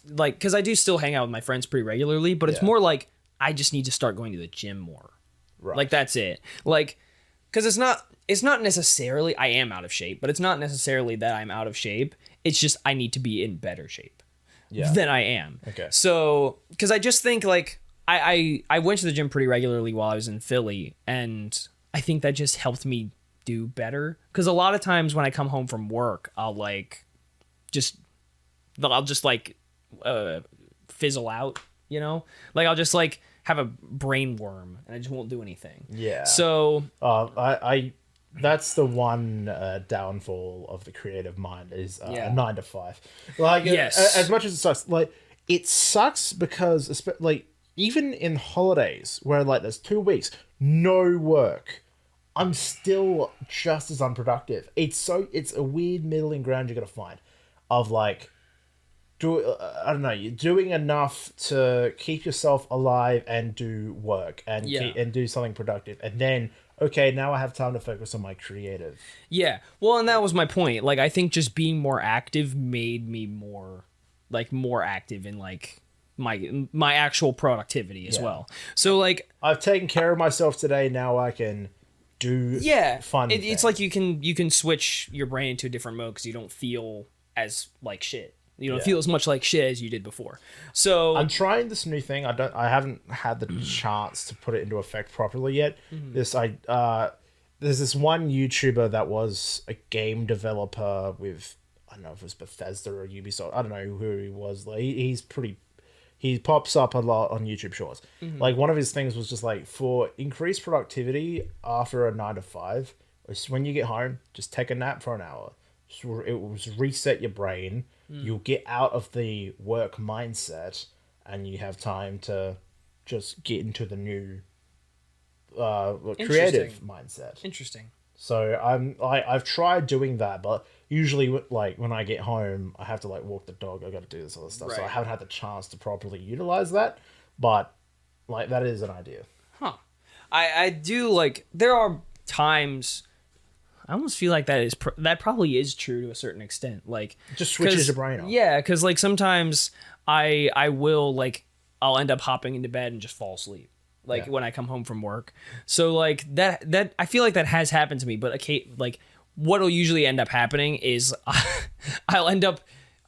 because I do still hang out with my friends pretty regularly, but it's more like I just need to start going to the gym more. Right. Like, that's it. Like, because it's not necessarily I am out of shape, but it's not necessarily that I'm out of shape. It's just I need to be in better shape. Than I am. Okay. So, because I just think like I went to the gym pretty regularly while I was in Philly, and I think that just helped me do better. Because a lot of times when I come home from work, I'll just like fizzle out, you know? Like I'll just like have a brain worm and I just won't do anything. Yeah. So that's the one downfall of the creative mind is a 9 to 5. Like, as much as it sucks, like, it sucks because, like, even in holidays where, like, there's 2 weeks, no work, I'm still just as unproductive. It's a weird middling ground you gotta find of, like, I don't know, you're doing enough to keep yourself alive and do work and and do something productive, and then okay, now I have time to focus on my creative. Yeah. Well, and that was my point. Like, I think just being more active made me more active in like my actual productivity as well. So like I've taken care of myself today. Now I can do fun. It's like you can switch your brain into a different mode because you don't feel as like shit. You don't feel as much like shit as you did before. So I'm trying this new thing. I haven't had the chance to put it into effect properly yet. There's this one YouTuber that was a game developer with, I don't know if it was Bethesda or Ubisoft. I don't know who he was. Like he pops up a lot on YouTube Shorts. Like one of his things was just like, for increased productivity after a 9 to 5, just when you get home, just take a nap for an hour. It will reset your brain. You'll get out of the work mindset and you have time to just get into the new creative mindset. Interesting. So I've tried doing that, but usually like when I get home, I have to like walk the dog. I got to do this other stuff. Right. So I haven't had the chance to properly utilize that, but like that is an idea. Huh. I do like, there are times I almost feel like that probably is true to a certain extent. Like, just switches your brain off. Yeah, because like sometimes I will like I'll end up hopping into bed and just fall asleep. Like when I come home from work. So like that I feel like that has happened to me. But like what'll usually end up happening is I'll end up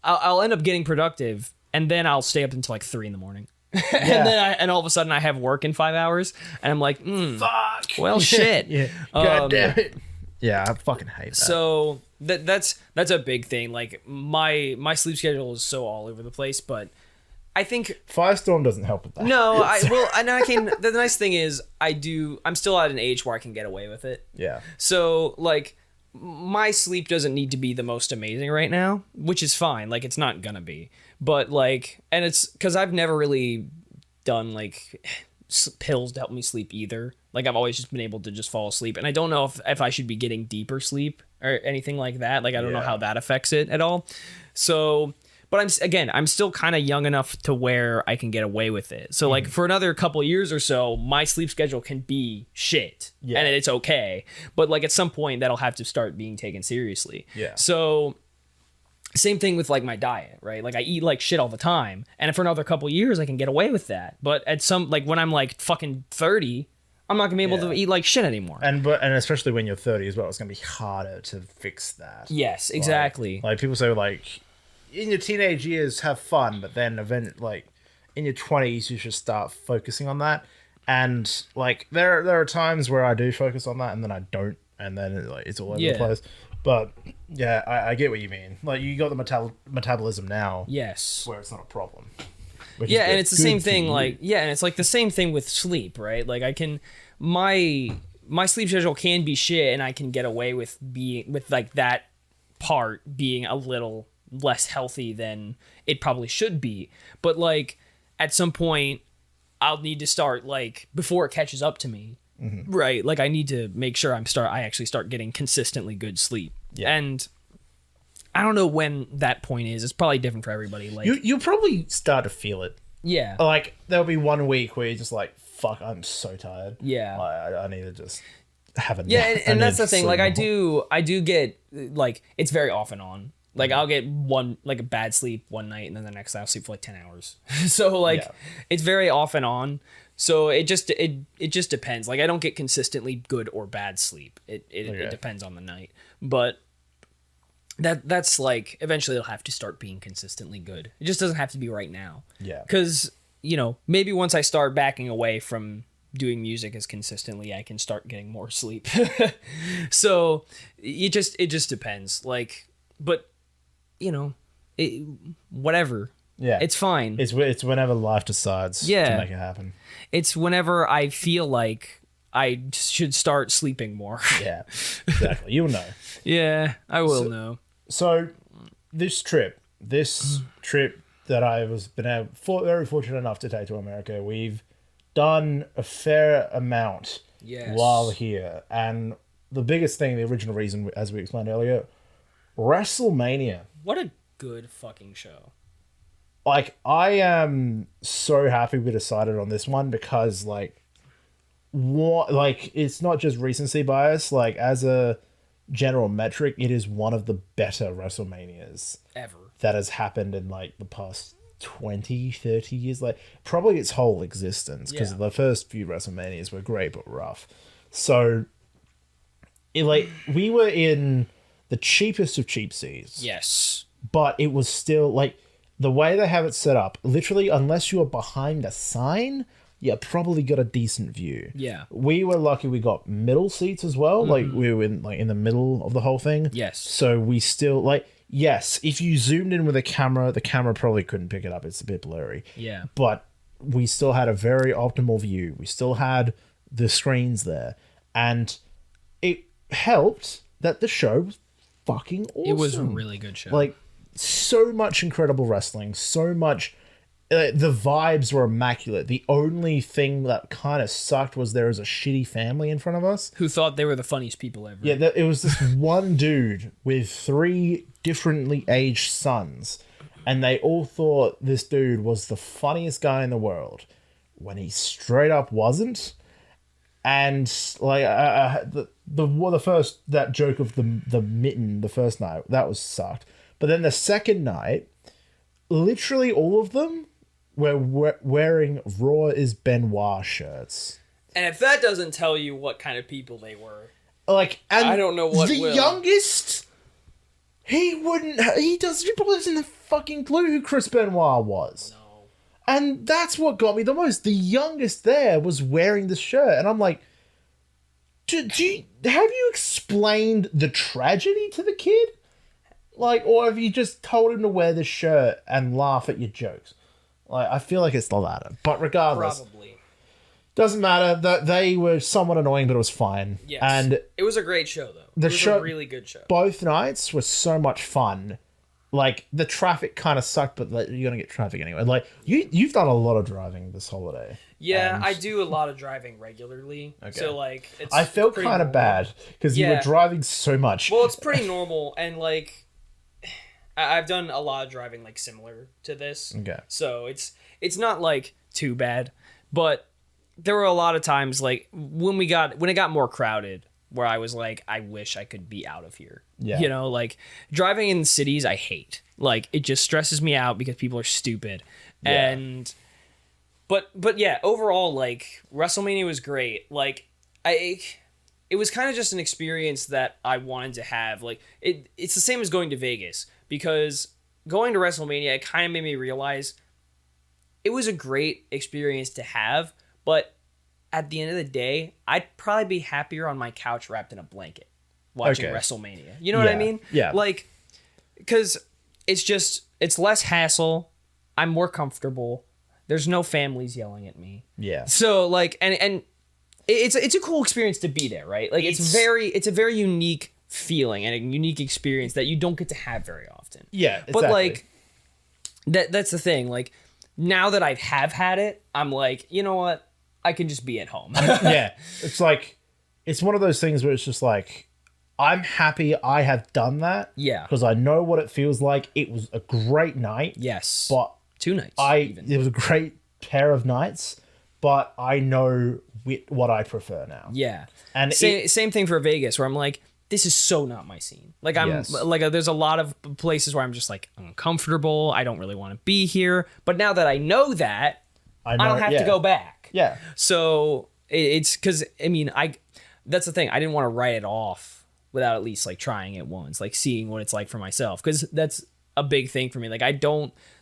getting productive, and then I'll stay up until like 3 a.m. and then all of a sudden I have work in 5 hours, and I'm like, fuck. Well, shit. God damn it. Yeah, I fucking hate that. So that's a big thing. Like my sleep schedule is so all over the place, but I think FireStorm doesn't help with that. No, the nice thing is I'm still at an age where I can get away with it. Yeah. So like my sleep doesn't need to be the most amazing right now, which is fine. Like it's not gonna be, but like, and it's because I've never really done like pills to help me sleep either. Like I've always just been able to just fall asleep, and I don't know if I should be getting deeper sleep or anything like that. Like I don't know how that affects it at all. So, but I'm still kind of young enough to where I can get away with it. So like for another couple years or so, my sleep schedule can be shit, and it's okay. But like at some point that'll have to start being taken seriously. Yeah. So same thing with like my diet, right? Like I eat like shit all the time, and for another couple years I can get away with that. But at some, like when I'm like fucking 30, I'm not gonna be able to eat like shit anymore. And especially when you're 30 as well, it's gonna be harder to fix that. Yes, exactly. Like people say, like in your teenage years have fun, but then like in your 20s you should start focusing on that. And like there are times where I do focus on that, and then I don't, and then it's all over the place. But yeah, I get what you mean. Like you got the metabolism now. Yes. Where it's not a problem. Yeah, and it's the same thing. Like and it's like the same thing with sleep, right? Like I can my sleep schedule can be shit, and I can get away with being with like that part being a little less healthy than it probably should be. But like at some point I'll need to start, like, before it catches up to me, right? Like I need to make sure I actually start getting consistently good sleep. Yeah. And I don't know when that point is. It's probably different for everybody. Like You'll probably start to feel it. yeah. Like there'll be one week where you're just like, fuck, I'm so tired. Yeah. I need to just have a nap. Yeah, I and need that's to the thing. sleep Like more. I do get, like, it's very off and on. Like I'll get a bad sleep one night, and then the next night I'll sleep for like 10 hours. So like Yeah. it's very off and on. So it just depends. Like I don't get consistently good or bad sleep. It depends on the night. But that's like eventually it'll have to start being consistently good. It just doesn't have to be right now. Yeah. Because, you know, maybe once I start backing away from doing music as consistently, I can start getting more sleep. So it just depends. Like, but you know, whatever. Yeah. It's fine. It's whenever life decides to Yeah. make it happen. It's whenever I feel like I should start sleeping more. Yeah, exactly. You'll know. Yeah, I will know. So this trip that I was very fortunate enough to take to America, we've done a fair amount Yes. while here. And the biggest thing, the original reason, as we explained earlier, WrestleMania. What a good fucking show. Like, I am so happy we decided on this one because, like, it's not just recency bias. Like, as a general metric, it is one of the better WrestleManias Ever. that has happened in, like, the past 20, 30 years. Like, probably its whole existence, because Yeah. the first few WrestleManias were great but rough. So, we were in the cheapest of cheap seats. Yes. But it was still, like, the way they have it set up, literally, unless you are behind a sign, you probably got a decent view. Yeah. We were lucky we got middle seats as well. Like, we were in the middle of the whole thing. Yes. So we still, like, yes, if you zoomed in with a camera, the camera probably couldn't pick it up. It's a bit blurry. Yeah. But we still had a very optimal view. We still had the screens there. And it helped that the show was fucking awesome. It was a really good show. Like, so much incredible wrestling, so much. The vibes were immaculate. The only thing that kind of sucked was there was a shitty family in front of us. who thought they were the funniest people ever. Yeah, it was this one dude with 3 differently aged sons, and they all thought this dude was the funniest guy in the world, when he straight up wasn't. And like the first, that joke of the mitten the first night, that was sucked. But then the second night, literally all of them were wearing Raw is Benoit shirts. And if that doesn't tell you what kind of people they were. Like, and I don't know what the will. youngest, he probably doesn't have fucking clue who Chris Benoit was. No. And that's what got me the most. The youngest there was wearing the shirt, and I'm like, have you explained the tragedy to the kid? Like, or have you just told him to wear the shirt and laugh at your jokes? Like, I feel like it's the latter. But regardless, Probably. doesn't matter. That they were somewhat annoying, but it was fine. Yes. And it was a great show, though. The it was show- a really good show. both nights were so much fun. Like, the traffic kind of sucked, but like, you're gonna get traffic anyway. Like, you've done a lot of driving this holiday. Yeah, And I do a lot of driving regularly. Okay. So, like, it's I felt pretty kind of normal. bad because you were Yeah. driving so much. Well, it's pretty normal, and, like, I've done a lot of driving, like, similar to this. Okay. So it's not, like, too bad. But there were a lot of times, like, when it got more crowded, where I was like, I wish I could be out of here. Yeah. You know, like, driving in cities, I hate. Like, it just stresses me out because people are stupid. Yeah. And but yeah, overall, like, WrestleMania was great. Like, it was kind of just an experience that I wanted to have. Like, it's the same as going to Vegas, because going to WrestleMania, it kind of made me realize it was a great experience to have, but at the end of the day, I'd probably be happier on my couch wrapped in a blanket watching Okay. WrestleMania. You know what I Yeah. mean? Yeah. Like, because it's less hassle. I'm more comfortable. There's no families yelling at me. yeah. So, like, and it's a cool experience to be there, right? Like, it's a very unique feeling and a unique experience that you don't get to have very often. Yeah, exactly. But like that's the thing. Like now that I have had it, I'm like, you know what? I can just be at home. Yeah, it's like it's one of those things where it's just like I'm happy I have done that. Yeah. Because I know what it feels like. It was a great night. Yes. But 2 nights. It was a great pair of nights, but I know what I prefer now. Yeah. And same thing for Vegas, where I'm like, this is so not my scene. Like there's a lot of places where I'm just like uncomfortable. I don't really want to be here. But now that I know that, I don't have to go back. Yeah. So it's because that's the thing. I didn't want to write it off without at least like trying it once, like seeing what it's like for myself. Because that's a big thing for me. Like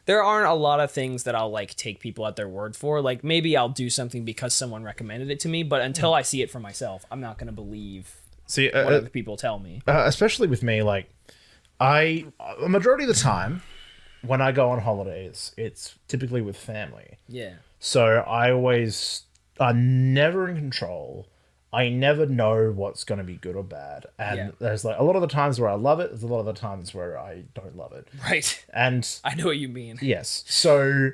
there aren't a lot of things that I'll like take people at their word for. Like maybe I'll do something because someone recommended it to me, but until I see it for myself, I'm not going to believe what other people tell me. Especially with me, like a majority of the time when I go on holidays, it's typically with family. Yeah. So I'm never in control. I never know what's going to be good or bad. And there's like a lot of the times where I love it. There's a lot of the times where I don't love it. Right. And I know what you mean. Yes. So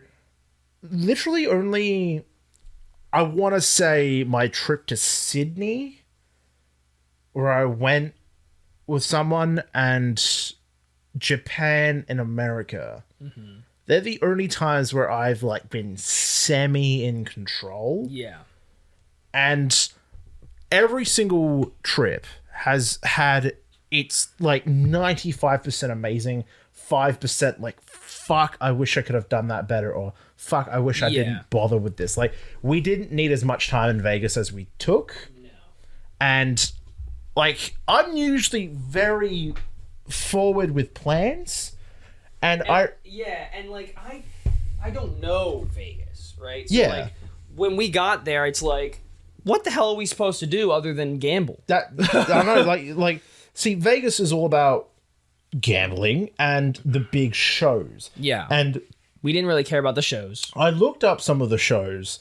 literally only, I want to say my trip to Sydney where I went with someone and Japan and America. Mm-hmm. They're the only times where I've like been semi in control. Yeah. And every single trip has had its like 95% amazing, 5% like fuck, I wish I could have done that better, or fuck, I wish I didn't bother with this. Like we didn't need as much time in Vegas as we took. No. And like I'm usually very forward with plans. And I don't know Vegas, right? So yeah. Like when we got there, it's like, what the hell are we supposed to do other than gamble? I know, like see, Vegas is all about gambling and the big shows. Yeah. And we didn't really care about the shows. I looked up some of the shows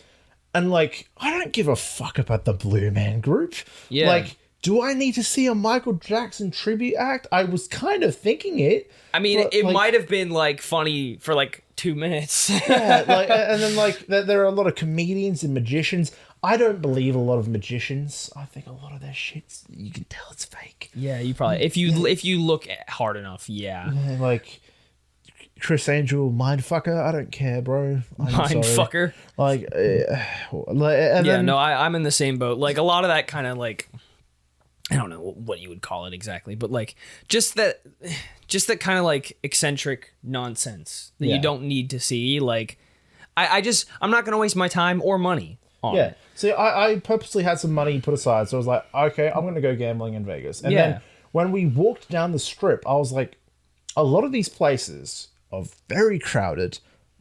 and like I don't give a fuck about the Blue Man Group. Yeah. Like, do I need to see a Michael Jackson tribute act? I was kind of thinking it. I mean, it like, might have been like funny for like 2 minutes. Yeah, like, and then like there are a lot of comedians and magicians. I don't believe a lot of magicians. I think a lot of their shit's, you can tell it's fake. Yeah, you probably if you look hard enough, yeah. Like Chris Angel, mindfucker. I don't care, bro. Mindfucker. Like, I'm in the same boat. Like a lot of that kind of like, I don't know what you would call it exactly, but like just that kind of like eccentric nonsense that you don't need to see. Like, I'm not gonna waste my time or money on. Yeah. See, I purposely had some money put aside, so I was like, okay, I'm gonna go gambling in Vegas. And then when we walked down the strip, I was like, a lot of these places are very crowded,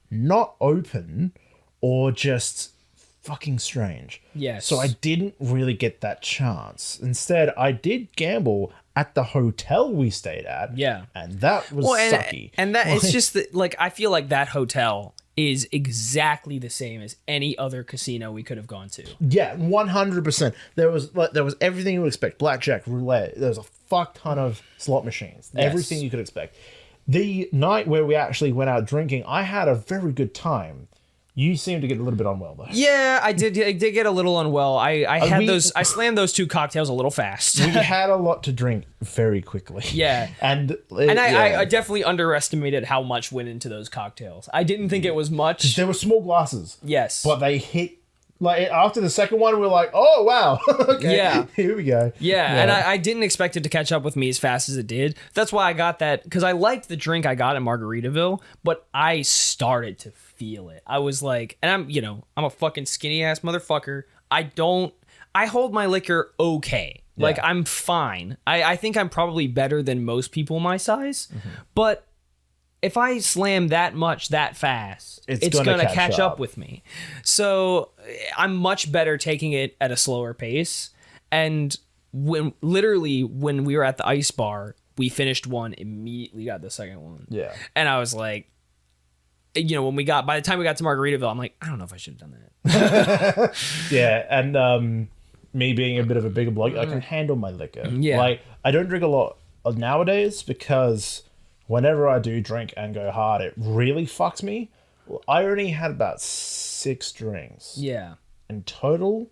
not open, or just fucking strange. Yes. So I didn't really get that chance. Instead, I did gamble at the hotel we stayed at. Yeah. And that was sucky. And that it's just that, like, I feel like that hotel is exactly the same as any other casino we could have gone to. Yeah, 100%. There was everything you would expect. Blackjack, roulette. There was a fuck ton of slot machines. Yes. Everything you could expect. The night where we actually went out drinking, I had a very good time. You seemed to get a little bit unwell though. Yeah, I did get a little unwell. I slammed those 2 cocktails a little fast. We had a lot to drink very quickly. Yeah. I definitely underestimated how much went into those cocktails. I didn't think it was much. There were small glasses. Yes. But they hit, like, after the second one, we were like, oh, wow. Okay, yeah. Here we go. Yeah, and I didn't expect it to catch up with me as fast as it did. That's why I got that, because I liked the drink I got at Margaritaville, but I started to feel it. I was like, and I'm a fucking skinny ass motherfucker. I hold my liquor okay. Yeah. Like, I'm fine. I think I'm probably better than most people my size, but if I slam that much that fast, it's going to catch up with me. So I'm much better taking it at a slower pace. And when we were at the ice bar, we finished one, immediately got the second one. Yeah. And I was like, by the time we got to Margaritaville, I'm like, I don't know if I should have done that. Yeah. And me being a bit of a bigger bloke, I can handle my liquor. Yeah. Like, I don't drink a lot nowadays because whenever I do drink and go hard, it really fucks me. I only had about 6 drinks Yeah. in total,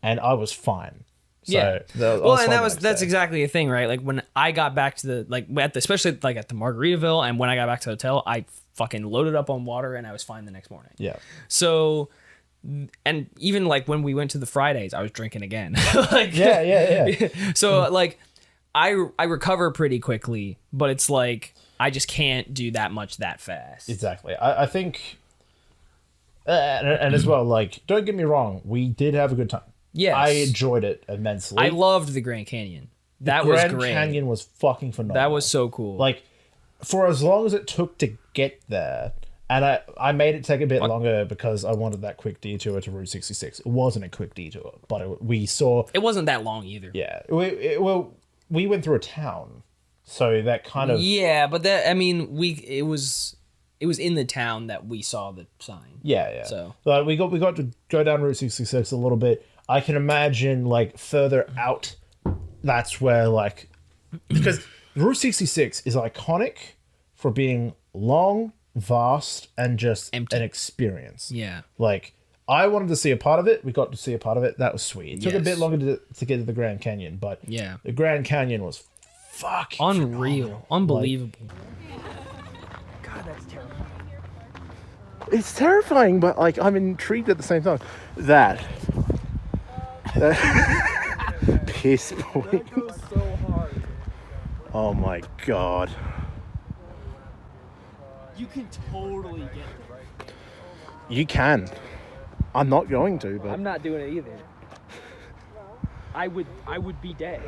and I was fine. So Yeah. I Well, was and fine the next that's day. exactly the thing, right? Like when I got back to the especially like at the Margaritaville, and when I got back to the hotel, I fucking loaded up on water and I was fine the next morning. Yeah. So, and even like when we went to the Fridays, I was drinking again. Like, Yeah. So like, I recover pretty quickly, but it's like I just can't do that much that fast. Exactly. I think, and as well, like, don't get me wrong, we did have a good time. Yes. I enjoyed it immensely. I loved the Grand Canyon. That was Grand great. Canyon was fucking phenomenal. That was so cool. like, for as long as it took to get there, and I made it take a bit longer because I wanted that quick detour to Route 66. It wasn't a quick detour, but we saw. it wasn't that long either. Yeah. We went through a town, so that kind of. Yeah, but that, I mean, it was in the town that we saw the sign. Yeah. So like we got to go down Route 66 a little bit. I can imagine like further out, that's where like, because Route 66 is iconic for being long, vast, and just Empty. an experience. yeah. Like, I wanted to see a part of it. We got to see a part of it. That was sweet. It took a Yes. bit longer to get to the Grand Canyon, but Yeah. the Grand Canyon was fucking Unreal. phenomenal. Unbelievable. It's terrifying, but like I'm intrigued at the same time. That piss boy. Oh my god. You can totally get it. You can. I'm not going to, but I'm not doing it either. I would be dead.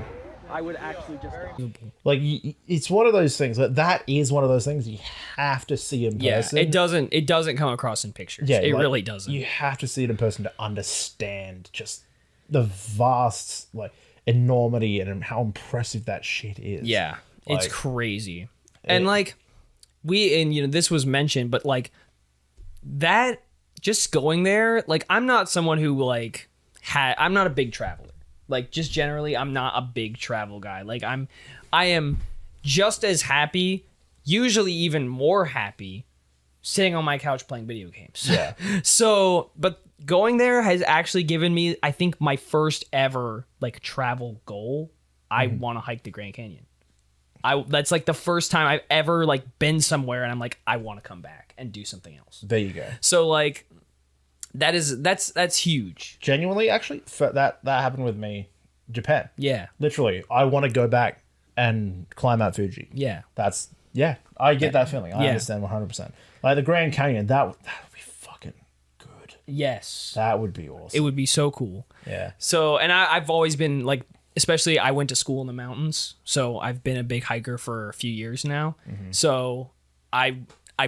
I would actually just die. like it's one of those things that is one of those things you have to see in Yeah. person. It doesn't come across in pictures. Yeah, It like, really doesn't. You have to see it in person to understand just the vast like enormity and how impressive that shit is. Yeah, it's Like, crazy. And like this was mentioned, but like that just going there, like I'm not someone who like I'm not a big traveler. Like just generally I'm not a big travel guy. Like I am just as happy, usually even more happy sitting on my couch playing video games. Yeah. So, but going there has actually given me, I think, my first ever like travel goal. I want to hike the Grand Canyon. That's like the first time I've ever like been somewhere and I'm like, I want to come back and do something else. There you go. So like that's huge. Genuinely, actually, that happened with me. Japan. Yeah. Literally, I want to go back and climb Mount Fuji. Yeah. I get that feeling. I Yeah. understand 100%. Like the Grand Canyon, that would be fucking good. Yes. That would be awesome. It would be so cool. Yeah. So, and I've always been like, especially I went to school in the mountains, so I've been a big hiker for a few years now. So I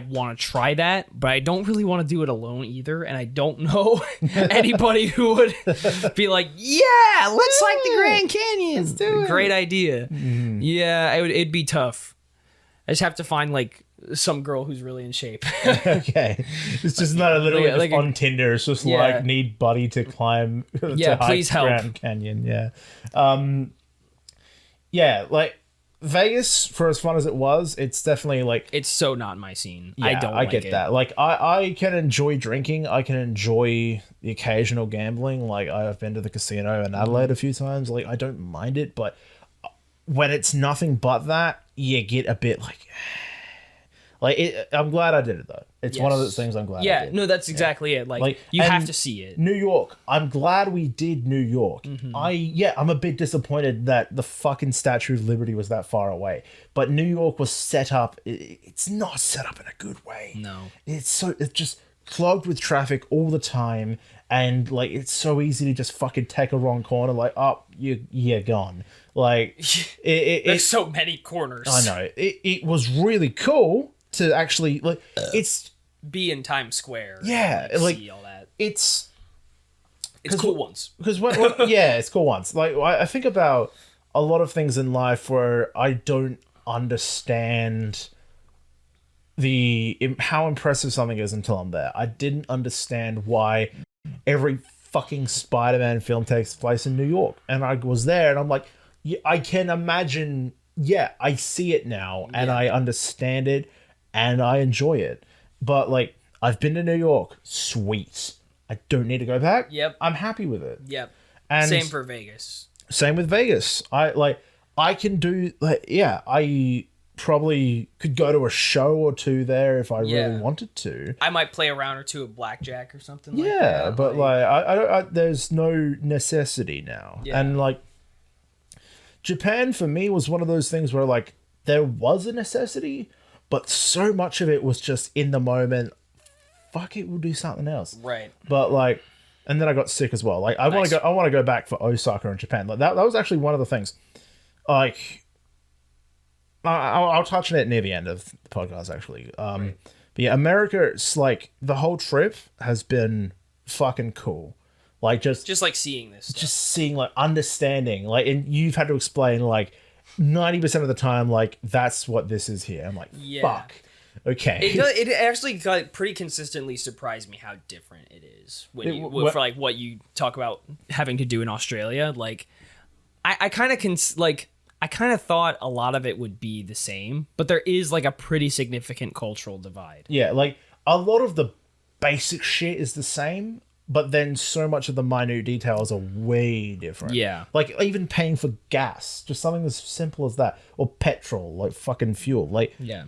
want to try that, but I don't really want to do it alone either, and I don't know anybody who would be like, yeah, let's hike the Grand Canyon. Let's do it. Great idea. Yeah, it'd be tough. I just have to find like some girl who's really in shape. Okay. It's just not literally like just on Tinder. It's just Yeah. like need buddy to climb. Yeah, to hike please help. Grand Canyon. Yeah. Yeah. Like Vegas, for as fun as it was, it's definitely like. It's so not my scene. Yeah, I don't. I like get it. that. Like I can enjoy drinking. I can enjoy the occasional gambling. Like I've been to the casino in Adelaide a few times. Like I don't mind it, but when it's nothing but that, you get a bit like. I'm glad I did it though. It's one of those things I'm glad I Yeah, did. no, that's exactly it. Like you and have to see it. New York. I'm glad we did New York. I'm a bit disappointed that the fucking Statue of Liberty was that far away. But New York was set up. It's not set up in a good way. No. It's just clogged with traffic all the time, and like it's so easy to just fucking take a wrong corner. Like, oh, you're gone. Like, There's so many corners. I know. It was really cool to actually like. It's Be in Times Square. Yeah, and, like, see all that. it's Cool once. because yeah, it's cool once. Like I think about a lot of things in life where I don't understand how impressive something is until I'm there. I didn't understand why every fucking Spider-Man film takes place in New York. And I was there and I'm like, yeah, I can imagine. Yeah, I see it now and I understand it and I enjoy it. But like, I've been to New York. Sweet. I don't need to go back. Yep. I'm happy with it. Yep. And Same for Vegas. Same with Vegas. I can do like, yeah, I probably could go to a show or two there if I really wanted to. I might play a round or two of blackjack or something like that. Yeah, but like I there's no necessity now. Yeah. And like Japan for me was one of those things where like there was a necessity, but so much of it was just in the moment. Fuck it, we'll do something else. Right. But like, and then I got sick as well. Like I want to go back for Osaka and Japan. Like that was actually one of the things. Like I'll touch on it near the end of the podcast actually. But yeah, America, it's like the whole trip has been fucking cool. Like just like seeing this stuff. Just seeing, like, understanding, like, and you've had to explain like 90% of the time, like, that's what this is here. I'm like, fuck. Okay. It actually got pretty consistently surprised me how different it is for like what you talk about having to do in Australia. Like, I kind of thought a lot of it would be the same, but there is like a pretty significant cultural divide. Yeah, like a lot of the basic shit is the same, but then so much of the minute details are way different. Yeah. Like even paying for gas, just something as simple as that, or petrol, like fucking fuel. Like, yeah.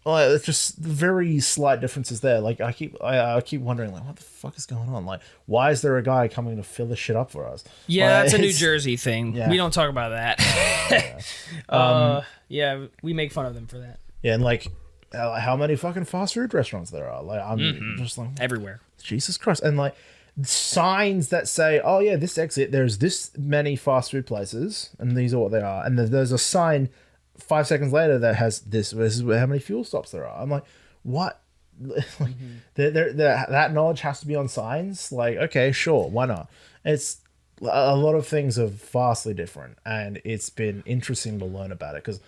Like, it's just very slight differences there. Like I keep wondering, like, what the fuck is going on? Like, why is there a guy coming to fill this shit up for us? Yeah, like, that's a New Jersey thing. Yeah. We don't talk about that. Yeah, we make fun of them for that. Yeah, and like how many fucking fast food restaurants there are? Like, I'm just like, everywhere. Jesus Christ. And like signs that say, oh yeah, this exit, there's this many fast food places, and these are what they are. And there's a sign 5 seconds later that has this is how many fuel stops there are. I'm like, what? Like, that knowledge has to be on signs. Like, okay, sure, why not? It's a lot of things are vastly different, and it's been interesting to learn about it because,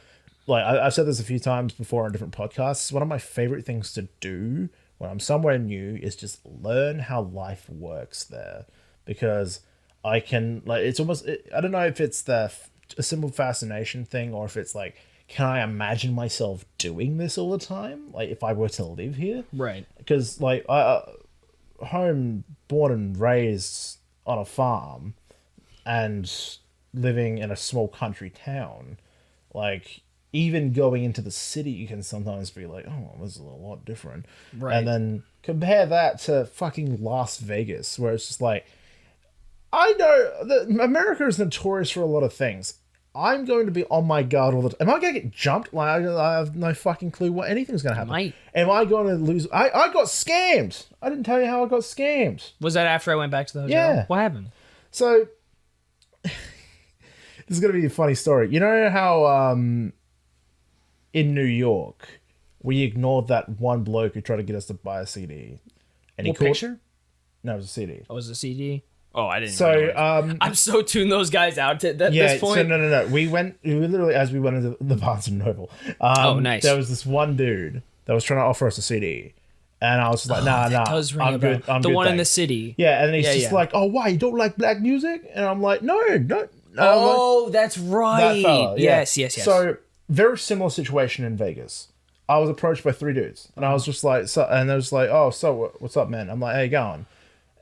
like, I've said this a few times before on different podcasts. One of my favorite things to do when I'm somewhere new is just learn how life works there, because I can, like, it's almost, I don't know if it's a simple fascination thing or if it's like, can I imagine myself doing this all the time? Like, if I were to live here? Right. Because, like, home, born and raised on a farm and living in a small country town, like, even going into the city, you can sometimes be like, oh, this is a lot different. Right. And then compare that to fucking Las Vegas, where it's just like, I know that America is notorious for a lot of things. I'm going to be on my guard all the time. Am I going to get jumped? Like, I have no fucking clue what anything's going to happen. Might. Am I going to lose? I got scammed. I didn't tell you how I got scammed. Was that after I went back to the hotel? Yeah. What happened? So, this is going to be a funny story. You know how in New York, we ignored that one bloke who tried to get us to buy a CD? And he picture? No, it was a CD. Oh, it was a CD? Oh, I didn't. So I'm so tuned those guys out at this point. So no. We literally, as we went into the Barnes and Noble. Nice. There was this one dude that was trying to offer us a CD, and I was just like, nah, I'm good. I'm the good, one in the thanks. city. Yeah, and he's just like, oh, why, you don't like black music? And I'm like, no. Oh, that's right. That fella, yeah. Yes. So very similar situation in Vegas. I was approached by 3 dudes, and I was just like, and they was like, oh, so what's up, man? I'm like, how you going?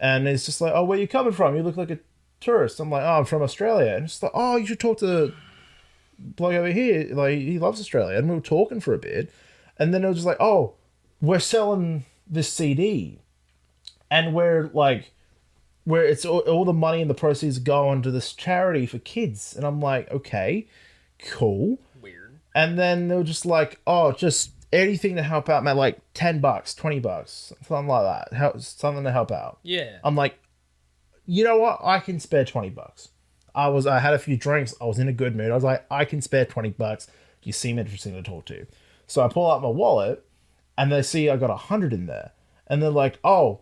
And it's just like, oh, where you coming from? You look like a tourist. I'm like, oh, I'm from Australia. And it's like, oh, you should talk to the bloke over here. Like, he loves Australia. And we were talking for a bit. And then it was just like, oh, we're selling this CD. And we're it's all the money and the proceeds go into this charity for kids. And I'm like, okay, cool. Weird. And then they were just like, oh, just anything to help out, man, like $10, $20, something like that. Something to help out. Yeah. I'm like, you know what? I can spare $20. I had a few drinks. I was in a good mood. I was like, I can spare $20. You seem interesting to talk to. So I pull out my wallet, and they see I got 100 in there, and they're like, oh,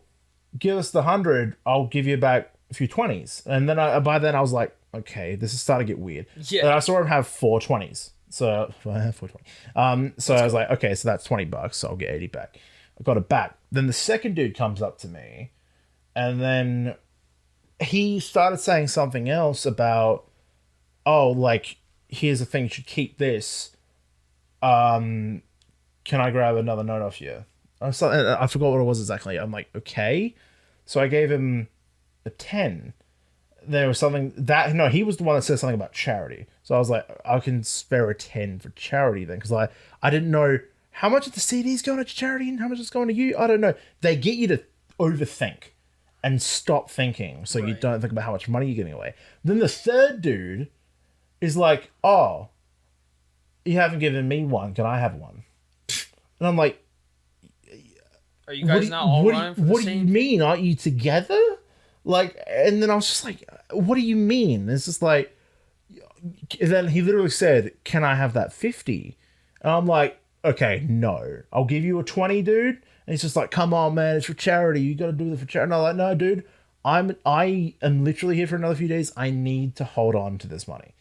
give us the 100. I'll give you back a few 20s. And then by then I was like, okay, this is starting to get weird. Yeah. And I saw him have 4 20s. So I have 420. So I was like, okay, so that's $20. So I'll get 80 back. I got it back. Then the second dude comes up to me, and then he started saying something else about, oh, like, here's the thing, you should keep this. Can I grab another note off you? I forgot what it was exactly. I'm like, okay. So I gave him a 10. There was something that, no, he was the one that said something about charity. So I was like, I can spare a 10 for charity then. Because I didn't know how much of the CDs going to charity and how much is going to you. I don't know. They get you to overthink and stop thinking so you don't think about how much money you're giving away. Then the third dude is like, oh, you haven't given me one. Can I have one? And I'm like, are you guys not all running for the what same? do you mean? Aren't you together? Like, and then I was just like, what do you mean? It's just like, and then he literally said, can I have that 50? And I'm like, okay, no. I'll give you a 20, dude. And he's just like, come on, man, it's for charity. You got to do this for charity. And I'm like, no, dude, I am literally here for another few days. I need to hold on to this money.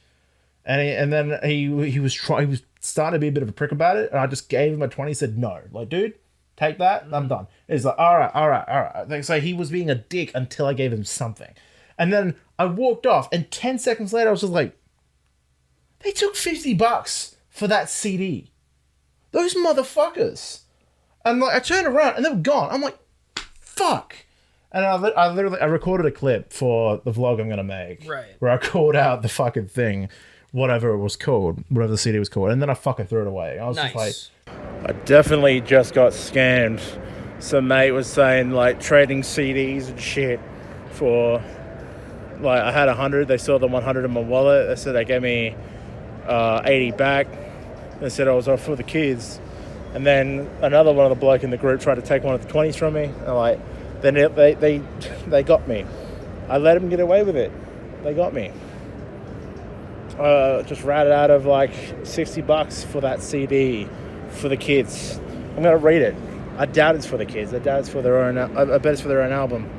And then he was starting to be a bit of a prick about it. And I just gave him a 20. He said, no. Like, dude, take that. I'm done. He's like, all right. So he was being a dick until I gave him something. And then I walked off. And 10 seconds later, I was just like, they took $50 for that CD. Those motherfuckers. And like, I turned around and they were gone. I'm like, fuck. And I recorded a clip for the vlog I'm going to make. Right. Where I called out the fucking thing, whatever it was called, whatever the CD was called. And then I fucking threw it away. I was just like, I definitely just got scammed. Some mate was saying, like, trading CDs and shit for, like, I had 100. They saw the 100 in my wallet. They said they gave me 80 back. They said I was off for the kids. And then another one of the bloke in the group tried to take one of the 20s from me. And like, then they got me. I let them get away with it. They got me. Just ratted out of like $60 for that CD for the kids. I'm gonna read it. I doubt it's for the kids. I doubt it's for their own. I bet it's for their own album.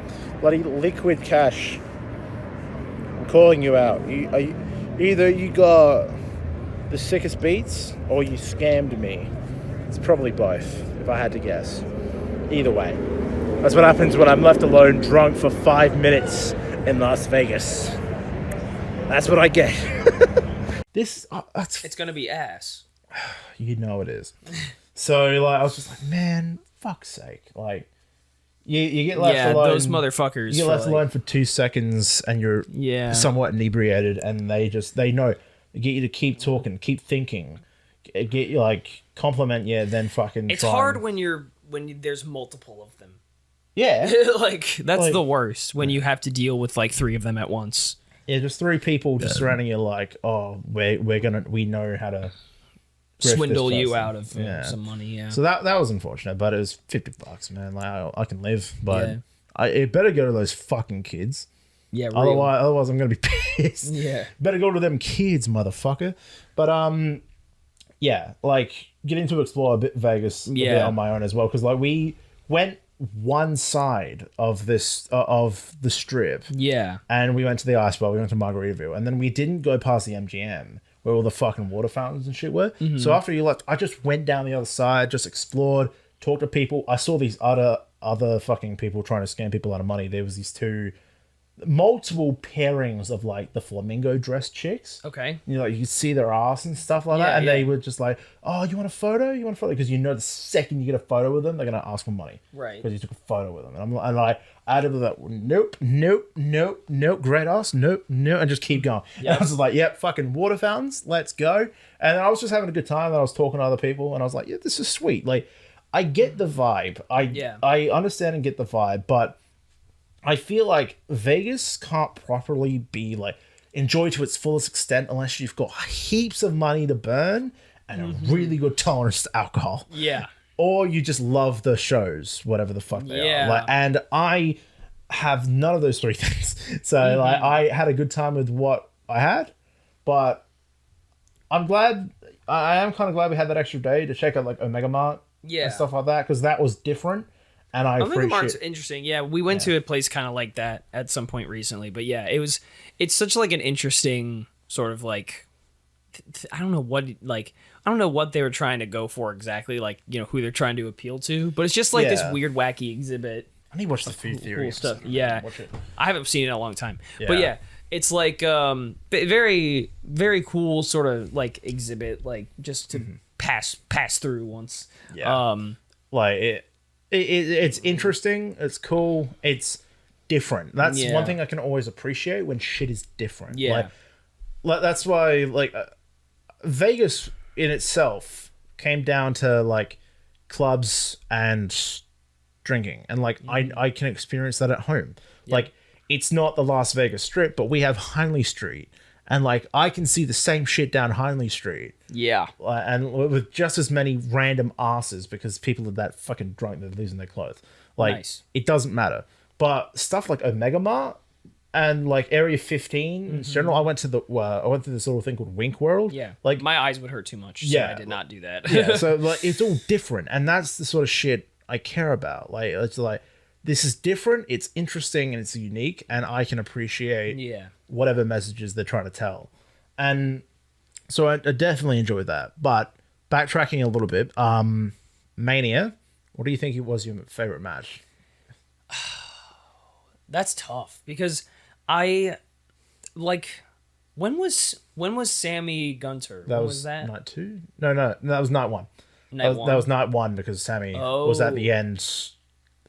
Bloody liquid cash. I'm calling you out. Either you got the sickest beats or you scammed me. It's probably both, if I had to guess. Either way. That's what happens when I'm left alone drunk for 5 minutes in Las Vegas. That's what I get. It's gonna be ass. You know it is. So like, I was just like, man, fuck's sake. Like, you get left alone. Those motherfuckers. You get left alone for 2 seconds and you're somewhat inebriated, and they know. They get you to keep talking, keep thinking, get you like compliment you, then fucking. It's hard when there's multiple of them. Yeah. Like, that's the worst, when you have to deal with like 3 of them at once. Yeah, just 3 people just surrounding you like, oh, we know how to swindle you out of some money, yeah. So that was unfortunate, but it was $50, man. Like, I can live, but it better go to those fucking kids. Yeah, real. Otherwise I'm gonna be pissed. Yeah. Better go to them kids, motherfucker. But yeah, like, getting to explore a bit Vegas a bit on my own as well, because like we went one side of this of the strip, and we went to the ice bar, we went to Margaritaville, and then we didn't go past the MGM where all the fucking water fountains and shit were. So after you left, I just went down the other side, just explored, talked to people. I saw these other fucking people trying to scam people out of money. There was these multiple pairings of like the flamingo dress chicks. Okay. You know, like, you could see their ass and stuff like that. And they were just like, oh, you want a photo? You want a photo? Because you know the second you get a photo with them, they're going to ask for money. Right. Because you took a photo with them. And I'm like, I had that, nope, great ass, nope, and just keep going. Yep. And I was just like, yep, fucking water fountains, let's go. And I was just having a good time, and I was talking to other people, and I was like, yeah, this is sweet. Like, I get the vibe. I understand and get the vibe, but I feel like Vegas can't properly be like enjoyed to its fullest extent unless you've got heaps of money to burn and a really good tolerance to alcohol. Yeah. Or you just love the shows, whatever the fuck they are. Like, and I have none of those 3 things. So like, I had a good time with what I had, but I am kind of glad we had that extra day to check out like Omega Mart and stuff like that, because that was different. And I appreciate. Mart's interesting. Yeah, we went to a place kind of like that at some point recently, but yeah, it's such like an interesting sort of like, I don't know what they were trying to go for exactly, like, you know, who they're trying to appeal to, but it's just like this weird wacky exhibit. I need to watch the Food Theory cool stuff. episode. Yeah, Watch it. I haven't seen it in a long time. Yeah. But yeah, it's like very very cool sort of like exhibit, like just to pass through once. Yeah. Like it's interesting. It's cool. It's different. That's Yeah. one thing I can always appreciate when shit is different. Yeah. Like that's why like Vegas in itself came down to like clubs and drinking, and like I can experience that at home. Like it's not the Las Vegas Strip, but we have Hindley Street, and like I can see the same shit down Hindley Street. Yeah. And with just as many random asses because people are that fucking drunk they're losing their clothes. Like Nice. it doesn't matter. But stuff like Omega Mart and like Area 15 in general, I went to this little thing called Wink World. Yeah. Like my eyes would hurt too much. So Yeah. I did not do that. yeah, so like it's all different, and that's the sort of shit I care about. Like it's like this is different, it's interesting, and it's unique, and I can appreciate Yeah. whatever messages they're trying to tell. And so I definitely enjoyed that. But backtracking a little bit, Mania, what do you think it was your favorite match? That's tough because I like when was Sammy Gunter? That When was that? night 2? No, that was night 1. Night That was night 1 because Sammy was at the Oh. end.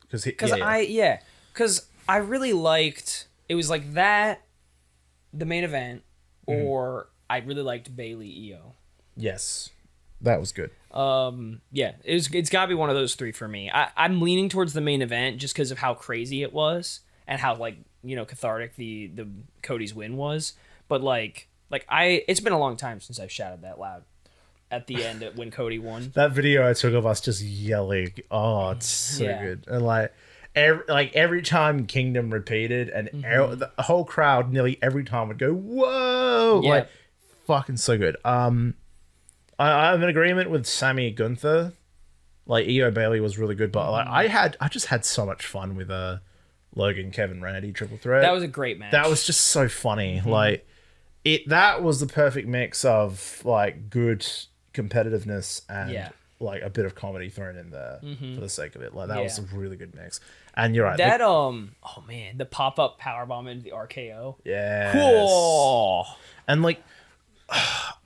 Because I really liked it was like that the main event, or I really liked Bailey EO. Yes, that was good. Yeah, it's got to be one of those three for me. I'm leaning towards the main event just because of how crazy it was and how like cathartic the Cody's win was. But like it's been a long time since I've shouted that loud at the end when Cody won. That video I took of us just yelling, oh, it's so Yeah. good. And every time Kingdom repeated, and the whole crowd nearly every time would go, whoa, Yeah. like fucking so good. I'm in agreement with Sammy Gunther. Like Io Bailey was really good, but like I just had so much fun with Logan, Kevin, Randy triple threat. That was a great match. That was just so funny. Like that was the perfect mix of like good competitiveness and Yeah. like a bit of comedy thrown in there for the sake of it. Like that was a Yeah. really good mix. And you're right. that oh man, the pop-up powerbomb into the RKO. Yeah. Cool. And like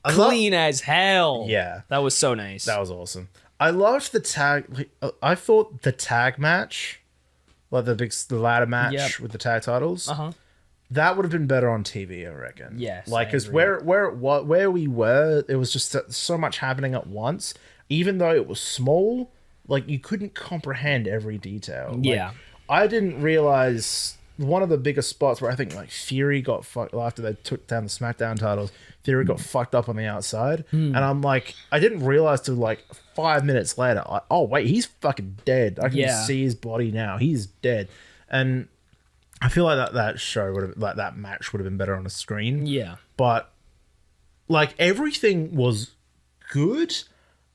Clean as hell. Yeah. That was so nice. That was awesome. I loved the tag. Like, I thought the tag match, like the ladder match Yep. with the tag titles, Uh-huh. that would have been better on TV, I reckon. Yes, like I because agree. where we were, there was just so much happening at once. Even though it was small, like you couldn't comprehend every detail. Like, Yeah. I didn't realize one of the biggest spots where I think like Fury got fucked after they took down the SmackDown titles. Fury got fucked up on the outside, and I'm like, I didn't realize till like 5 minutes later. Oh wait, he's fucking dead. I can Yeah. see his body now. He's dead, and I feel like that show would have like that match would have been better on a screen. Yeah. But like everything was good.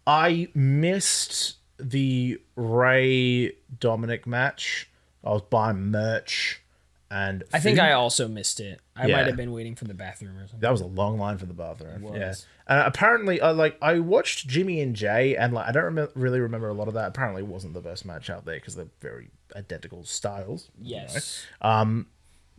I missed the Ray Dominic match. I was buying merch and I think food. I also missed it. I Yeah. might have been waiting for the bathroom or something. That was a long line for the bathroom. It was. Yeah. Apparently, I watched Jimmy and Jay, and like I don't really remember a lot of that. Apparently, it wasn't the best match out there because they're very identical styles. you know. Yes.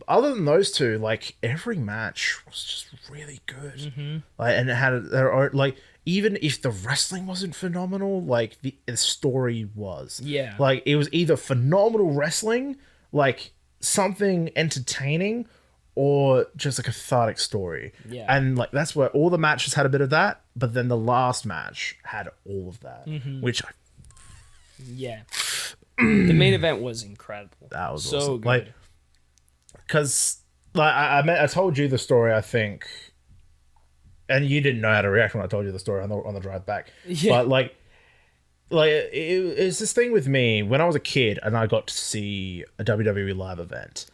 Other than those two, like every match was just really good. Mm-hmm. Like, and it had their own, like even if the wrestling wasn't phenomenal, like the story was. Yeah. Like it was either phenomenal wrestling, like something entertaining, or just a cathartic story. Yeah. And like that's where all the matches had a bit of that, but then the last match had all of that, Mm-hmm. which Yeah. The main event was incredible. that was so awesome. good. Like, because like I told you the story, I think, and you didn't know how to react when I told you the story on the drive back. Yeah. But like it's this thing with me when I was a kid and I got to see a WWE live event,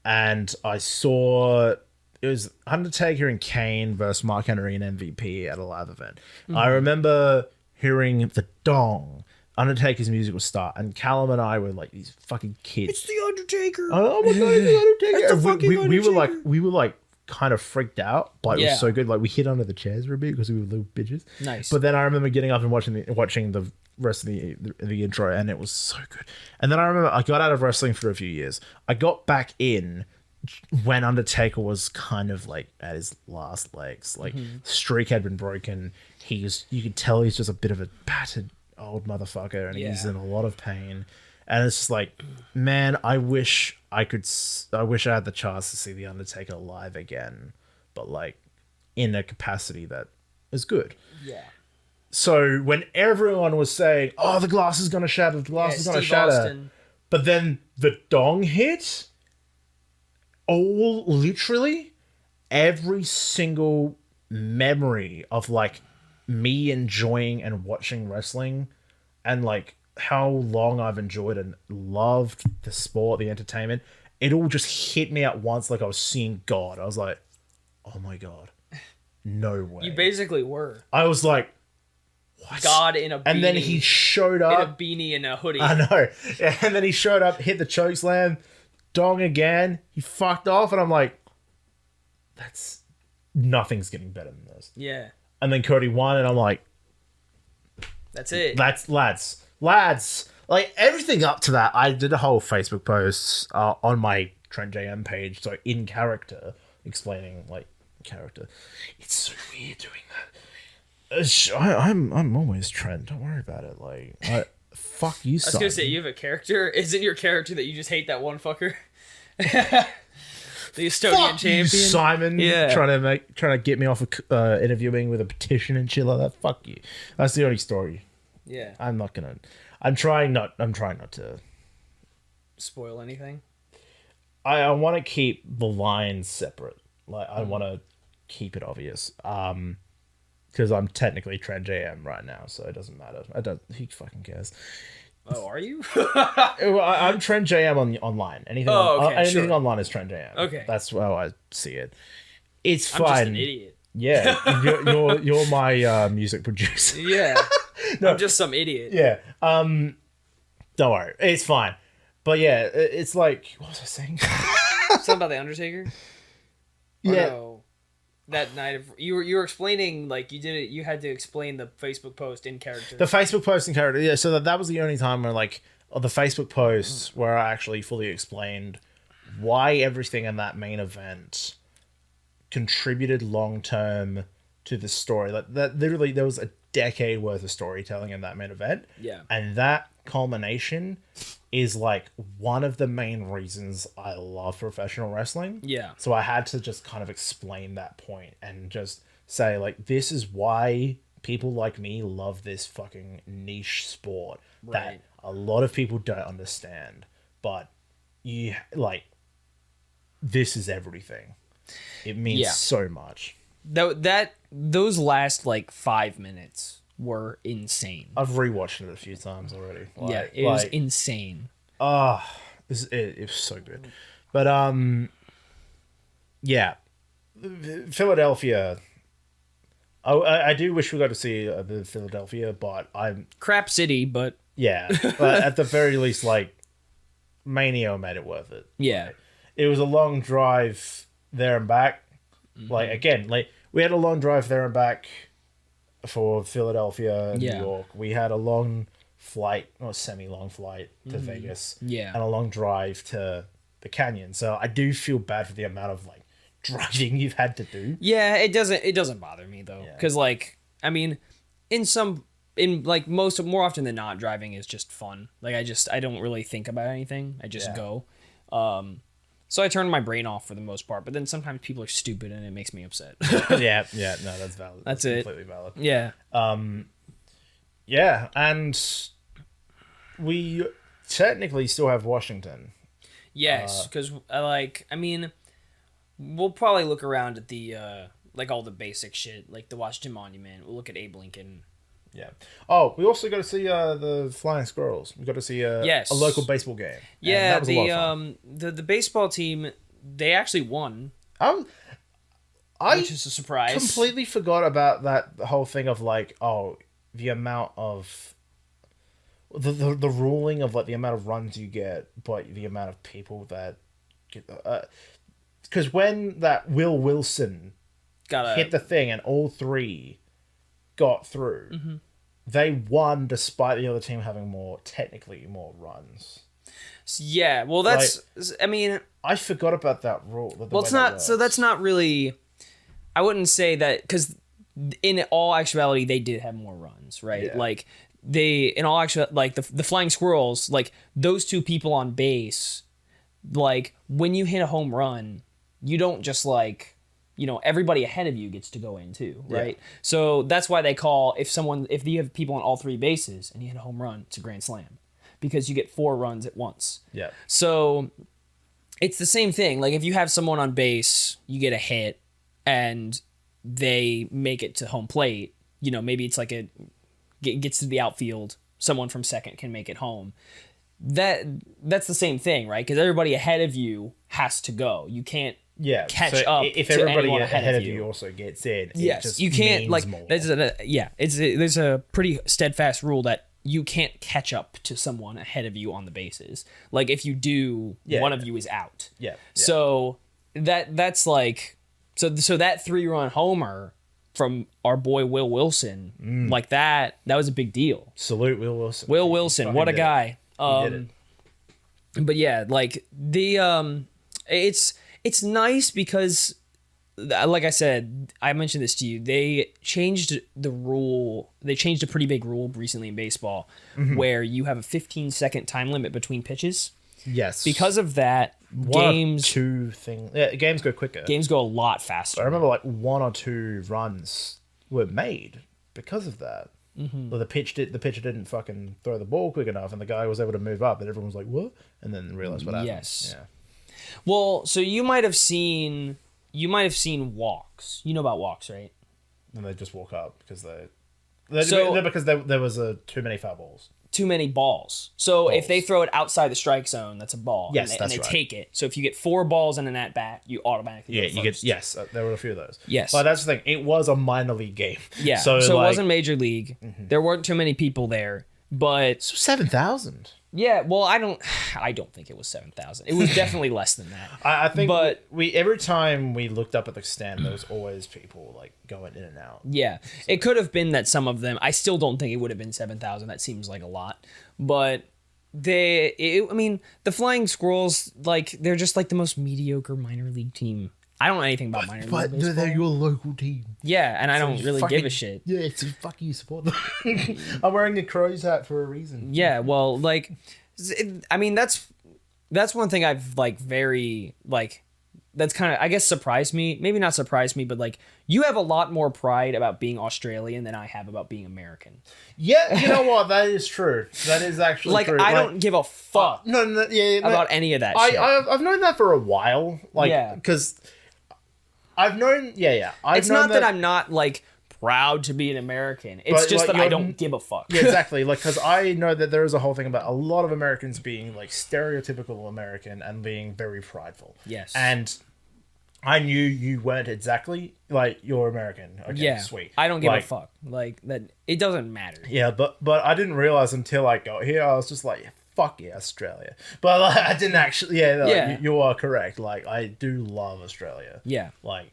and I saw it was Undertaker and Kane versus Mark Henry and MVP at a live event. I remember hearing the dong. Undertaker's music would start, and Callum and I were like these fucking kids. It's the Undertaker. Oh my god, it's the Undertaker! It's the And fucking we were like Undertaker. we were like kind of freaked out, but it Yeah. was so good. Like we hid under the chairs for a bit because we were little bitches. Nice. But then I remember getting up and watching the rest of the intro, and it was so good. And then I remember I got out of wrestling for a few years. I got back in when Undertaker was kind of like at his last legs. Like streak had been broken. You could tell he's just a bit of a battered old motherfucker, and he's in a lot of pain. And it's just like, man, I wish I had the chance to see the Undertaker live again, but like in a capacity that is good. Yeah. So when everyone was saying, "Oh, the glass is gonna shatter, the glass is gonna Steve shatter," Austin. but then the dong hit, literally every single memory of like me enjoying and watching wrestling, and like how long I've enjoyed and loved the sport, the entertainment, it all just hit me at once. Like I was seeing God. I was like, "Oh my God, no way!" You basically were I was like, what? God in a beanie. And then he showed in a up. beanie and a hoodie. I know. And then he showed up, hit the choke slam, dong again. He fucked off, and I'm like, nothing's getting better than this. Yeah. And then Cody won, and I'm like, That's it. lads. Like everything up to that, I did a whole Facebook post on my Trent JM page, so in character, explaining like character. It's so weird doing that. I'm always Trent. Don't worry about it. Like, fuck you, son. I was gonna say, you have a character. Isn't your character that you just hate that one fucker? The Estonian Fuck champion. you, Simon. Yeah. Trying to get me off of interviewing with a petition and shit like that. Fuck you. That's the only story. Yeah. I'm trying not to. Spoil anything? I want to keep the lines separate. Like I want to keep it obvious. Because I'm technically Trent JM right now, so it doesn't matter. Who fucking cares? Oh, are you? I'm Trent JM online. Anything sure. online is Trent JM. Okay. That's how I see it. It's I'm fine. just an idiot. Yeah, you're my music producer. Yeah. No. I'm just some idiot. Yeah. Don't worry, it's fine. But yeah, it's like, what was I saying? Something about the Undertaker. Or Yeah. no? That night of you were explaining, like, you had to explain the Facebook post in character. The Facebook post in character. Yeah. So that was the only time where the Facebook posts where I actually fully explained why everything in that main event contributed long term to the story. Like that, literally, there was a decade worth of storytelling in that main event. Yeah. And that culmination is like one of the main reasons I love professional wrestling. Yeah. So I had to just kind of explain that point and just say, like, this is why people like me love this fucking niche sport that Right. a lot of people don't understand. But this is everything. It means so much. Those last like 5 minutes were insane. I've rewatched it a few times already. Yeah, it was insane. It was so good. But yeah, Philadelphia. I do wish we got to see the Philadelphia, but Crap city, but but at the very least, like, Mania made it worth it. yeah. It was a long drive there and back. Like, again, like, we had a long drive there and back for Philadelphia and Yeah. New York. We had a long flight, or semi-long flight to Vegas. Yeah. And a long drive to the Canyon. So I do feel bad for the amount of, like, driving you've had to do. Yeah, it doesn't bother me though, because like, I mean, more often than not, driving is just fun. Like I don't really think about anything. I just go. So I turn my brain off for the most part, but then sometimes people are stupid and it makes me upset. No, that's valid. That's it. Completely valid. Yeah. Yeah, and we technically still have Washington. Yes, because we'll probably look around at the like all the basic shit, like the Washington Monument. We'll look at Abe Lincoln. Yeah. Oh, we also got to see the Flying Squirrels. We got to see a local baseball game. And Yeah, that was a lot of fun. the baseball team, they actually won, I which is a surprise. completely forgot about that whole thing of like, the amount of the ruling of like the amount of runs you get, but the amount of people that get. because when that Will Wilson Gotta hit the thing and all three got through, they won despite the other team having technically more runs. Yeah, well, that's. I mean, I forgot about that rule. well, it's not. So that's not really. I wouldn't say that because in all actuality they did have more runs, right? Yeah. Like in all actual, like the flying squirrels, like those two people on base, like when you hit a home run, you don't just like, everybody ahead of you gets to go in too, right? Yeah. So that's why they call if you have people on all three bases and you hit a home run, it's a grand slam. Because you get 4 runs at once. Yeah. So it's the same thing. Like if you have someone on base, you get a hit, and they make it to home plate. Maybe it's like gets to the outfield. Someone from second can make it home. That's the same thing, right? Because everybody ahead of you has to go. You can't catch up. If to everybody anyone ahead of you also gets in, yes, it just you can't means like. more. There's a pretty steadfast rule that you can't catch up to someone ahead of you on the bases. Like if you do, one of you is out. Yeah. So that's like so that 3-run homer from our boy Will Wilson, like that was a big deal. Salute Will Wilson. Will Wilson, what a guy. He did it. But yeah, like the it's nice because, like I said, I mentioned this to you. They changed the rule. They changed a pretty big rule recently in baseball, where you have a 15-second time limit between pitches. Yes. Because of that, games games go quicker. Games go a lot faster. I remember like 1 or 2 runs were made because of that. Well, the pitcher didn't fucking throw the ball quick enough, and the guy was able to move up, and everyone was like, "What?" And then realized what happened. Yes. Yeah. Well, so you might have seen walks. You know about walks, right? And they just walk up because because there was too many foul balls. Too many balls. So if they throw it outside the strike zone, that's a ball. Yes, and they take it. So if you get 4 balls in an at bat, you automatically go first. There were a few of those. Yes. But that's the thing. It was a minor league game. Yeah. So it wasn't major league. There weren't too many people there, but 7,000. yeah. Well, I don't think it was 7,000. It was definitely less than that. I think, but every time we looked up at the stand, there was always people like going in and out. Yeah, it could have been that some of them. I still don't think it would have been 7,000. That seems like a lot, but I mean, the Flying Squirrels, like they're just like the most mediocre minor league team. I don't know anything about minor league baseball. They're your local team. Yeah, and I don't really give a shit. Yeah, it's fuck you, support them. I'm wearing a Crows hat for a reason. Yeah, well, like, I mean, that's one thing I've like very like. That's kind of, I guess, surprised me. Maybe not surprised me, but like you have a lot more pride about being Australian than I have about being American. Yeah, you know what? That is true. That is actually like true. I don't give a fuck about any of that shit. I've known that for a while. Like, because I've known. It's not that I'm not like proud to be an American. It's just that I don't give a fuck. Yeah, exactly. Like, because I know that there is a whole thing about a lot of Americans being like stereotypical American and being very prideful. Yes. And I knew you weren't exactly like you're American. Okay, yeah, sweet. I don't give a fuck. Like that, it doesn't matter. Yeah, but I didn't realize until I got here. I was just like, fuck yeah, Australia. But like, I didn't actually. Yeah, you are correct. Like, I do love Australia. Yeah. Like,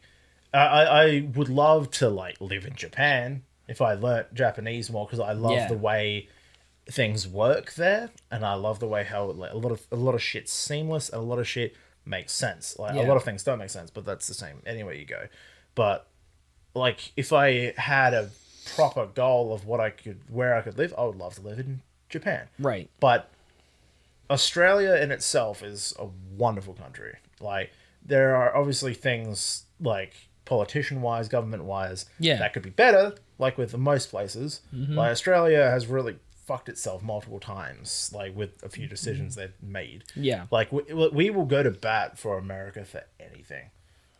I would love to like live in Japan if I learnt Japanese more, because I love the way things work there, and I love the way how like a lot of shit's seamless and a lot of shit makes sense. Like a lot of things don't make sense, but that's the same anywhere you go. But like if I had a proper goal of where I could live, I would love to live in Japan. Right. But Australia in itself is a wonderful country. Like there are obviously things like politician-wise, government-wise, that could be better, like with most places. Like Australia has really fucked itself multiple times, like with a few decisions they've made. Yeah. Like we will go to bat for America for anything.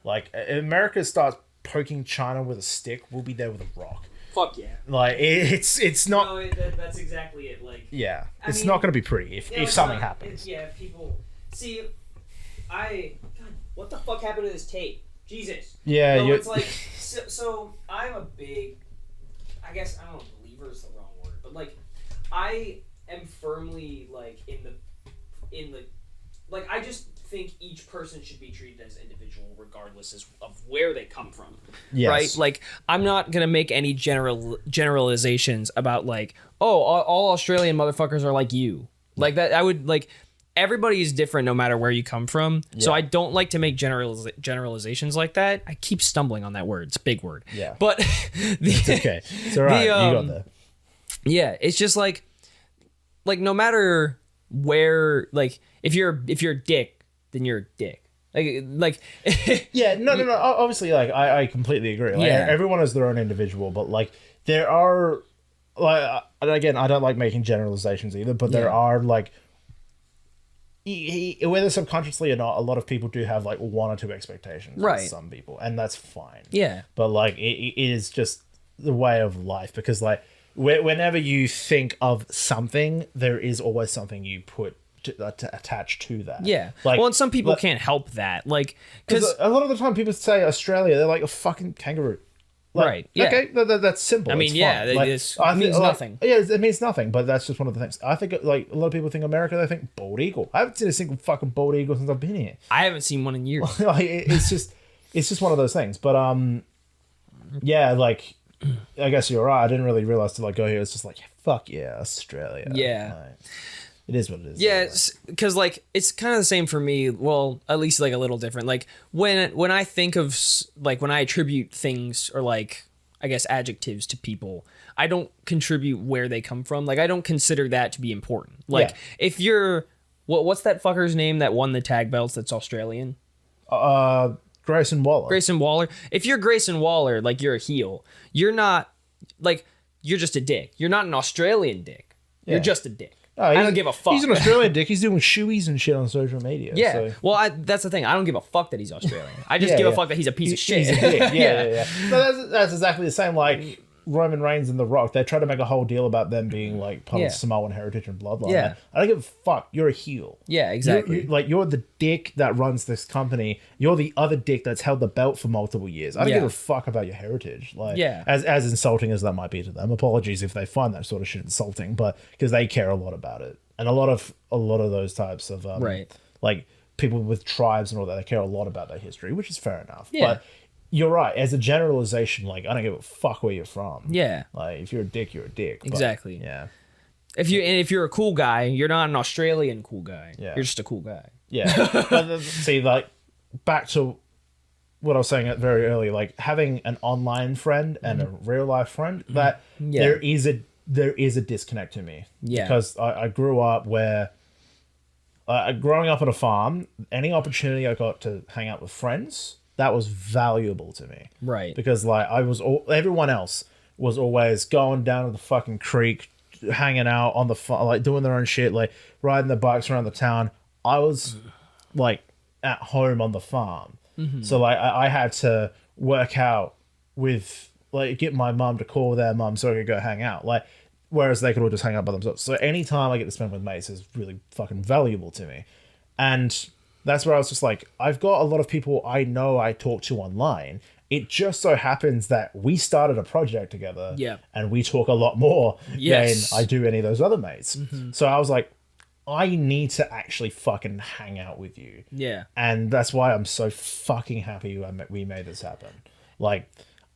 Like if America starts poking China with a stick, we'll be there with a rock. Fuck yeah. Like it's not. No, that's exactly it. Like Yeah, it's mean, not going to be pretty if something happens. People see. God, what the fuck happened to this tape? Jesus. Yeah, no, it's like so. I'm a big. I guess I don't know. Believer is the wrong word, but like, I am firmly like in the. Like I just think each person should be treated as individual regardless of where they come from. Yes. Right? Like, I'm not going to make any generalizations about, like, oh, all Australian motherfuckers are like you. Like, that, I would, like, everybody is different no matter where you come from. So I don't like to make generalizations like that. I keep stumbling on that word. It's a big word. Yeah. But It's okay. It's all right. You got there. Yeah, it's just like no matter where, like, if you're a dick, then you're a dick. Like Yeah, no. Obviously, like, I completely agree. Like, Yeah. everyone is their own individual, but like there are, like, and again, I don't like making generalizations either, but there are like, whether subconsciously or not, a lot of people do have like one or two expectations. Right. With some people, and that's fine. Yeah. But like, it is just the way of life, because like, whenever you think of something, there is always something you put to attach to that. Yeah. Like, well, and some people can't help that. Like, because a lot of the time people say Australia, they're like a fucking kangaroo. Like, Right, yeah. Okay, that's simple. I mean, it's yeah, fine. it Like, is- I it means like, nothing. Yeah, it means nothing, but that's just one of the things. I think, like, a lot of people think America, they think bald eagle. I haven't seen a single fucking bald eagle since I've been here. I haven't seen one in years. Like, it's just one of those things. But yeah, like, I guess you're right. I didn't really realize to like go here. It's just like, fuck yeah, Australia. Yeah. Like, it is what it is. Yeah, because like it's kind of the same for me. Well, at least like a little different. Like when I think of like when I attribute things or like I guess adjectives to people, I don't contribute where they come from. Like I don't consider that to be important. Like Yeah. if you're what's that fucker's name that won the tag belts that's Australian? Grayson Waller. Grayson Waller. If you're Grayson Waller, like you're a heel. You're not like you're just a dick. You're not an Australian dick. You're Yeah. just a dick. No, I he's- don't give a fuck. He's an Australian dick. He's doing shoeies and shit on social media. Yeah. So. Well, that's the thing. I don't give a fuck that he's Australian. I just Yeah, give a yeah. fuck that he's a piece of shit. He's a dick. Yeah. No, that's exactly the same. Like Roman Reigns and The Rock, they try to make a whole deal about them being like part Yeah. of Samoan heritage and bloodline. Yeah. I don't give a fuck. You're a heel. Yeah, exactly. You're the dick that runs this company. You're the other dick that's held the belt for multiple years. I don't Yeah. give a fuck about your heritage. Like, Yeah. as insulting as that might be to them. Apologies if they find that sort of shit insulting, but because they care a lot about it, and a lot of those types of Right. like people with tribes and all that, they care a lot about their history, which is fair enough. Yeah. But you're right. As a generalization, like, I don't give a fuck where you're from. Yeah. Like, if you're a dick, you're a dick. But, Exactly. yeah. If you're a cool guy, you're not an Australian cool guy. Yeah. You're just a cool guy. Yeah. But see, like, back to what I was saying very early, like having an online friend and a real life friend, that Yeah. there is a disconnect to me. Yeah. Because I grew up where, growing up on a farm, any opportunity I got to hang out with friends, that was valuable to me. Right. Because like everyone else was always going down to the fucking creek, hanging out on the like doing their own shit, like riding their bikes around the town. I was like at home on the farm, so like I had to work out with like get my mum to call their mum so I could go hang out. Like whereas they could all just hang out by themselves. So any time I get to spend with mates is really fucking valuable to me, and that's where I was just like, I've got a lot of people I know I talk to online. It just so happens that we started a project together, Yeah. and we talk a lot more Yes. than I do any of those other mates. So I was like, I need to actually fucking hang out with you. Yeah. And that's why I'm so fucking happy we made this happen. Like,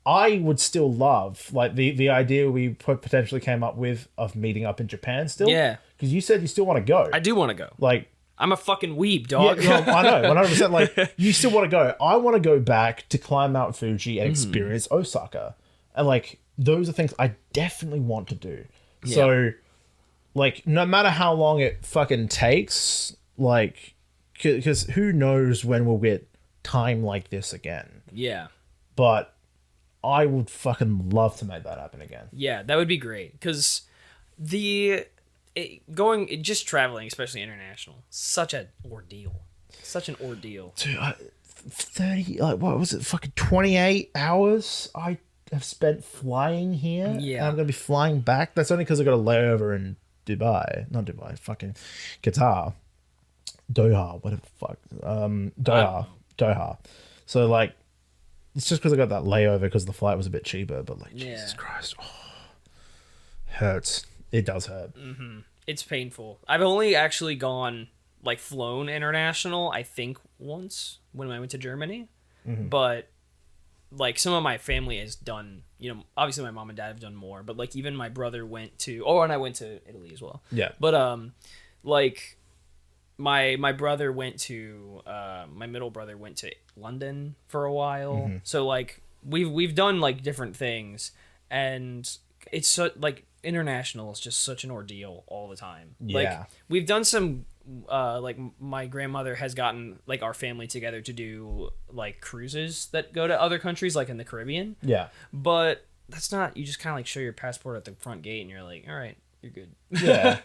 I would still love, like, the idea we potentially came up with of meeting up in Japan still. Yeah. Because you said you still want to go. I do want to go. Like, I'm a fucking weeb, yeah, dog. no, I know, 100%. Like, you still want to go. I want to go back to climb Mount Fuji and experience Osaka. And, like, those are things I definitely want to do. Yeah. So, like, no matter how long it fucking takes, like, because who knows when we'll get time like this again. Yeah. But I would fucking love to make that happen again. Yeah, that would be great because just traveling, especially international, such an ordeal. Such an ordeal. Dude, 30, like, what was it? Fucking 28 hours I have spent flying here. Yeah. And I'm going to be flying back. That's only because I got a layover in Dubai. Not Dubai, fucking Qatar. Doha, whatever the fuck. Doha. So, like, it's just because I got that layover because the flight was a bit cheaper, but, like, Yeah. Jesus Christ. Oh, hurts. It does hurt. It's painful. I've only actually gone like flown international, I think once when I went to Germany. Mm-hmm. But like some of my family has done, you know, obviously my mom and dad have done more, but like even my brother went to, and I went to Italy as well. Yeah. But like my brother went to my middle brother went to London for a while. Mm-hmm. So like we've done like different things, and it's so like international is just such an ordeal all the time. Like Yeah. we've done some like my grandmother has gotten like our family together to do like cruises that go to other countries like in the Caribbean. Yeah. But that's not, you just kind of like show your passport at the front gate and you're like, all right, you're good. Yeah.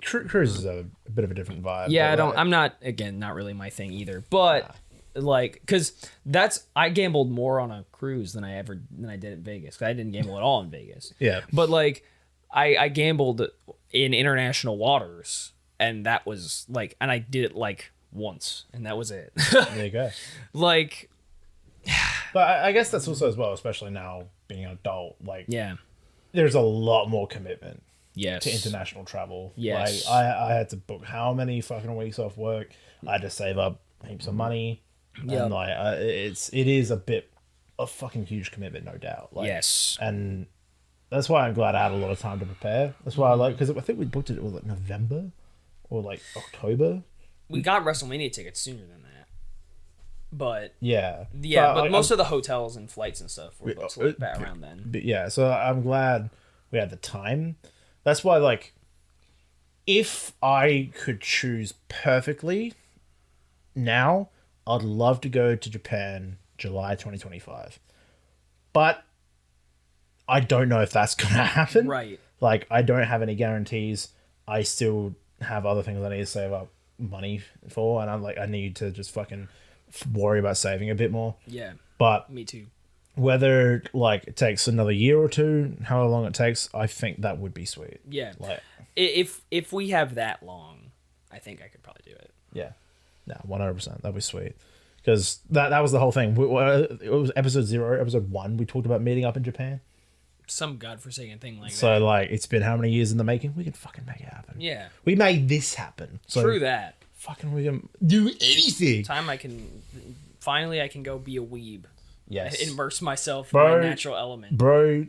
Cruise is a bit of a different vibe. Yeah, but, I'm not, again, not really my thing either. But like, because I gambled more on a cruise than I did in Vegas. 'Cause I didn't gamble at all in Vegas. Yeah. But like, I gambled in international waters, and that was like, and I did it like once, and that was it. There you go. Like, But I guess that's also as well, especially now being an adult, like yeah. there's a lot more commitment Yes. to international travel. Yes. Like I had to book how many fucking weeks off work. I had to save up heaps of money. Yep. And like it is a bit of fucking huge commitment, no doubt. Like, Yes. And that's why I'm glad I had a lot of time to prepare. That's why I like, because I think we booked it was like November or like October. We got WrestleMania tickets sooner than that. But Yeah. but like, most of the hotels and flights and stuff were booked like back around then. But yeah, so I'm glad we had the time. That's why, like, if I could choose perfectly now, I'd love to go to Japan July 2025. But I don't know if that's going to happen. Right. Like, I don't have any guarantees. I still have other things I need to save up money for. And I'm like, I need to just fucking worry about saving a bit more. Yeah. But Me too. whether like it takes another year or two, however long it takes, I think that would be sweet. Yeah. Like, If we have that long, I think I could probably do it. yeah, no, 100%. That'd be sweet. Because that was the whole thing. It was episode 0, episode 1. We talked about meeting up in Japan. Some godforsaken thing like So that. like, it's been how many years in the making? We can fucking make it happen. Yeah. We made this happen. So True that. fucking we can do anything. Time I can go be a weeb. Yes, Immerse myself Bro. in my natural element. bro.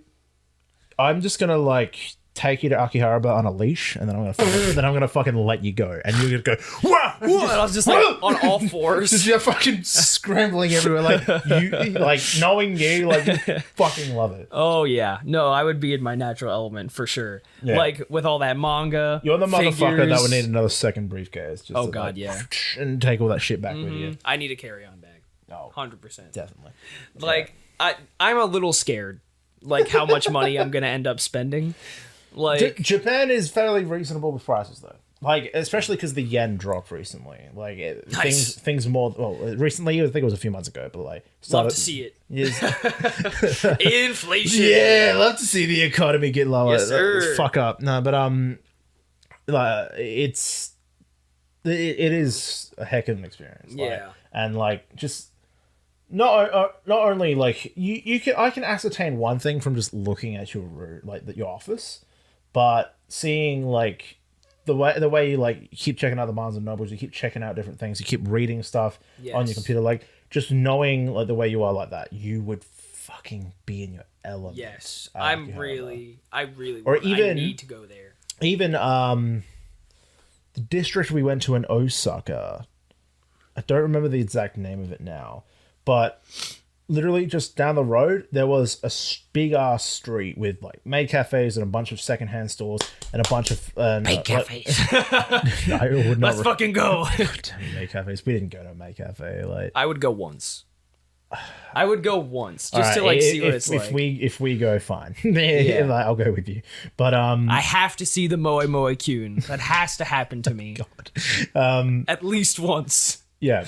I'm just gonna like take you to Akihabara on a leash, and then I'm gonna fucking let you go, and you're gonna go wah, And I was just like on all fours. Just you're fucking scrambling everywhere, like you, like knowing you, like you fucking love it. Oh yeah, no, I would be in my natural element for sure. Yeah. Like with all that manga. You're the motherfucker that figures. would need another second briefcase. Just Oh to, God, like, yeah. and take all that shit back with you. I need a carry-on bag. Oh, 100%. definitely. Like I'm a little scared, like how much money I'm gonna end up spending. Like Japan is fairly reasonable with prices though. Like, especially because the yen dropped recently. Like, Nice. things more. Well, recently, I think it was a few months ago, but like, love to see it. Yes. Inflation. Yeah, love to see the economy get lower. Yes, sir. Fuck up. No, but like, it is a heck of an experience. Like, Yeah. and like just not only like I can ascertain one thing from just looking at your room, like your office, but seeing like the way you like keep checking out the Barnes and Nobles, you keep checking out different things, you keep reading stuff on your Yes. computer, like just knowing like the way you are like that, you would fucking be in your element. Yes, I I really really Or I even- need to go there. Even the district we went to in Osaka, I don't remember the exact name of it now, but literally just down the road there was a big ass street with like maid cafes and a bunch of secondhand stores and a bunch of maid cafes. I would not. Let's fucking go. Damn you, maid cafes. We didn't go to a maid cafe. Like, I would go once. I would go once just alright, to like see what if, it's if like. if we go, fine. Like, I'll go with you. But I have to see the Moe Moe Kyun. That has to happen to me. At least once. yeah.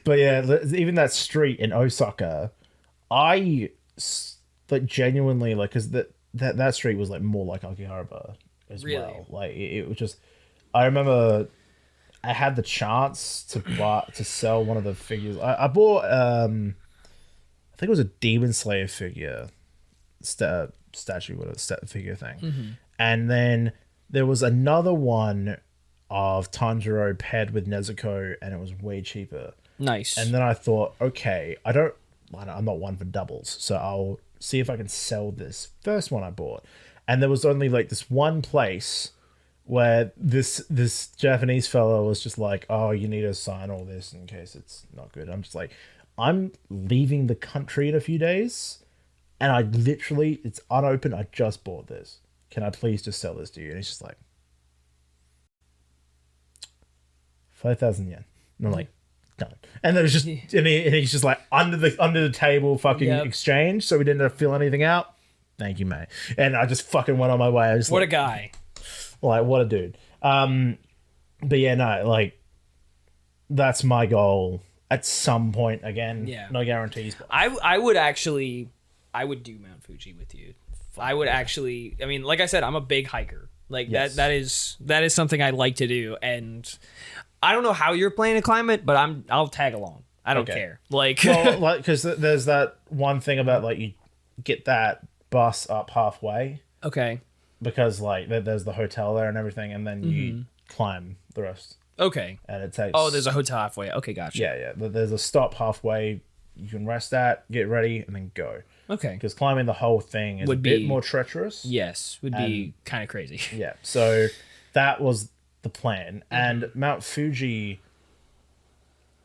But yeah, even that street in Osaka, I like genuinely like, because that street was like more like Akihabara as Really? well. Like it was just, I remember I had the chance to sell one of the figures. I bought I think it was a Demon Slayer figure statue, figure thing, and then there was another one. of Tanjiro paired with Nezuko, and it was way cheaper. Nice. And then I thought, okay, I'm not one for doubles, so I'll see if I can sell this first one I bought. And there was only like this one place where this Japanese fellow was just like, oh, you need to sign all this in case it's not good. I'm just like, I'm leaving the country in a few days, and I literally, it's unopened. I just bought this. Can I please just sell this to you? And he's just like, 5,000 yen. And I'm like, done. And there was just, and he's just like under the table fucking exchange, so we didn't have to fill anything out. Thank you, mate. And I just fucking went on my way. I was what a guy. Like, what a dude. But yeah, no, like, that's my goal at some point. Again, no guarantees. But I would do Mount Fuji with you. I would actually, I mean, like I said, I'm a big hiker. Like that is something I like to do, and I don't know how you're planning to climb it, but I'll tag along. I don't care. Like, well, like, because there's that one thing about like you get that bus up halfway. Okay. Because like there's the hotel there and everything, and then you climb the rest. Okay. And it takes. Oh, there's a hotel halfway. Okay, gotcha. Yeah. There's a stop halfway. You can rest at, get ready, and then go. Okay. Because climbing the whole thing is a bit more treacherous. Yes, would be kind of crazy. Yeah. So that was the plan, and Mount Fuji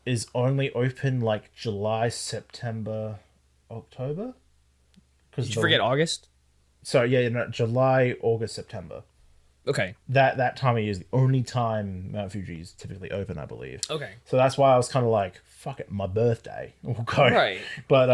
is only open like July, September, October. Did you forget August? So yeah, no, July, August, September. Okay. That time of year is the only time Mount Fuji is typically open, I believe. Okay. So that's why I was kind of like, fuck it, my birthday. We'll go. Right. But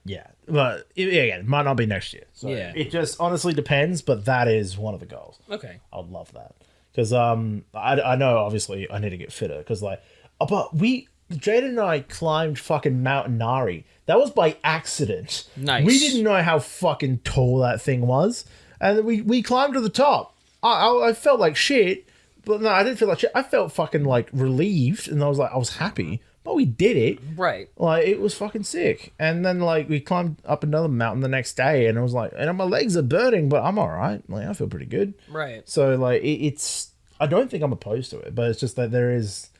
yeah. But again, it might not be next year. So it just honestly depends, but that is one of the goals. Okay. I would love that. Because I know obviously I need to get fitter because like, but Jada and I climbed fucking Mount Nari. That was by accident. Nice. We didn't know how fucking tall that thing was. And we climbed to the top. I felt like shit. But no, I didn't feel like shit. I felt fucking like relieved. And I was happy. But we did it. Right. Like, it was fucking sick. And then like we climbed up another mountain the next day. And I was like, and my legs are burning, but I'm all right. Like, I feel pretty good. Right. So like it's, I don't think I'm opposed to it. But it's just that there is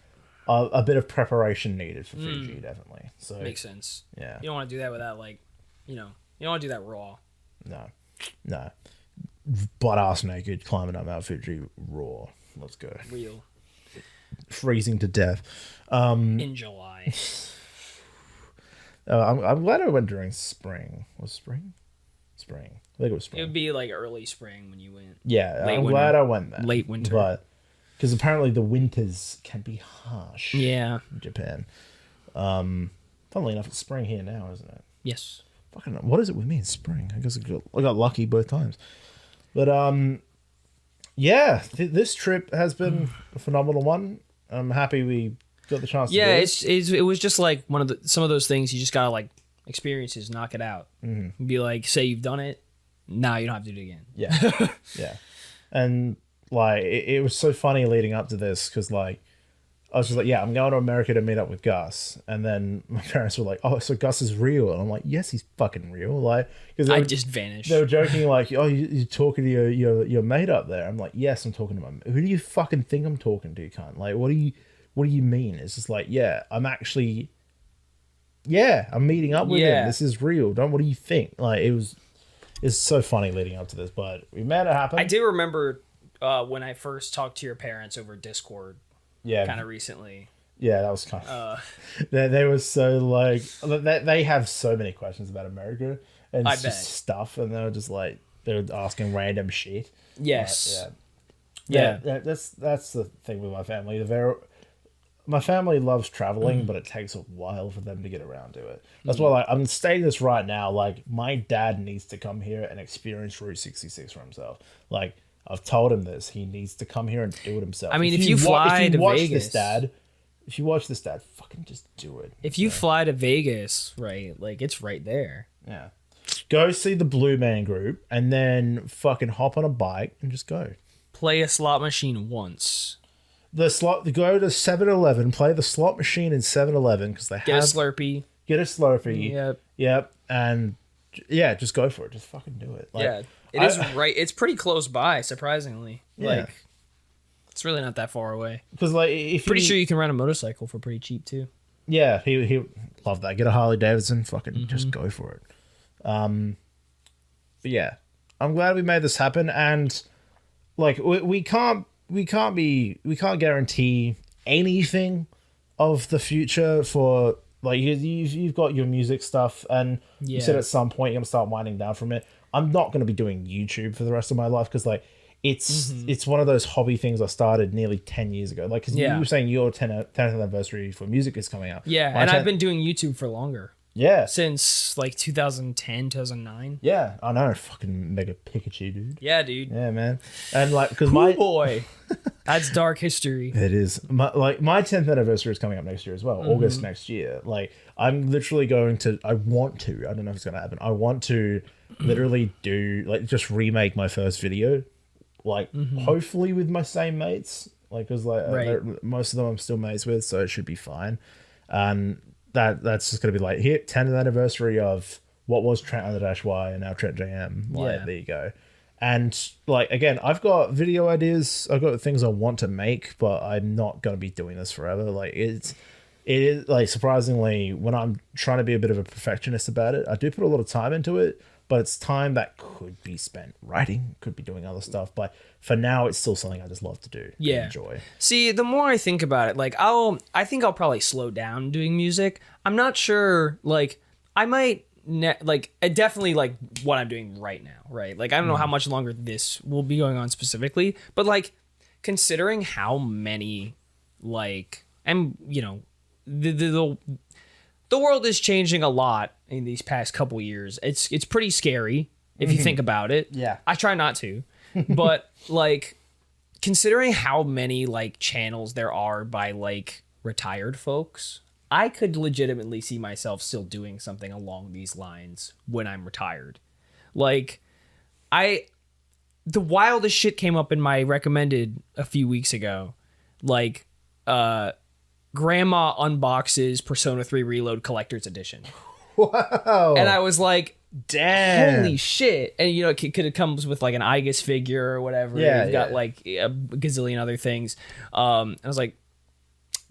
a bit of preparation needed for Fiji, definitely. So makes sense. Yeah. You don't want to do that without like, you don't want to do that raw. No. Butt ass naked climbing up Mount Fuji raw. Let's go. Real. Freezing to death. In July. I'm glad I went during spring. Was spring? Spring. I think it was spring. It would be like early spring when you went. Yeah, I'm glad I went there. Late winter. But because apparently the winters can be harsh. Yeah. In Japan. Funnily enough, it's spring here now, isn't it? Yes. Fucking, what is it with me in spring? I guess I got lucky both times. But yeah, this trip has been a phenomenal one. I'm happy we got the chance. Yeah, to do it. it was just like some of those things you just gotta like experiences, knock it out. Be like, say you've done it, now you don't have to do it again. Yeah, yeah, and like it was so funny leading up to this because like I was just like, yeah, I'm going to America to meet up with Gus, and then my parents were like, oh, so Gus is real, and I'm like, yes, he's fucking real, like because I just vanished. They were joking like, oh, you're talking to your mate up there. I'm like, yes, I'm talking to my. Who do you fucking think I'm talking to, cunt? Like, what do you mean? It's just like, yeah, I'm actually, yeah, I'm meeting up with him. This is real. What do you think? Like, it's so funny leading up to this, but we made it happen. I do remember when I first talked to your parents over Discord. Yeah, kind of recently. Yeah, that was kind of. They were so like they have so many questions about America and just stuff, and they were just like they were asking random shit. Yes. Yeah. That's the thing with my family. My family loves traveling, but it takes a while for them to get around to it. That's why like, I'm stating this right now. Like, my dad needs to come here and experience Route 66 for himself. Like, I've told him this. He needs to come here and do it himself. I mean, if you fly to Vegas, if you watch this, Dad, fucking just do it. If you fly to Vegas, right, like it's right there. Yeah. Go see the Blue Man Group and then fucking hop on a bike and just go. Play a slot machine once. Go to 7-Eleven, play the slot machine in 7-Eleven because they get a Slurpee. Get a Slurpee. Yep. And yeah, just go for it. Just fucking do it. Like, yeah. It is right. It's pretty close by, surprisingly. Yeah. Like, It's really not that far away. Because like, if Pretty sure you can rent a motorcycle for pretty cheap too. Yeah, he love that. Get a Harley Davidson, fucking just go for it. But yeah, I'm glad we made this happen, and like we can't guarantee anything of the future for like you've got your music stuff, and you said at some point you're gonna start winding down from it. I'm not gonna be doing YouTube for the rest of my life because like it's one of those hobby things I started nearly 10 years ago. Like, because you were saying your 10th anniversary for music is coming up. Yeah, and I've been doing YouTube for longer. Yeah. Since like 2010, 2009. Yeah, I know. Fucking Mega Pikachu, dude. Yeah, dude. Yeah, man. And like, because boy, that's dark history. It is. My 10th anniversary is coming up next year as well, August next year. Like, I'm literally I don't know if it's going to happen. I want to literally do, like, just remake my first video. Like, hopefully with my same mates. Like, because like, most of them I'm still mates with, so it should be fine. That's just going to be like, here, 10th anniversary of what was Trent Y and now Trent JM. Like, there you go. And like, again, I've got video ideas. I've got things I want to make, but I'm not going to be doing this forever. Like, it is like, surprisingly, when I'm trying to be a bit of a perfectionist about it, I do put a lot of time into it, but it's time that could be spent writing, could be doing other stuff. But for now, it's still something I just love to do. Yeah. Enjoy. See, the more I think about it, like I think I'll probably slow down doing music. I'm not sure, like I might definitely like what I'm doing right now, right? Like I don't know how much longer this will be going on specifically, but like considering how many like, and you know, the world is changing a lot in these past couple years. It's pretty scary if you think about it. Yeah. I try not to. But like considering how many like channels there are by like retired folks, I could legitimately see myself still doing something along these lines when I'm retired. Like the wildest shit came up in my recommended a few weeks ago. Like Grandma unboxes Persona 3 Reload Collector's Edition. Wow. And I was like, damn. Holy shit. And you know, it comes with like an Igus figure or whatever. Yeah, You've got like a gazillion other things. I was like,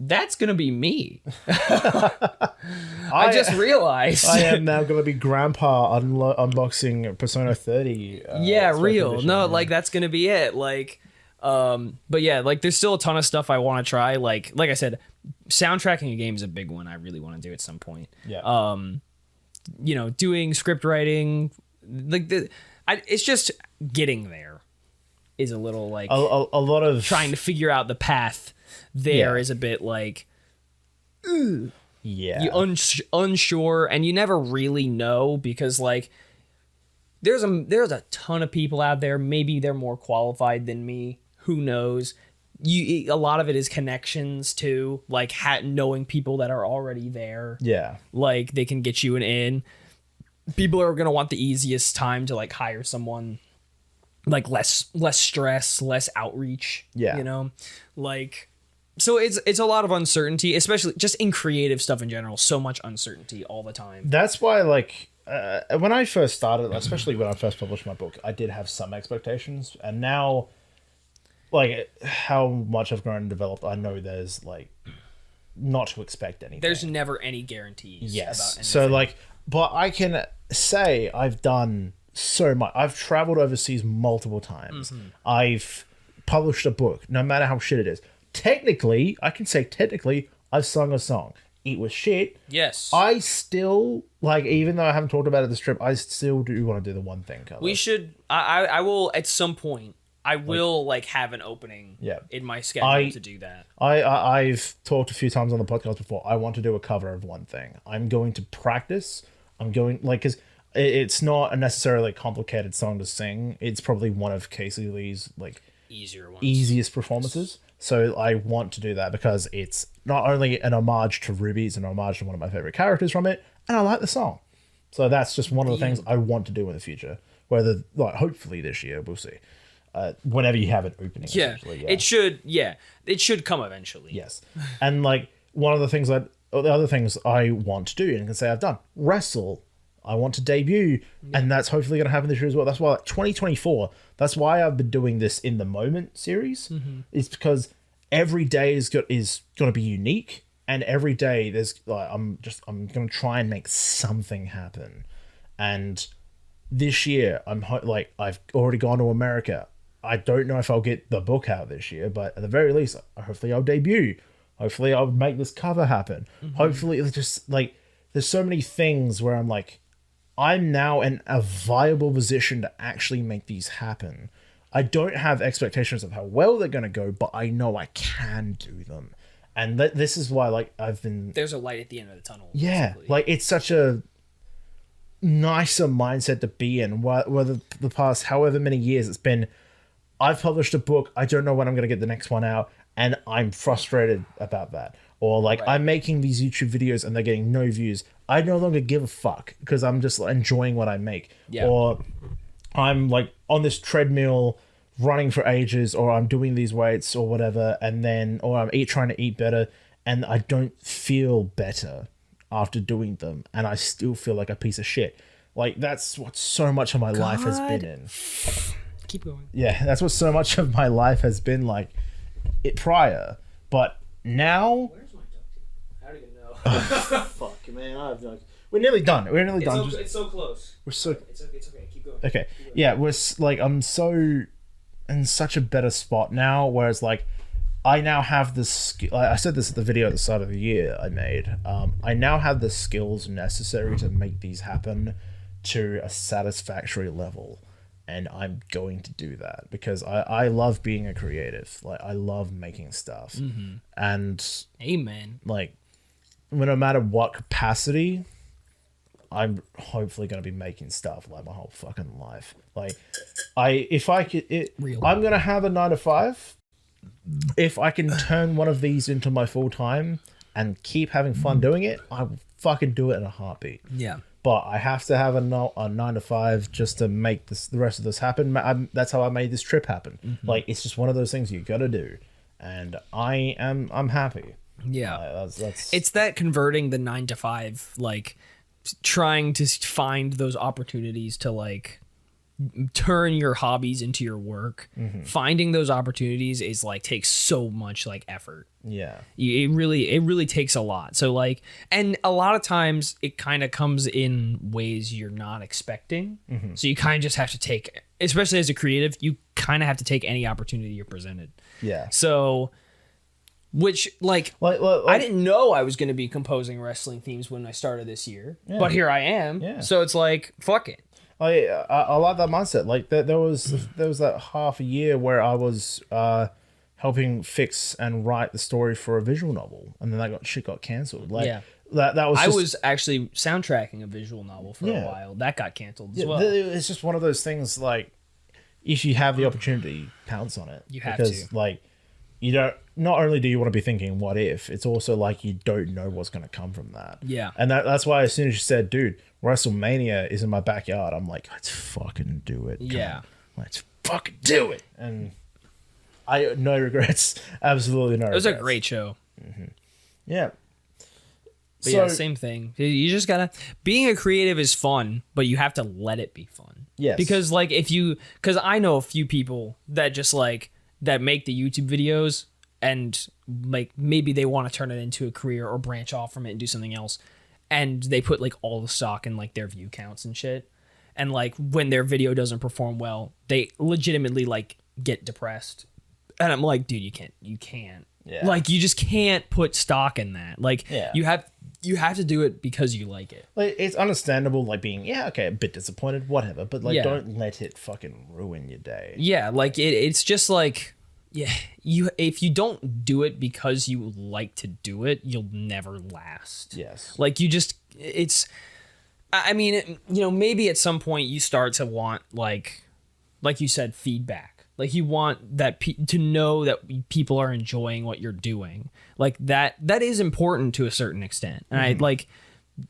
that's gonna be me. I just realized. I am now gonna be Grandpa unboxing Persona 30. real. Edition, No, yeah. like that's gonna be it. Like, but yeah, like there's still a ton of stuff I want to try. Like I said, soundtracking a game is a big one I really want to do at some point. Yeah. You know, doing script writing, like it's just getting there is a little like a lot of trying to figure out the path there is a bit like, yeah, you unsure, and you never really know because like there's a ton of people out there. Maybe they're more qualified than me. Who knows? A lot of it is connections too, like knowing people that are already there. Yeah. Like they can get you an in. People are going to want the easiest time to like hire someone, like less stress, less outreach. Yeah. You know, like, so it's a lot of uncertainty, especially just in creative stuff in general. So much uncertainty all the time. That's why, like, when I first started, especially when I first published my book, I did have some expectations, and now, like, how much I've grown and developed, I know there's like not to expect anything. There's never any guarantees. Yes. About anything. So like, but I can say I've done so much. I've traveled overseas multiple times. I've published a book, no matter how shit it is. Technically, I can say I've sung a song. It was shit. Yes. I still, like, even though I haven't talked about it this trip, I still do want to do the one thing cover. We should. I will at some point. I will like have an opening. In my schedule to do that. I've talked a few times on the podcast before. I want to do a cover of one thing. I'm going to practice. I'm going because it's not a necessarily complicated song to sing. It's probably one of Casey Lee's like easiest performances. So I want to do that because it's not only an homage to Ruby, it's an homage to one of my favorite characters from it, and I like the song. So that's just one of the things I want to do in the future. Whether, like, hopefully this year, we'll see. Whenever you have an opening, it should. Yeah, it should come eventually. Yes, and like the other things I want to do, and can say I've done wrestle I want to debut, and that's hopefully going to happen this year as well. That's why 2024. That's why I've been doing this in the moment series. It's because every day is going to be unique, and every day there's like I'm going to try and make something happen. And this year I've already gone to America. I don't know if I'll get the book out this year, but at the very least, hopefully I'll debut. Hopefully I'll make this cover happen. Hopefully it's just like there's so many things where I'm like, I'm now in a viable position to actually make these happen. I don't have expectations of how well they're going to go, but I know I can do them. And this is why like There's a light at the end of the tunnel. Yeah, basically. like it's such a nicer mindset to be in. Whether the past however many years it's been, I've published a book, I don't know when I'm going to get the next one out, and I'm frustrated about that. Or like I'm making these YouTube videos and they're getting no views. I no longer give a fuck because I'm just enjoying what I make. Yeah. Or I'm like on this treadmill running for ages, or I'm doing these weights or whatever, and then or I'm trying to eat better, and I don't feel better after doing them, and I still feel like a piece of shit. Like that's what so much of my life has been in. Keep going. Yeah, that's what so much of my life has been like it prior. But now Where's my duct tape? How do you know? fuck man, we're nearly done. We're nearly done. It's so close. We're so It's okay. Keep going. okay. Yeah, I'm so in such a better spot now, whereas like I now have the skill. I said this at the video at the start of the year I made. I now have the skills necessary to make these happen to a satisfactory level. And I'm going to do that because I love being a creative. Like I love making stuff, and Amen. like no matter what capacity, I'm hopefully going to be making stuff like my whole fucking life. Like I'm going to have a 9 to 5. If I can turn one of these into my full time and keep having fun doing it, I will fucking do it in a heartbeat. Yeah. But I have to have a 9 to 5 just to make the rest of this happen. That's how I made this trip happen. Like it's just one of those things you got to do, and I'm happy. Yeah. That's It's that converting the 9 to 5, like trying to find those opportunities to like turn your hobbies into your work. Finding those opportunities is like takes so much like effort. yeah. It really takes a lot. So like, and a lot of times it kind of comes in ways you're not expecting. So you kind of just have to take, especially as a creative, you kind of have to take any opportunity you're presented. Yeah. So, which like I didn't know I was going to be composing wrestling themes when I started this year, but here I am. Yeah. So it's like, fuck it. I like that mindset. Like there was that half a year where I was helping fix and write the story for a visual novel, and then that shit got cancelled. Like that was I just, was actually soundtracking a visual novel for a while. That got canceled as well. It's just one of those things. Like if you have the opportunity, pounce on it. You have because, to. like you don't. Not only do you want to be thinking what if, it's also like you don't know what's going to come from that. Yeah. And that's why as soon as you said, dude, WrestleMania is in my backyard, I'm like, let's fucking do it. Come Yeah. on. Let's fucking do it. And I no regrets. Absolutely no regrets. It was a great show. Yeah. But yeah, same thing. You just gotta, being a creative is fun, but you have to let it be fun. Yes. Because like because I know a few people that just like, that make the YouTube videos and like maybe they want to turn it into a career or branch off from it and do something else. And they put like all the stock in like their view counts and shit. And like when their video doesn't perform well, they legitimately like get depressed. And I'm like, dude, you can't. Yeah. Like you just can't put stock in that. Like you have to do it because you like it. Like, it's understandable, like being a bit disappointed, whatever, but like Yeah. don't let it fucking ruin your day. Yeah, like it's just like, yeah, if you don't do it because you like to do it, you'll never last. Yes. Like I mean, maybe at some point you start to want like you said, feedback. Like you want that to know that people are enjoying what you're doing. Like that is important to a certain extent. And I like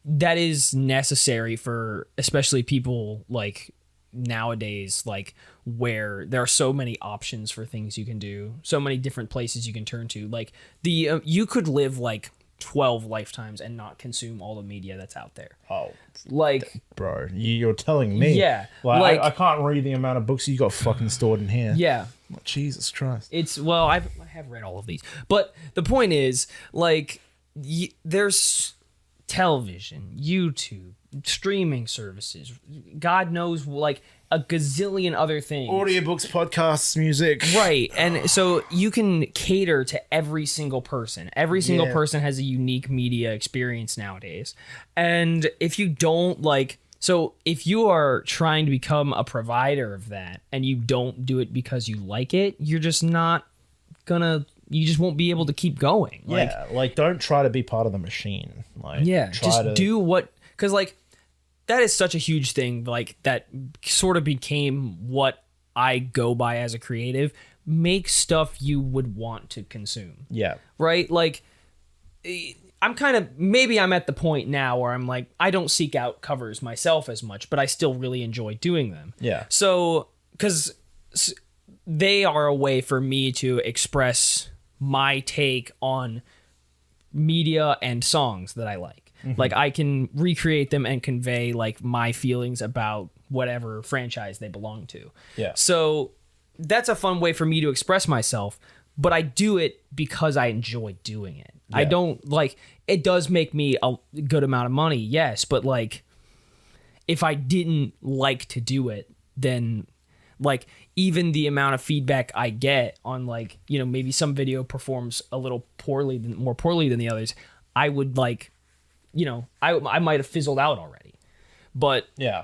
that is necessary for especially people like nowadays, like where there are so many options for things you can do, so many different places you can turn to. Like you could live like 12 lifetimes and not consume all the media that's out there. Oh, Like, bro, you're telling me? Yeah, Like, like- I can't read the amount of books you got fucking stored in here. yeah. Jesus Christ. It's well, I have read all of these, but the point is, like, there's television, YouTube, streaming services, God knows, like a gazillion other things. Audiobooks, podcasts, music. Right, and so you can cater to every single person. Every single Yeah. person has a unique media experience nowadays, and if you don't like. So if you are trying to become a provider of that and you don't do it because you like it, you're just not gonna, you just won't be able to keep going. Like, Yeah, like don't try to be part of the machine. Like, yeah, try just to do what, because like that is such a huge thing. Like that sort of became what I go by as a creative. Make stuff you would want to consume. Yeah, Right? Like, I'm kind of, maybe I'm at the point now where I'm like, I don't seek out covers myself as much, but I still really enjoy doing them. yeah, So, because they are a way for me to express my take on media and songs that I like. Like, I can recreate them and convey, like, my feelings about whatever franchise they belong to. yeah. So, that's a fun way for me to express myself, but I do it because I enjoy doing it. I Yeah. don't, like, it does make me a good amount of money, yes, but, like, if I didn't like to do it, then, like, even the amount of feedback I get on, like, you know, maybe some video performs a little more poorly than the others, I would, like, you know, I might have fizzled out already. But Yeah.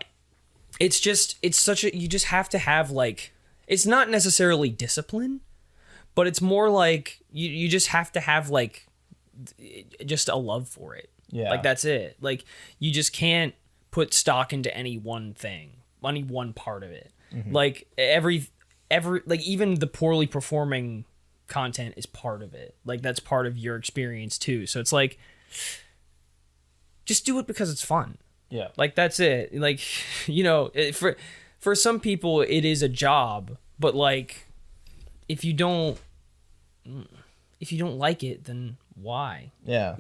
it's just, it's such a, you just have to have, like, it's not necessarily discipline, but it's more like you just have to have, like, just a love for it. Yeah. Like, that's it. Like, you just can't put stock into any one thing, any one part of it. Like, every like, even the poorly performing content is part of it. Like, that's part of your experience too. So it's like, just do it because it's fun. Yeah. Like, that's it. Like, you know, for some people it is a job, but, like, if you don't like it, then why? Yeah.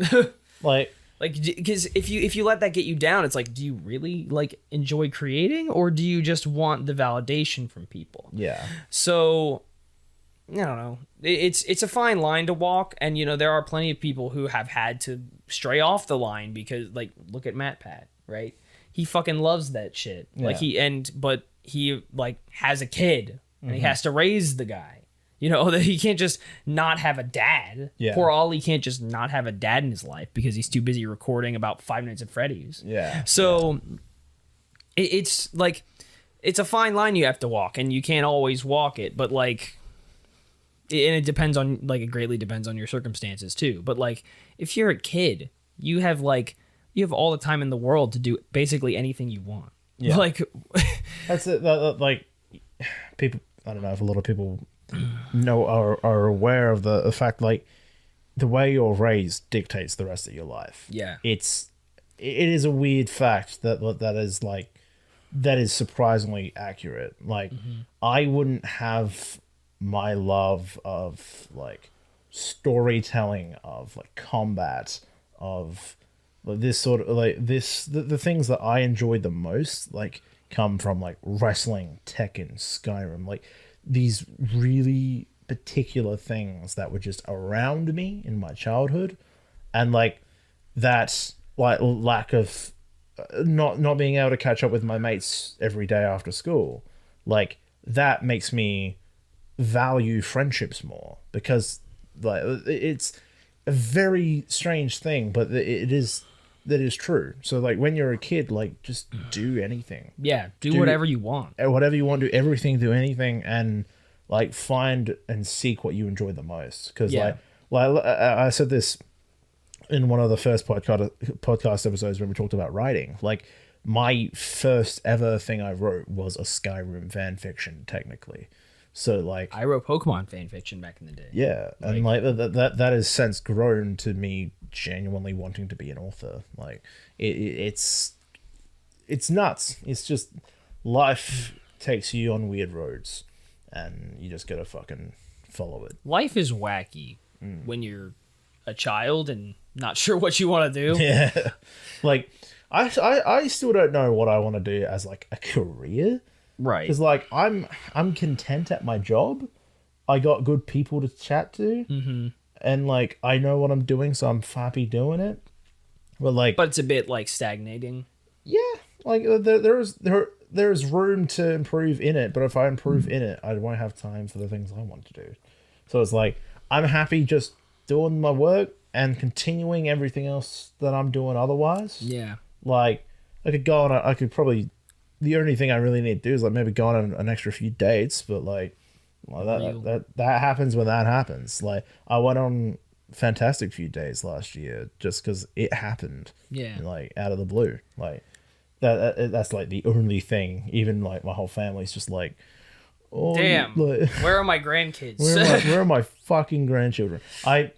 Like, Because if you let that get you down, it's like, do you really, like, enjoy creating, or do you just want the validation from people? yeah. So, I don't know. It's a fine line to walk, and, you know, there are plenty of people who have had to stray off the line because, like, look at Matt Pat, right? He fucking loves that shit. Like, but he, like, has a kid, and he has to raise the guy. You know, that he can't just not have a dad. Yeah. Poor Ollie can't just not have a dad in his life because he's too busy recording about 5 Nights at Freddy's. Yeah. So it's like, it's a fine line you have to walk, and you can't always walk it, but, like, and it depends on, like, it greatly depends on your circumstances too. But, like, if you're a kid, you have all the time in the world to do basically anything you want. Yeah. Like, That's it. Like, people, I don't know if a lot of people are aware of the fact, like, the way you're raised dictates the rest of your life. yeah. It is a weird fact that is surprisingly accurate. Like, I wouldn't have my love of, like, storytelling, of, like, combat, of, like, this sort of, like, the things that I enjoyed the most, like, come from, like, wrestling, Tekken, Skyrim, like, these really particular things that were just around me in my childhood, and, like, that, like, lack of not being able to catch up with my mates every day after school, like, that makes me value friendships more, because, like, it's a very strange thing, but that is true. So, like, when you're a kid, like, just do anything. Yeah. Do whatever you want. Whatever you want, do everything, do anything, and, like, find and seek what you enjoy the most. Because, Yeah. like I said this in one of the first podcast episodes when we talked about writing. Like, my first ever thing I wrote was a Skyrim fan fiction, technically. So, like, I wrote Pokemon fan fiction back in the day. yeah, and, like, that has since grown to me genuinely wanting to be an author. Like, it's nuts. It's just, life takes you on weird roads, and you just gotta fucking follow it. Life is wacky when you're a child and not sure what you want to do. Yeah. Like, I still don't know what I want to do as like a career. Right. Because like I'm content at my job. I got good people to chat to. Mm-hmm. And like I know what I'm doing, so I'm happy doing it. But it's a bit like stagnating. Yeah. Like there's room to improve in it, but if I improve in it, I won't have time for the things I want to do. So it's like I'm happy just doing my work and continuing everything else that I'm doing otherwise. Yeah. Like I could go on I could probably the only thing I really need to do is like maybe go on an extra few dates, but like that happens when that happens. Like I went on fantastic few days last year just because it happened. Yeah. Like out of the blue. Like that's like the only thing. Even like my whole family's just like, oh, damn. Like, where are my grandkids? where are my fucking grandchildren? I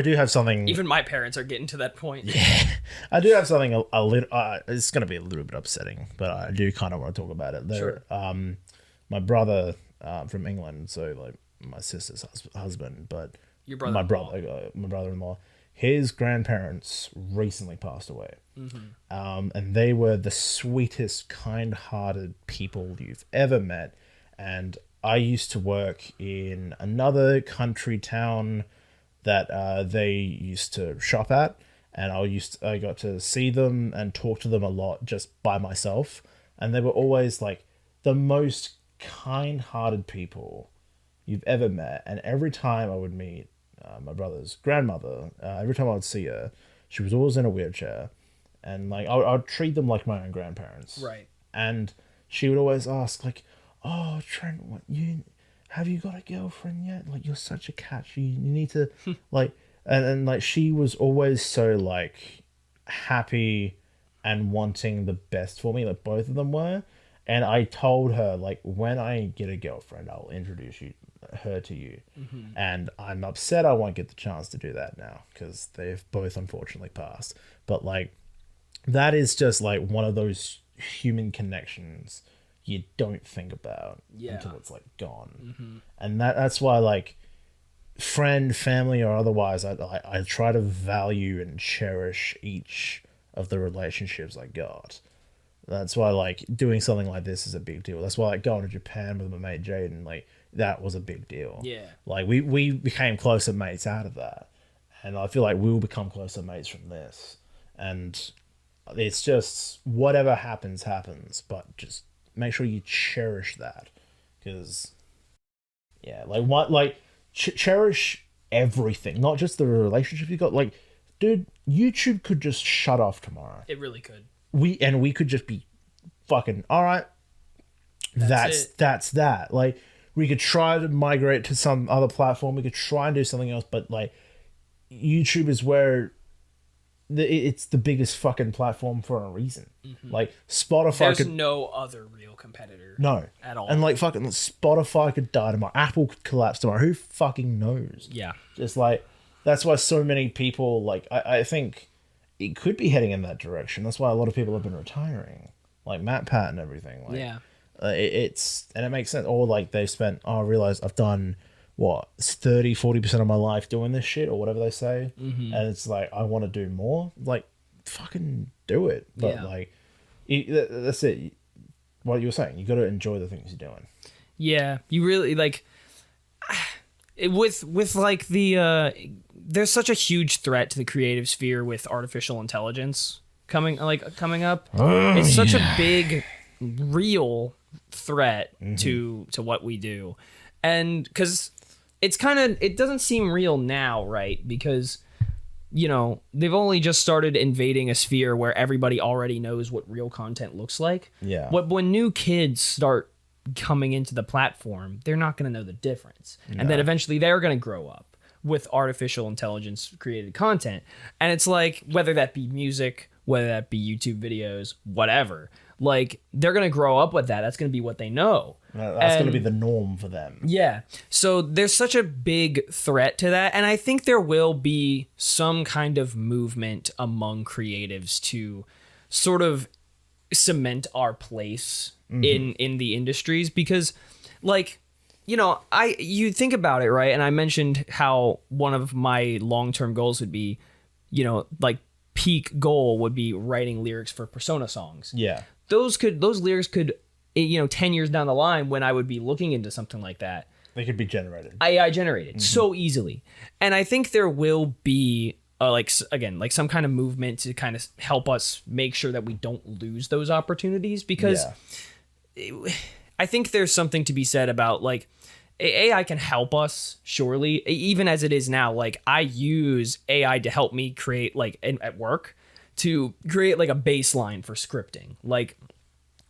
do have something. Even my parents are getting to that point. Yeah, I do have something a little. It's going to be a little bit upsetting, but I do kind of want to talk about it. Sure. My brother from England, so like my sister's husband, but Your brother. my brother-in-law, his grandparents recently passed away, and they were the sweetest, kind-hearted people you've ever met. And I used to work in another country town that they used to shop at, and I got to see them and talk to them a lot just by myself, and they were always like the most kind-hearted people you've ever met. And every time I would meet my brother's grandmother, every time I would see her, she was always in a wheelchair, and like I'd treat them like my own grandparents. Right. And she would always ask like, "Oh, Trent, have you got a girlfriend yet? Like, you're such a catch. You need to like," and like she was always so like happy and wanting the best for me. Like both of them were. And I told her like, when I get a girlfriend, I'll introduce her to you. And I'm upset I won't get the chance to do that now because they've both unfortunately passed. But like, that is just like one of those human connections you don't think about until it's like gone. And that's why like friend, family or otherwise, I try to value and cherish each of the relationships I got. That's why like doing something like this is a big deal. That's why like going to Japan with my mate Jaden, like that was a big deal. Yeah. Like we became closer mates out of that. And I feel like we'll become closer mates from this. And it's just whatever happens, but just make sure you cherish that, because cherish everything, not just the relationship you got. Like, dude, YouTube could just shut off tomorrow. It really could. We could just be fucking all right. That's that. Like, we could try to migrate to some other platform. We could try and do something else, but like YouTube is where it's the biggest fucking platform for a reason. Like Spotify There's no other real competitor. No. At all. And like fucking Spotify could die tomorrow. Apple could collapse tomorrow. Who fucking knows? Yeah. Just like, that's why so many people, like, I think it could be heading in that direction. That's why a lot of people have been retiring. Like MatPat and everything. Like, Yeah. And it makes sense. Or like they spent, I realized I've done what, 30-40% of my life doing this shit or whatever they say. And it's like, I want to do more. Like, fucking do it. But like, that's it. What you were saying, you got to enjoy the things you're doing. Yeah, you really like with like the there's such a huge threat to the creative sphere with artificial intelligence coming up. It's such a big real threat to what we do. And cuz it doesn't seem real now, right? Because they've only just started invading a sphere where everybody already knows what real content looks like. Yeah. When new kids start coming into the platform, they're not going to know the difference. No. And then eventually they're going to grow up with artificial intelligence created content. And it's like, whether that be music, whether that be YouTube videos, whatever, like they're going to grow up with that. That's going to be what they know. That's going to be the norm for them. Yeah. So there's such a big threat to that. And I think there will be some kind of movement among creatives to sort of cement our place in the industries. Because like, you think about it, right? And I mentioned how one of my long-term goals would be, like peak goal would be writing lyrics for Persona songs. Yeah. Those lyrics could 10 years down the line, when I would be looking into something like that, They could be generated. AI generated so easily. And I think there will be like some kind of movement to kind of help us make sure that we don't lose those opportunities, because I think there's something to be said about like AI can help us, surely, even as it is now. Like I use AI to help me create at work to create like a baseline for scripting. Like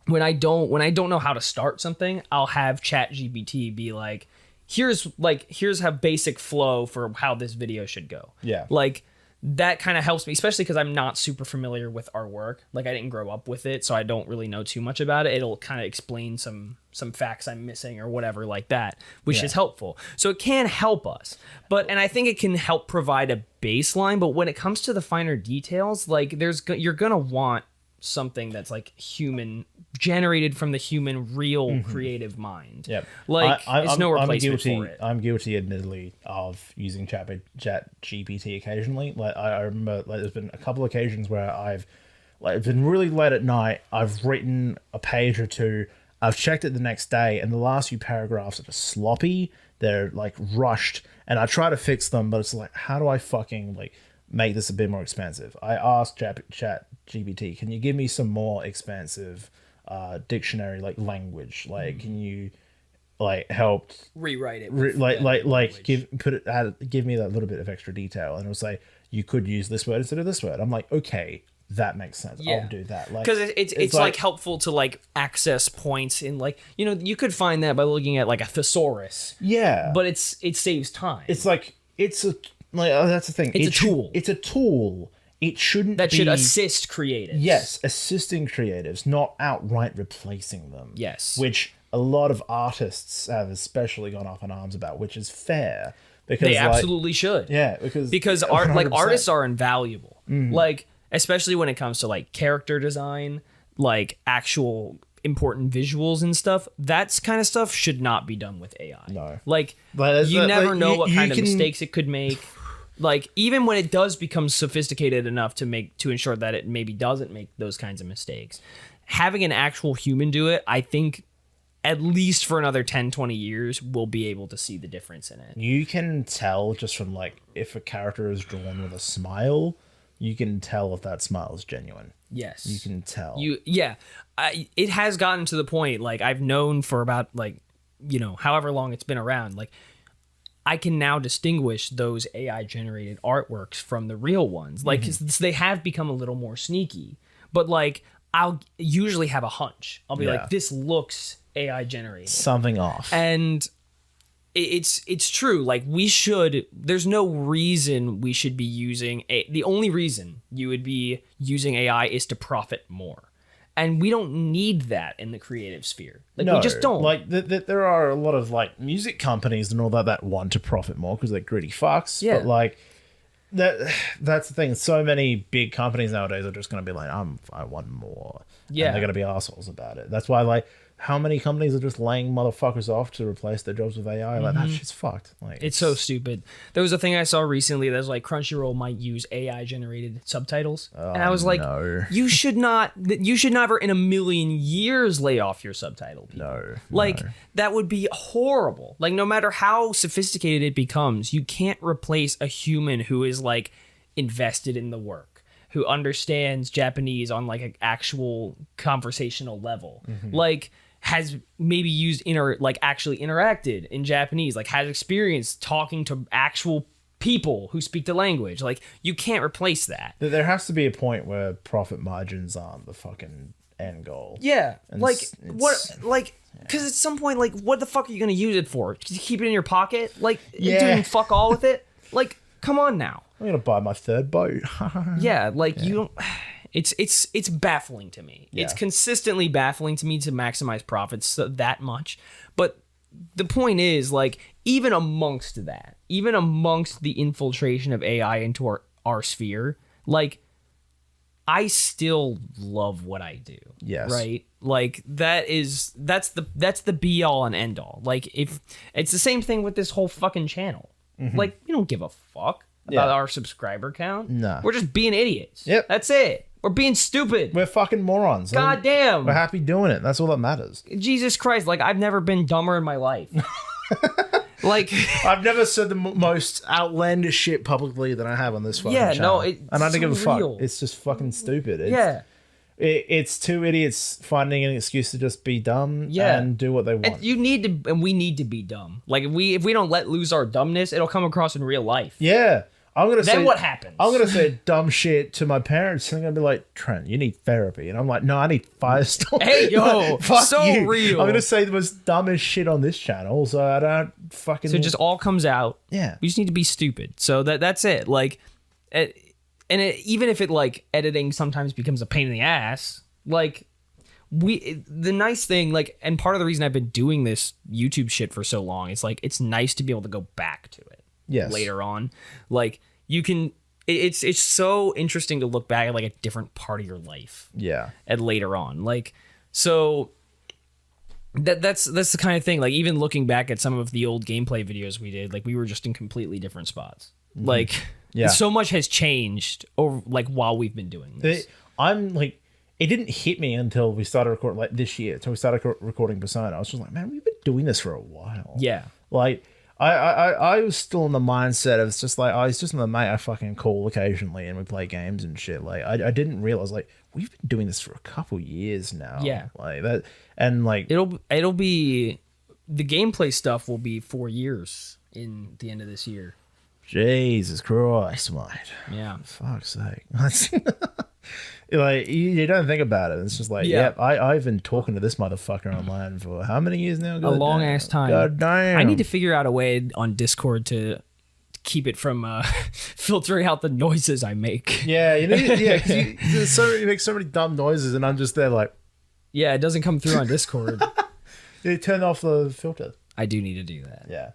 when I don't know how to start something, I'll have ChatGPT be like, here's how basic flow for how this video should go. Yeah. Like that kind of helps me, especially because I'm not super familiar with our work. Like I didn't grow up with it, so I don't really know too much about it. It'll kind of explain some facts I'm missing or whatever like that, which is helpful. So it can help us, and I think it can help provide a baseline. But when it comes to the finer details, like you're gonna want something that's like human generated from the human real creative mind. Yep. Like it's no replacement for it. I'm guilty, admittedly, of using Chat GPT occasionally. Like I remember, like there's been a couple of occasions where I've it's been really late at night. I've written a page or two. I've checked it the next day, and the last few paragraphs are just sloppy. They're like rushed, and I try to fix them, but it's like, how do I fucking like make this a bit more expensive? I asked Chat GPT, can you give me some more expansive dictionary like language? Like, can you like help Rewrite it. give me that little bit of extra detail, and it'll say you could use this word instead of this word. I'm like, okay, that makes sense. Yeah. I'll do that. Like, because it's like helpful to like access points in like you could find that by looking at like a thesaurus. Yeah, but it saves time. It's like that's the thing. It's a tool. It's a tool. It shouldn't should assist creatives. Yes, assisting creatives, not outright replacing them. Yes, which a lot of artists have especially gone up in arms about, which is fair because they absolutely should. Yeah, because artists are invaluable. Like especially when it comes to like character design, like actual important visuals and stuff. That's kind of stuff should not be done with AI. No, like you never know what kind of mistakes it could make. Like even when it does become sophisticated enough to ensure that it maybe doesn't make those kinds of mistakes, having an actual human do it, I think at least for another 10-20 years we'll be able to see the difference in it. You can tell just from like if a character is drawn with a smile, you can tell if that smile is genuine. Yes, you can tell. It has gotten to the point, like I've known for about like however long it's been around, like I can now distinguish those AI generated artworks from the real ones. Like they have become a little more sneaky, but like I'll usually have a hunch. I'll be like, this looks AI generated. Something off. And it's true. Like there's no reason we should be using the only reason you would be using AI is to profit more. And we don't need that in the creative sphere. Like we just don't. Like there are a lot of like music companies and all that want to profit more because they're greedy fucks. Yeah. But like that's the thing. So many big companies nowadays are just going to be like, I want more. Yeah. And they're going to be assholes about it. That's why like how many companies are just laying motherfuckers off to replace their jobs with AI? Like that shit's fucked. Like it's so stupid. There was a thing I saw recently that was like Crunchyroll might use AI generated subtitles, and I was like, no. you should never in a million years lay off your subtitle people. No. That would be horrible. Like no matter how sophisticated it becomes, you can't replace a human who is like invested in the work, who understands Japanese on like an actual conversational level. Like has maybe actually interacted in Japanese, like has experience talking to actual people who speak the language. Like you can't replace that. There has to be a point where profit margins aren't the fucking end goal. Yeah. And because at some point, like, what the fuck are you going to use it for? To keep it in your pocket? Like, doing fuck all with it? Like, come on now. I'm going to buy my third boat. Yeah, like, you don't... It's baffling to me. Yeah. It's consistently baffling to me to maximize profits that much. But the point is, like, even amongst the infiltration of AI into our sphere, like, I still love what I do. Yes. Right? Like that's the be all and end all. Like if it's the same thing with this whole fucking channel. Like you don't give a fuck. about our subscriber count. No. We're just being idiots. Yep. That's it. We're being stupid. We're fucking morons. God damn. We're happy doing it. That's all that matters. Jesus Christ. Like, I've never been dumber in my life. Like, I've never said the most outlandish shit publicly than I have on this fucking Yeah, channel. no, it's and I don't give a fuck. surreal. It's just fucking stupid. It's, yeah. It's two idiots finding an excuse to just be dumb Yeah. and do what they want. And you need to, and we need to be dumb. Like, if we don't let loose our dumbness, it'll come across in real life. Yeah. I'm gonna Then say what happens? I'm gonna say dumb shit to my parents, and they're gonna be like, "Trent, you need therapy," and I'm like, "No, I need FireStorm." Hey, yo, Fuck so you. real. I'm gonna say the most dumbest shit on this channel, so I don't fucking. So it just all comes out. Yeah. We just need to be stupid. So that's it. Like, even if it like editing sometimes becomes a pain in the ass, like the nice thing, like, and part of the reason I've been doing this YouTube shit for so long, it's like it's nice to be able to go back to it. Yes. Later on, like you can. It's so interesting to look back at like a different part of your life. Yeah. And later on, like, so that's the kind of thing. Like, even looking back at some of the old gameplay videos we did, like we were just in completely different spots. Like, Yeah. so much has changed over like while we've been doing this. I'm like, it didn't hit me until we started recording, like this year, until we started recording Persona. I was just like, man, we've been doing this for a while. Yeah. Like, I was still in the mindset of, it's just like, I was just in the mate I fucking call occasionally and we play games and shit. Like, I didn't realize, like, we've been doing this for a couple years now. Yeah. Like, that, and like, It'll be the gameplay stuff will be 4 years in the end of this year. Jesus Christ, mate. Yeah. Fuck's sake. Like, you don't think about it. It's just like, Yeah. yep, I've been talking to this motherfucker online for how many years now? A long ass time. God damn. I need to figure out a way on Discord to keep it from filtering out the noises I make. Yeah, you need, yeah, because you make so many dumb noises, and I'm just there like, Yeah, it doesn't come through on Discord. you turn off the filter. I do need to do that. Yeah.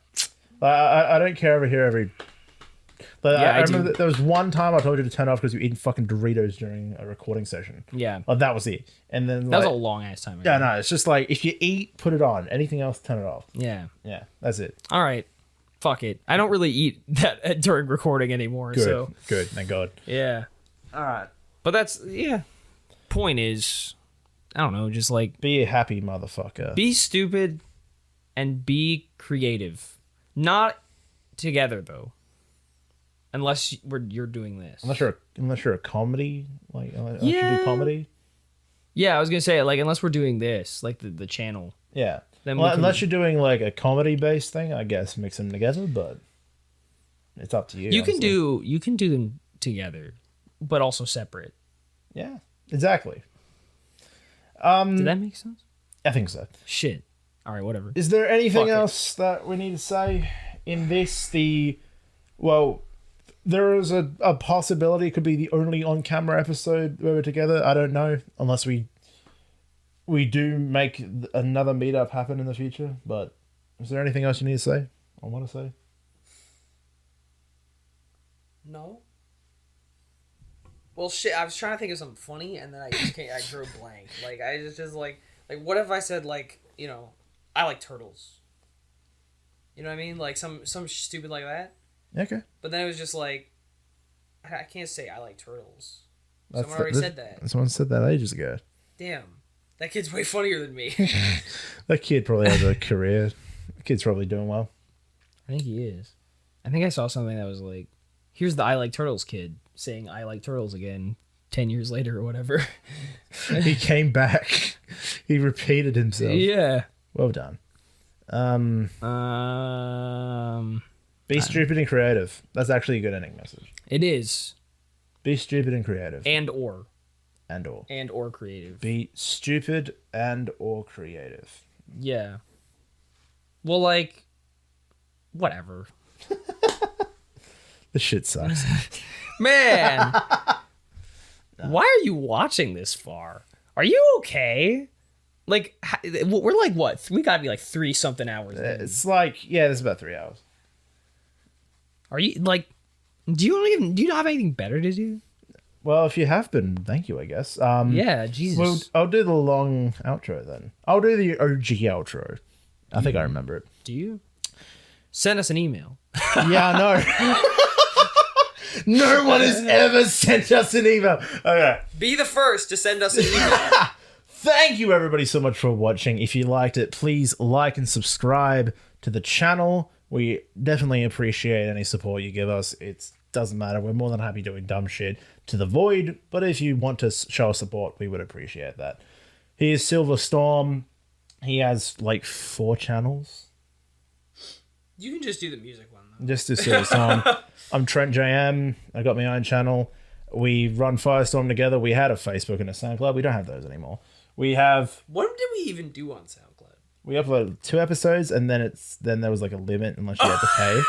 I don't care over here every. But Yeah, I I remember do. that there was one time I told you to turn off because you were eating fucking Doritos during a recording session. Yeah. Like, that was it. And then That was like, a long ass time ago. yeah, no, it's just like, if you eat, put it on. Anything else, turn it off. Yeah. Yeah, that's it. All right. Fuck it. I don't really eat that during recording anymore. Good. So Good. Thank God. yeah. All right. But that's Point is, I don't know, just like Be a happy motherfucker. be stupid and be creative. Not together though. Unless you're doing this. Unless you're a comedy, like unless you Yeah. do comedy. Yeah, I was gonna say like unless we're doing this, like the channel. Yeah. Then Well, we can- unless you're doing like a comedy based thing, I guess mix them together, but it's up to you. You can honestly. do them together, but also separate. Yeah. Exactly. Did that make sense? I think so. Shit. All right, whatever. Is there anything Fuck it. else that we need to say in this? There is a possibility it could be the only on-camera episode where we're together. I don't know, unless we do make another meetup happen in the future. But is there anything else you need to say? I want to say. No. Well, shit. I was trying to think of something funny, and then I just can't. I drew a blank. Like I just like what if I said like I like turtles. You know what I mean? Like some stupid like that. Okay. But then it was just like I can't say I like turtles. Someone already said that. Someone said that ages ago. Damn, that kid's way funnier than me. That kid probably has a career. The kid's probably doing well. I think he is. I think I saw something that was like, here's the I like turtles kid saying I like turtles again 10 years later or whatever. He came back. He repeated himself. Yeah. Well done. Um, Be stupid and creative. That's actually a good ending message. it is Be stupid and creative. and or creative. Be stupid and or creative. Yeah. Well, like, whatever. This shit sucks. Man, why are you watching this far? Are you okay? Like, we're like what? We gotta be like 3 something hours in. It's like, yeah, this is about 3 hours. Are you like? Do you not have anything better to do? Well, if you have been, thank you, I guess. Yeah, Jesus. Well, I'll do the long outro then. I'll do the OG outro. I think I remember it. Do you? Send us an email. Yeah, I know. No one has ever sent us an email. Okay. Be the first to send us an email. Thank you everybody so much for watching. If you liked it, please like and subscribe to the channel. We definitely appreciate any support you give us. It doesn't matter. We're more than happy doing dumb shit to the void. But if you want to show us support, we would appreciate that. Here's Silver Storm. He has like 4 channels. You can just do the music one though. Just to Silver Storm. I'm Trent JM. I got my own channel. We run FireStorm together. We had a Facebook and a SoundCloud. We don't have those anymore. We have. What did we even do on SoundCloud? We uploaded 2 episodes, and then there was like a limit unless you had to pay.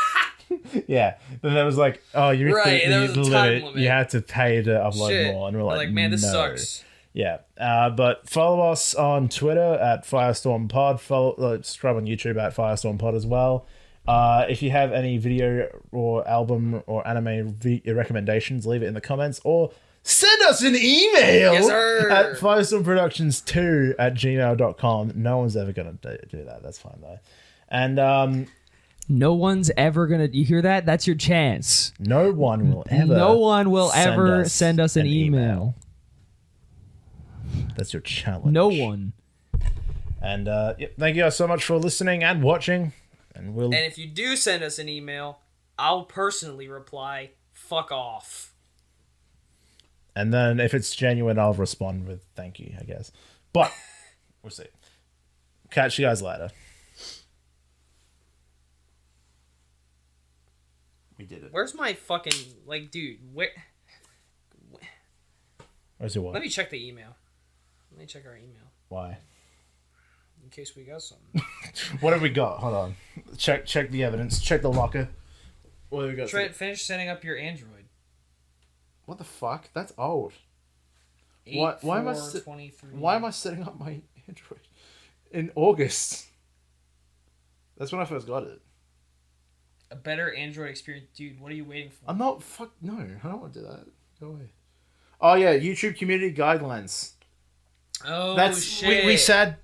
Yeah. Then there was like, oh, you Right, hit there the was a time limit. limit. You had to pay to upload Shit. more, and we're We're like, man, this no. sucks. Yeah. But follow us on Twitter at FireStorm Pod. Subscribe on YouTube at FireStorm Pod as well. If you have any video or album or anime recommendations, leave it in the comments or send us an email Yes, sir. at firestormproductions2@gmail.com. No one's ever going to do that. That's fine, though. And No one's ever gonna. You hear that? That's your chance. no one will ever. No one will ever send us an email. That's your challenge. No one. And thank you guys so much for listening and watching. And we'll. And if you do send us an email, I'll personally reply, fuck off. And then if it's genuine, I'll respond with thank you, I guess. But we'll see. Catch you guys later. We did it. Where's my fucking, like, dude, where? Where's your Let what? me check the email. Let me check our email. Why? In case we got something. What have we got? Hold on. Check the evidence. Check the locker. What have we got? Trent, finish setting up your Android. What the fuck? That's old. Why am I 8/4/23. Why am I setting up my Android in August? That's when I first got it. A better Android experience, dude. What are you waiting for? I'm not no. I don't want to do that. Go away. Oh yeah, YouTube community guidelines. Oh Shit.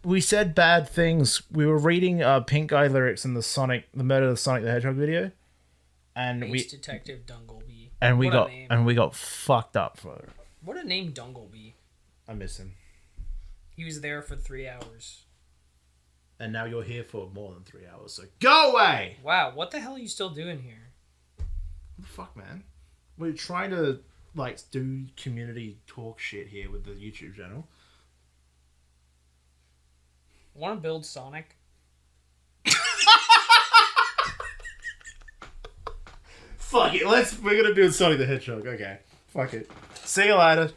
We said bad things. We were reading Pink Guy lyrics in the Murder of Sonic the Hedgehog video, and Ace Detective Dungleby. we got fucked up for it. What a name, Dungleby. I miss him. He was there for 3 hours. And now you're here for more than 3 hours. So go away. Wow, what the hell are you still doing here? What the fuck, man? We're trying to like do community talk shit here with the YouTube channel. Want to build Sonic? Fuck it. We're gonna build Sonic the Hedgehog. Okay. Fuck it. See you later.